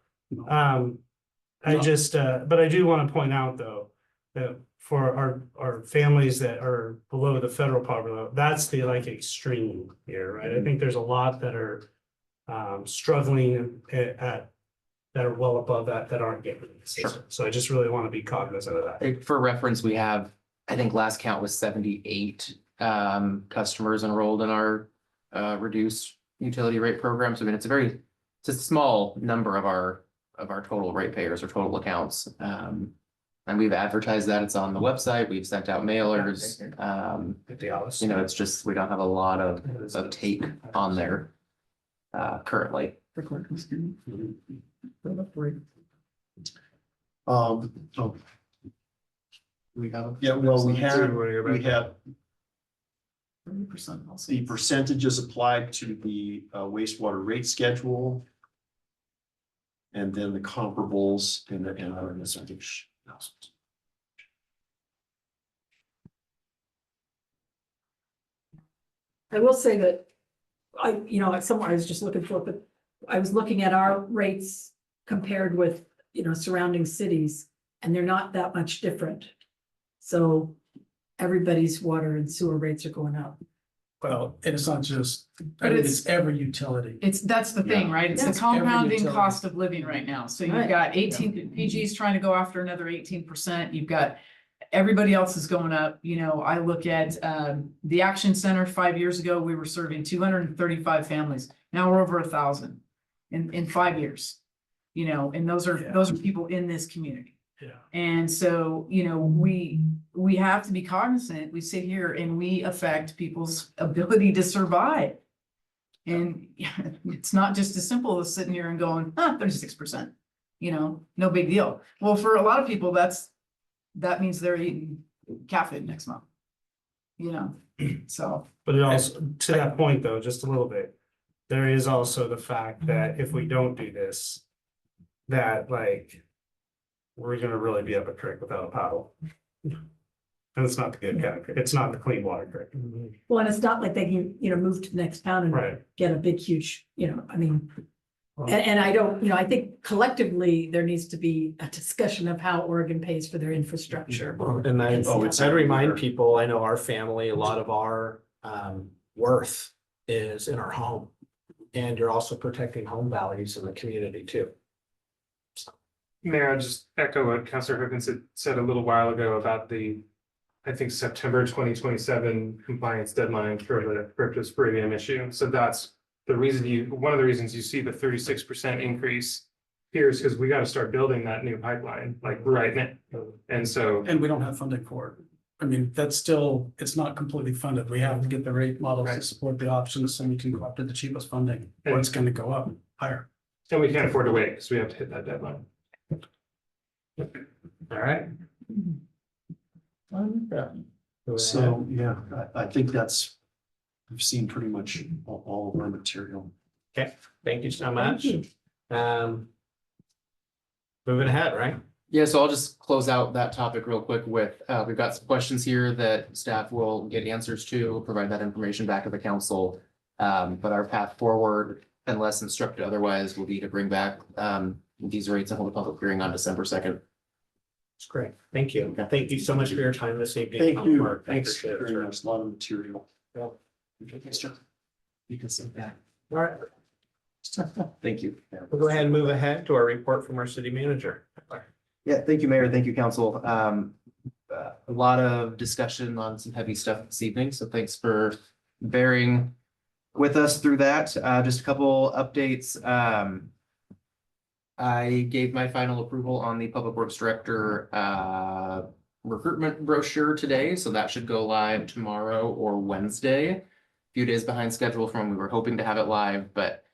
I just, but I do want to point out though, that for our families that are below the federal poverty level, that's the like extreme here, right? I think there's a lot that are struggling at that are well above that aren't getting the assistance. So I just really want to be cognizant of that. For reference, we have, I think last count was 78 customers enrolled in our reduced utility rate programs. I mean, it's a small number of our total ratepayers or total accounts. And we've advertised that, it's on the website, we've sent out mailers. It's just, we don't have a lot of take on there currently. Oh. We have. Yeah, well, we have %. the percentages applied to the wastewater rate schedule. And then the comparables and other miscellaneous. I will say that somewhere I was just looking for, but I was looking at our rates compared with, surrounding cities, and they're not that much different. So everybody's water and sewer rates are going up. Well, and it's not just, But it's every utility. That's the thing, right? It's the That's every compounding utility. cost of living right now. So you've Right. got 18, PG's trying to go after another 18%. You've got everybody else is going up. I look at the Action Center 5 years ago, we were serving 235 families. Now we're over 1,000 in 5 years. And those are people in this community. Yeah. And so, we have to be cognizant. We sit here and we affect people's ability to survive. And it's not just as simple as sitting here and going, 36%, no big deal. Well, for a lot of people, that means they're eating cat food next month. So. But it also, to that point though, just a little bit, there is also the fact that if we don't do this, that like, we're gonna really be up a creek without a paddle. And it's not the good kind of creek, it's not the clean water creek. Well, and it's not like they can, move to the next town and Right. get a big, huge, and I don't, I think collectively, there needs to be a discussion of how Oregon pays for their infrastructure. And It's- I'd remind people, I know our family, a lot of our worth is in our home. And you're also protecting home values in the community too. Mayor, I'll just echo what Councilor Hookins had said a little while ago about I think September 2027 compliance deadline for the cryptosporidium issue. So that's the reason one of the reasons you see the 36% increase here is because we got to start building that new pipeline like right now. And so, And we don't have funding for it. I mean, that's still, it's not completely funded. We have to get the rate models to Right. support the options so we can go after the cheapest funding, or it's gonna go up higher. And we can't afford to wait because we have to hit that deadline. All right. So, yeah, I think that's, we've seen pretty much all of our material. Thank you so much. Moving ahead, right? Yeah, so I'll just close out that topic real quick with, we've got some questions here that staff will get answers to, provide that information back to the council. But our path forward, unless instructed otherwise, will be to bring back, these rates and hold a public hearing on December 2nd. It's great. Thank you. Thank you so much for your time this evening. Thank you. Mark. Thanks Appreciate it, very sir. much. A lot of material. Yeah. Thanks, John. You can say that. All right, Thank you. we'll go ahead and move ahead to our report from our city manager. Yeah, thank you, Mayor. Thank you, Council. A lot of discussion on some heavy stuff this evening, so thanks for bearing with us through that. Just a couple updates. I gave my final approval on the Public Works Director recruitment brochure today, so that should go live tomorrow or Wednesday. A few days behind schedule from when we were hoping to have it live, but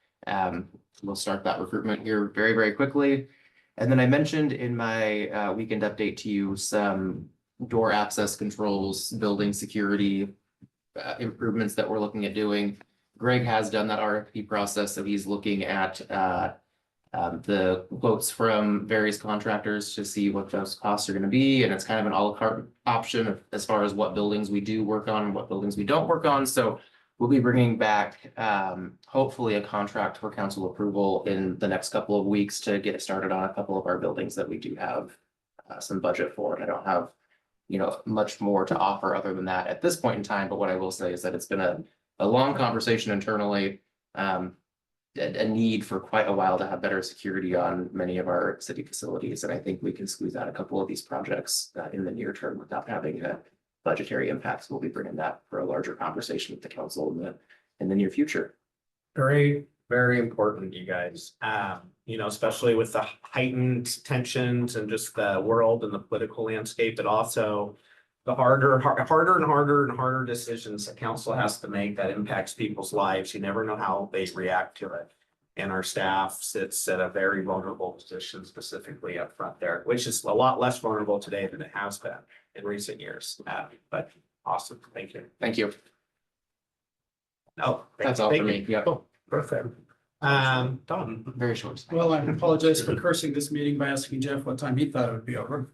we'll start that recruitment here very, very quickly. And then I mentioned in my weekend update to you some door access controls, building security improvements that we're looking at doing. Greg has done that RFP process, so he's looking at the quotes from various contractors to see what those costs are going to be, and it's kind of an a la carte option as far as what buildings we do work on and what buildings we don't work on. So we'll be bringing back hopefully a contract for council approval in the next couple of weeks to get it started on a couple of our buildings that we do have some budget for. And I don't have, much more to offer other than that at this point in time. But what I will say is that it's been a long conversation internally, a need for quite a while to have better security on many of our city facilities. And I think we can squeeze out a couple of these projects in the near term without having budgetary impacts. We'll be bringing that for a larger conversation with the council in the near future. Very, very important, you guys. Especially with the heightened tensions and just the world and the political landscape, but also the harder and harder decisions that council has to make that impacts people's lives. You never know how they react to it. And our staff sits at a very vulnerable position, specifically up front there, which is a lot less vulnerable today than it has been in recent years. But awesome. Thank you. Thank you. No, That's all for me. Yeah, Cool. Perfect. Don. very short. Well, I apologize for cursing this meeting by asking Jeff what time he thought it would be over.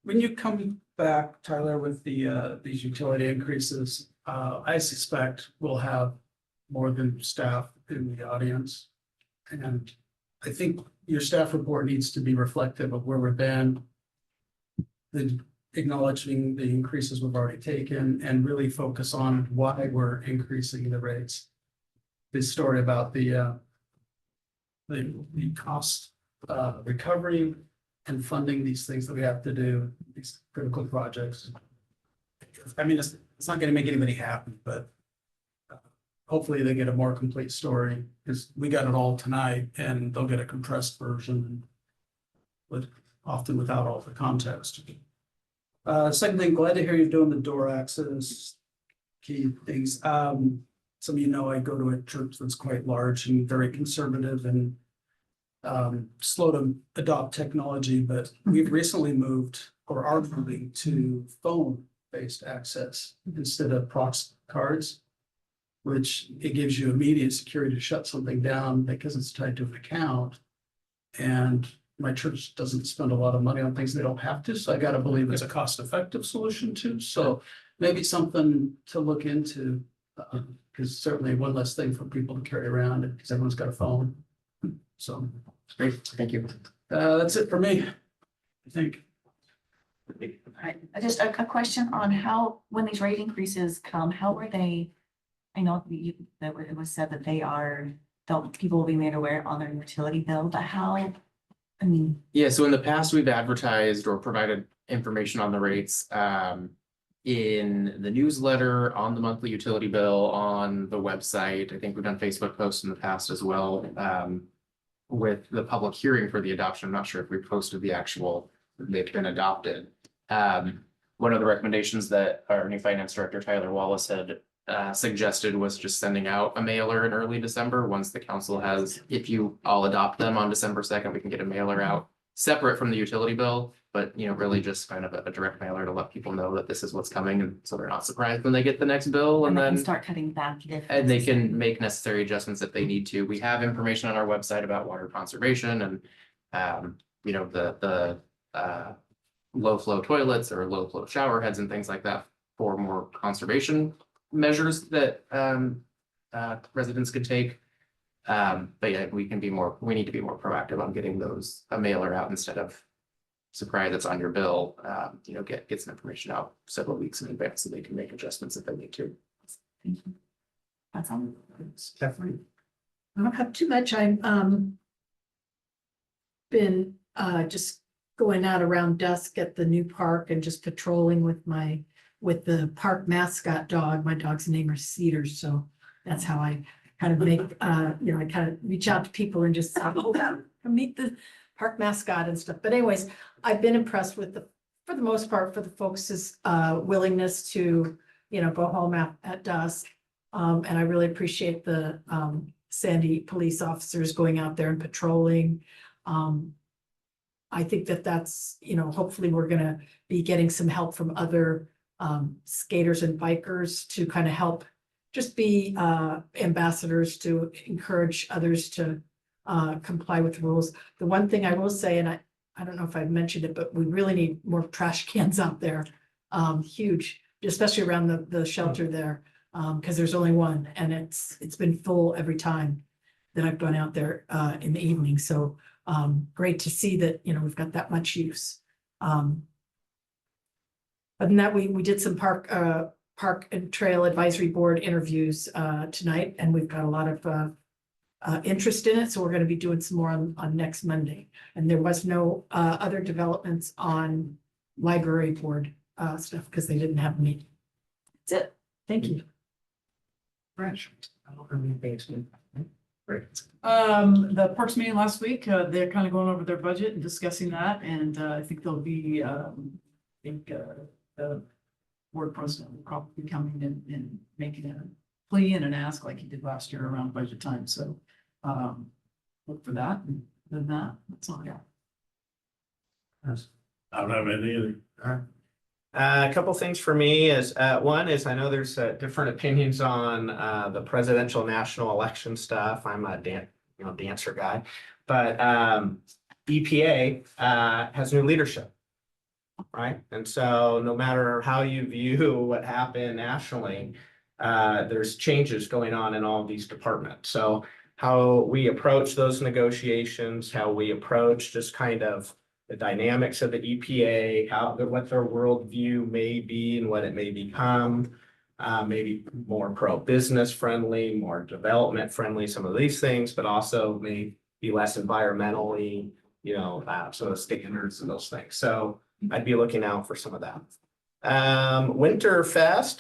When you come back, Tyler, with these utility increases, I suspect we'll have more than staff in the audience. And I think your staff report needs to be reflective of where we've been, acknowledging the increases we've already taken, and really focus on why we're increasing the rates. This story about the cost recovery and funding these things that we have to do, these critical projects. I mean, it's not gonna make anybody happy, but hopefully they get a more complete story, because we got it all tonight and they'll get a compressed version, but often without all the context. Second thing, glad to hear you're doing the door access key things. Some of you know I go to a church that's quite large and very conservative and slow to adopt technology, but we've recently moved or are moving to phone-based access instead of prox cards, which it gives you immediate security to shut something down because it's tied to an account. And my church doesn't spend a lot of money on things they don't have to, so I gotta believe it's a cost-effective solution too. So maybe something to look into, because certainly one less thing for people to carry around because everyone's got a phone. So Great, thank you. that's it for me, I think. Just a question on how, when these rate increases come, how were they? I know that it was said that people will be made aware on their utility bill, but how? I mean, Yeah, so in the past, we've advertised or provided information on the rates in the newsletter, on the monthly utility bill, on the website. I think we've done Facebook posts in the past as well. With the public hearing for the adoption, I'm not sure if we posted the actual they've been adopted. One of the recommendations that our new finance director, Tyler Wallace, had suggested was just sending out a mailer in early December, once the council has, if you all adopt them on December 2nd, we can get a mailer out separate from the utility bill, but really just kind of a direct mailer to let people know that this is what's coming, and so they're not surprised when they get the next bill, And and they can then start cutting back if. and they necessary. can make necessary adjustments if they need to. We have information on our website about water conservation and the low flow toilets or low flow shower heads and things like that for more conservation measures that residents could take. But yeah, we need to be more proactive on getting a mailer out instead of surprise it's on your bill. Get some information out several weeks in advance so they can make adjustments if they need to. Thank you. That's all. Definitely. I don't have too much. I'm been just going out around dusk at the new park and just patrolling with the park mascot dog. My dog's name is Cedars, so that's how I kind of make I kind of reach out to people and just meet the park mascot and stuff. But anyways, I've been impressed with for the most part, for the folks' willingness to, go home at dusk. And I really appreciate the Sandy police officers going out there and patrolling. I think that's, hopefully we're gonna be getting some help from other skaters and bikers to kind of help just be ambassadors to encourage others to comply with the rules. The one thing I will say, and I don't know if I've mentioned it, but we really need more trash cans out there. Huge, especially around the shelter there, because there's only one, and it's been full every time that I've gone out there in the evening. So great to see that, we've got that much use. Other than that, we did some park and trail advisory board interviews tonight, and we've got a lot of interest in it. So we're going to be doing some more on next Monday. And there was no other developments on library board stuff because they didn't have a meeting. That's it. Thank you. Fresh. Great. The parks meeting last week, they're kind of going over their budget and discussing that, and I think there'll be, the board president will probably be coming in and making a plea and an ask like he did last year around budget time, so look for that, and then that's all I got. I don't have anything either. All right. A couple things for me is, one is I know there's different opinions on the presidential national election stuff. I'm a dancer guy, but EPA has new leadership, right? And so no matter how you view what happened nationally, there's changes going on in all of these departments. So how we approach those negotiations, how we approach just kind of the dynamics of the EPA, what their worldview may be and what it may become, maybe more pro-business friendly, more development friendly, some of these things, but also may be less environmentally, some of the standards and those things. So I'd be looking out for some of that. Winterfest,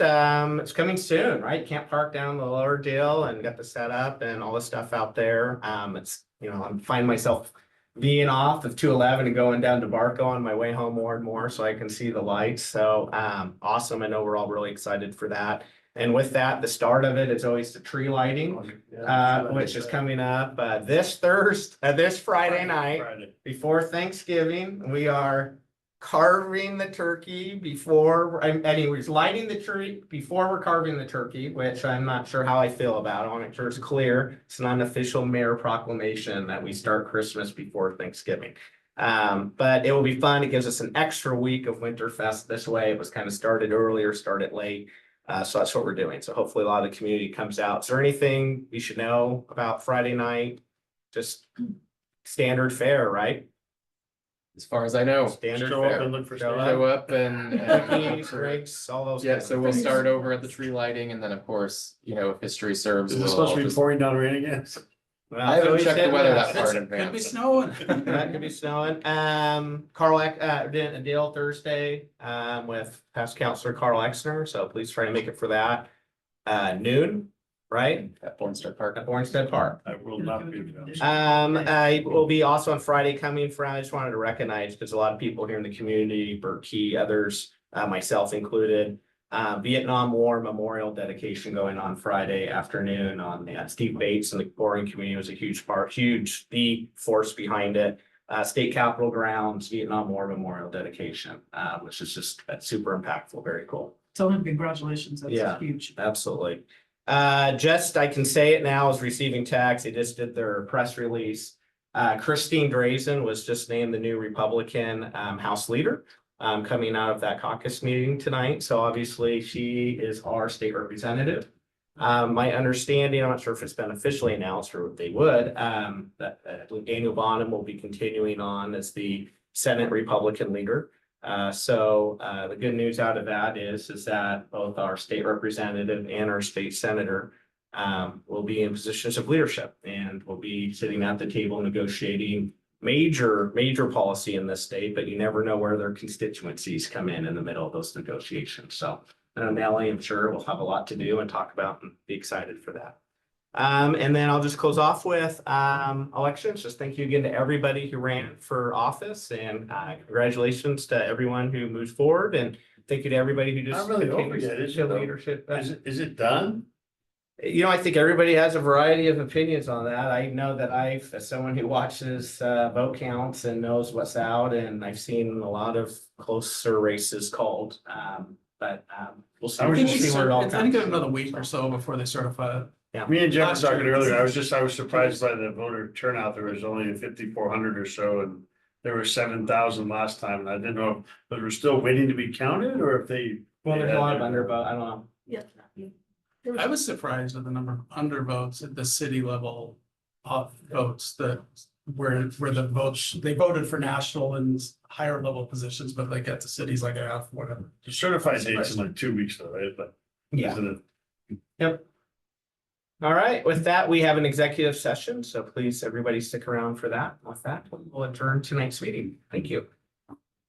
it's coming soon, right? Can't park down the lower deal and got the setup and all the stuff out there. It's, I'm finding myself being off of 211 and going down to Barco on my way home more and more so I can see the lights. So awesome. I know we're all really excited for that. And with that, the start of it is always the tree lighting, which is coming up this Friday night before Thanksgiving. We are carving the turkey lighting the tree before we're carving the turkey, which I'm not sure how I feel about. I want to make sure it's clear. It's not an official mayor proclamation that we start Christmas before Thanksgiving. But it will be fun. It gives us an extra week of Winterfest this way. It was kind of started earlier, started late. So that's what we're doing. So hopefully a lot of the community comes out. Is there anything we should know about Friday night? Just standard fare, right? As far as I know. Standard Show up fare. and look for Show stuff. Show up and Cookies, drinks, all those. yeah, kinds so of we'll things. start over at the tree lighting, and then of course, if history serves. Is it we'll supposed to be just- pouring down rain again? Well, I haven't always checked the hit weather miss. that far in Could be advance. snowing. That could be snowing. Carl, did a deal Thursday, with past counselor Carl Exner, so please try to make it for that. Noon, right? At Bornstead Park. At Bornstead Park. I will not be. I will be also on Friday coming from, I just wanted to recognize, because a lot of people here in the community, Bert Key, others, myself included. Vietnam War Memorial dedication going on Friday afternoon on Steve Bates and the Boring community was a the force behind it. State Capitol grounds, Vietnam War Memorial dedication, which is just super impactful, very cool. Tell him congratulations, Yeah. that's huge. Absolutely. I can say it now, is receiving tax. They just did their press release. Christine Drazen was just named the new Republican House Leader coming out of that caucus meeting tonight. So obviously she is our state representative. My understanding, I'm not sure if it's been officially announced or if they would, that Daniel Bonham will be continuing on as the Senate Republican leader. The good news out of that is that both our state representative and our state senator will be in positions of leadership and will be sitting at the table negotiating major policy in this state, but you never know where their constituencies come in the middle of those negotiations. So Nellie, I'm sure we'll have a lot to do and talk about and be excited for that. And then I'll just close off with elections. Just thank you again to everybody who ran for office, and congratulations to everyone who moves forward, and thank you to everybody who just Not really over continues yet, to is show it? leadership. Is it done? You know, I think everybody has a variety of opinions on that. I know that as someone who watches vote counts and knows what's out, and I've seen a lot of closer races called. We'll see. I was We'll just- see where it all I think comes. another week or so before they certify it. Me and Jeff were Last year. talking earlier, I was surprised by the voter turnout, there was only 5,400 or so, and there were 7,000 last time, and I didn't know if they were still waiting to be counted, or if they. Well, there's a lot of undervote. I don't know. Yeah. I was surprised at the number of undervotes at the city level of votes that where the votes, they voted for national and higher level positions, but like at the cities like half, whatever. The certified date's in like 2 weeks though, right? But. Yeah. Isn't it? Yep. All right, with that, we have an executive session, so please, everybody stick around for that. With that, we'll adjourn tonight's meeting. Thank you.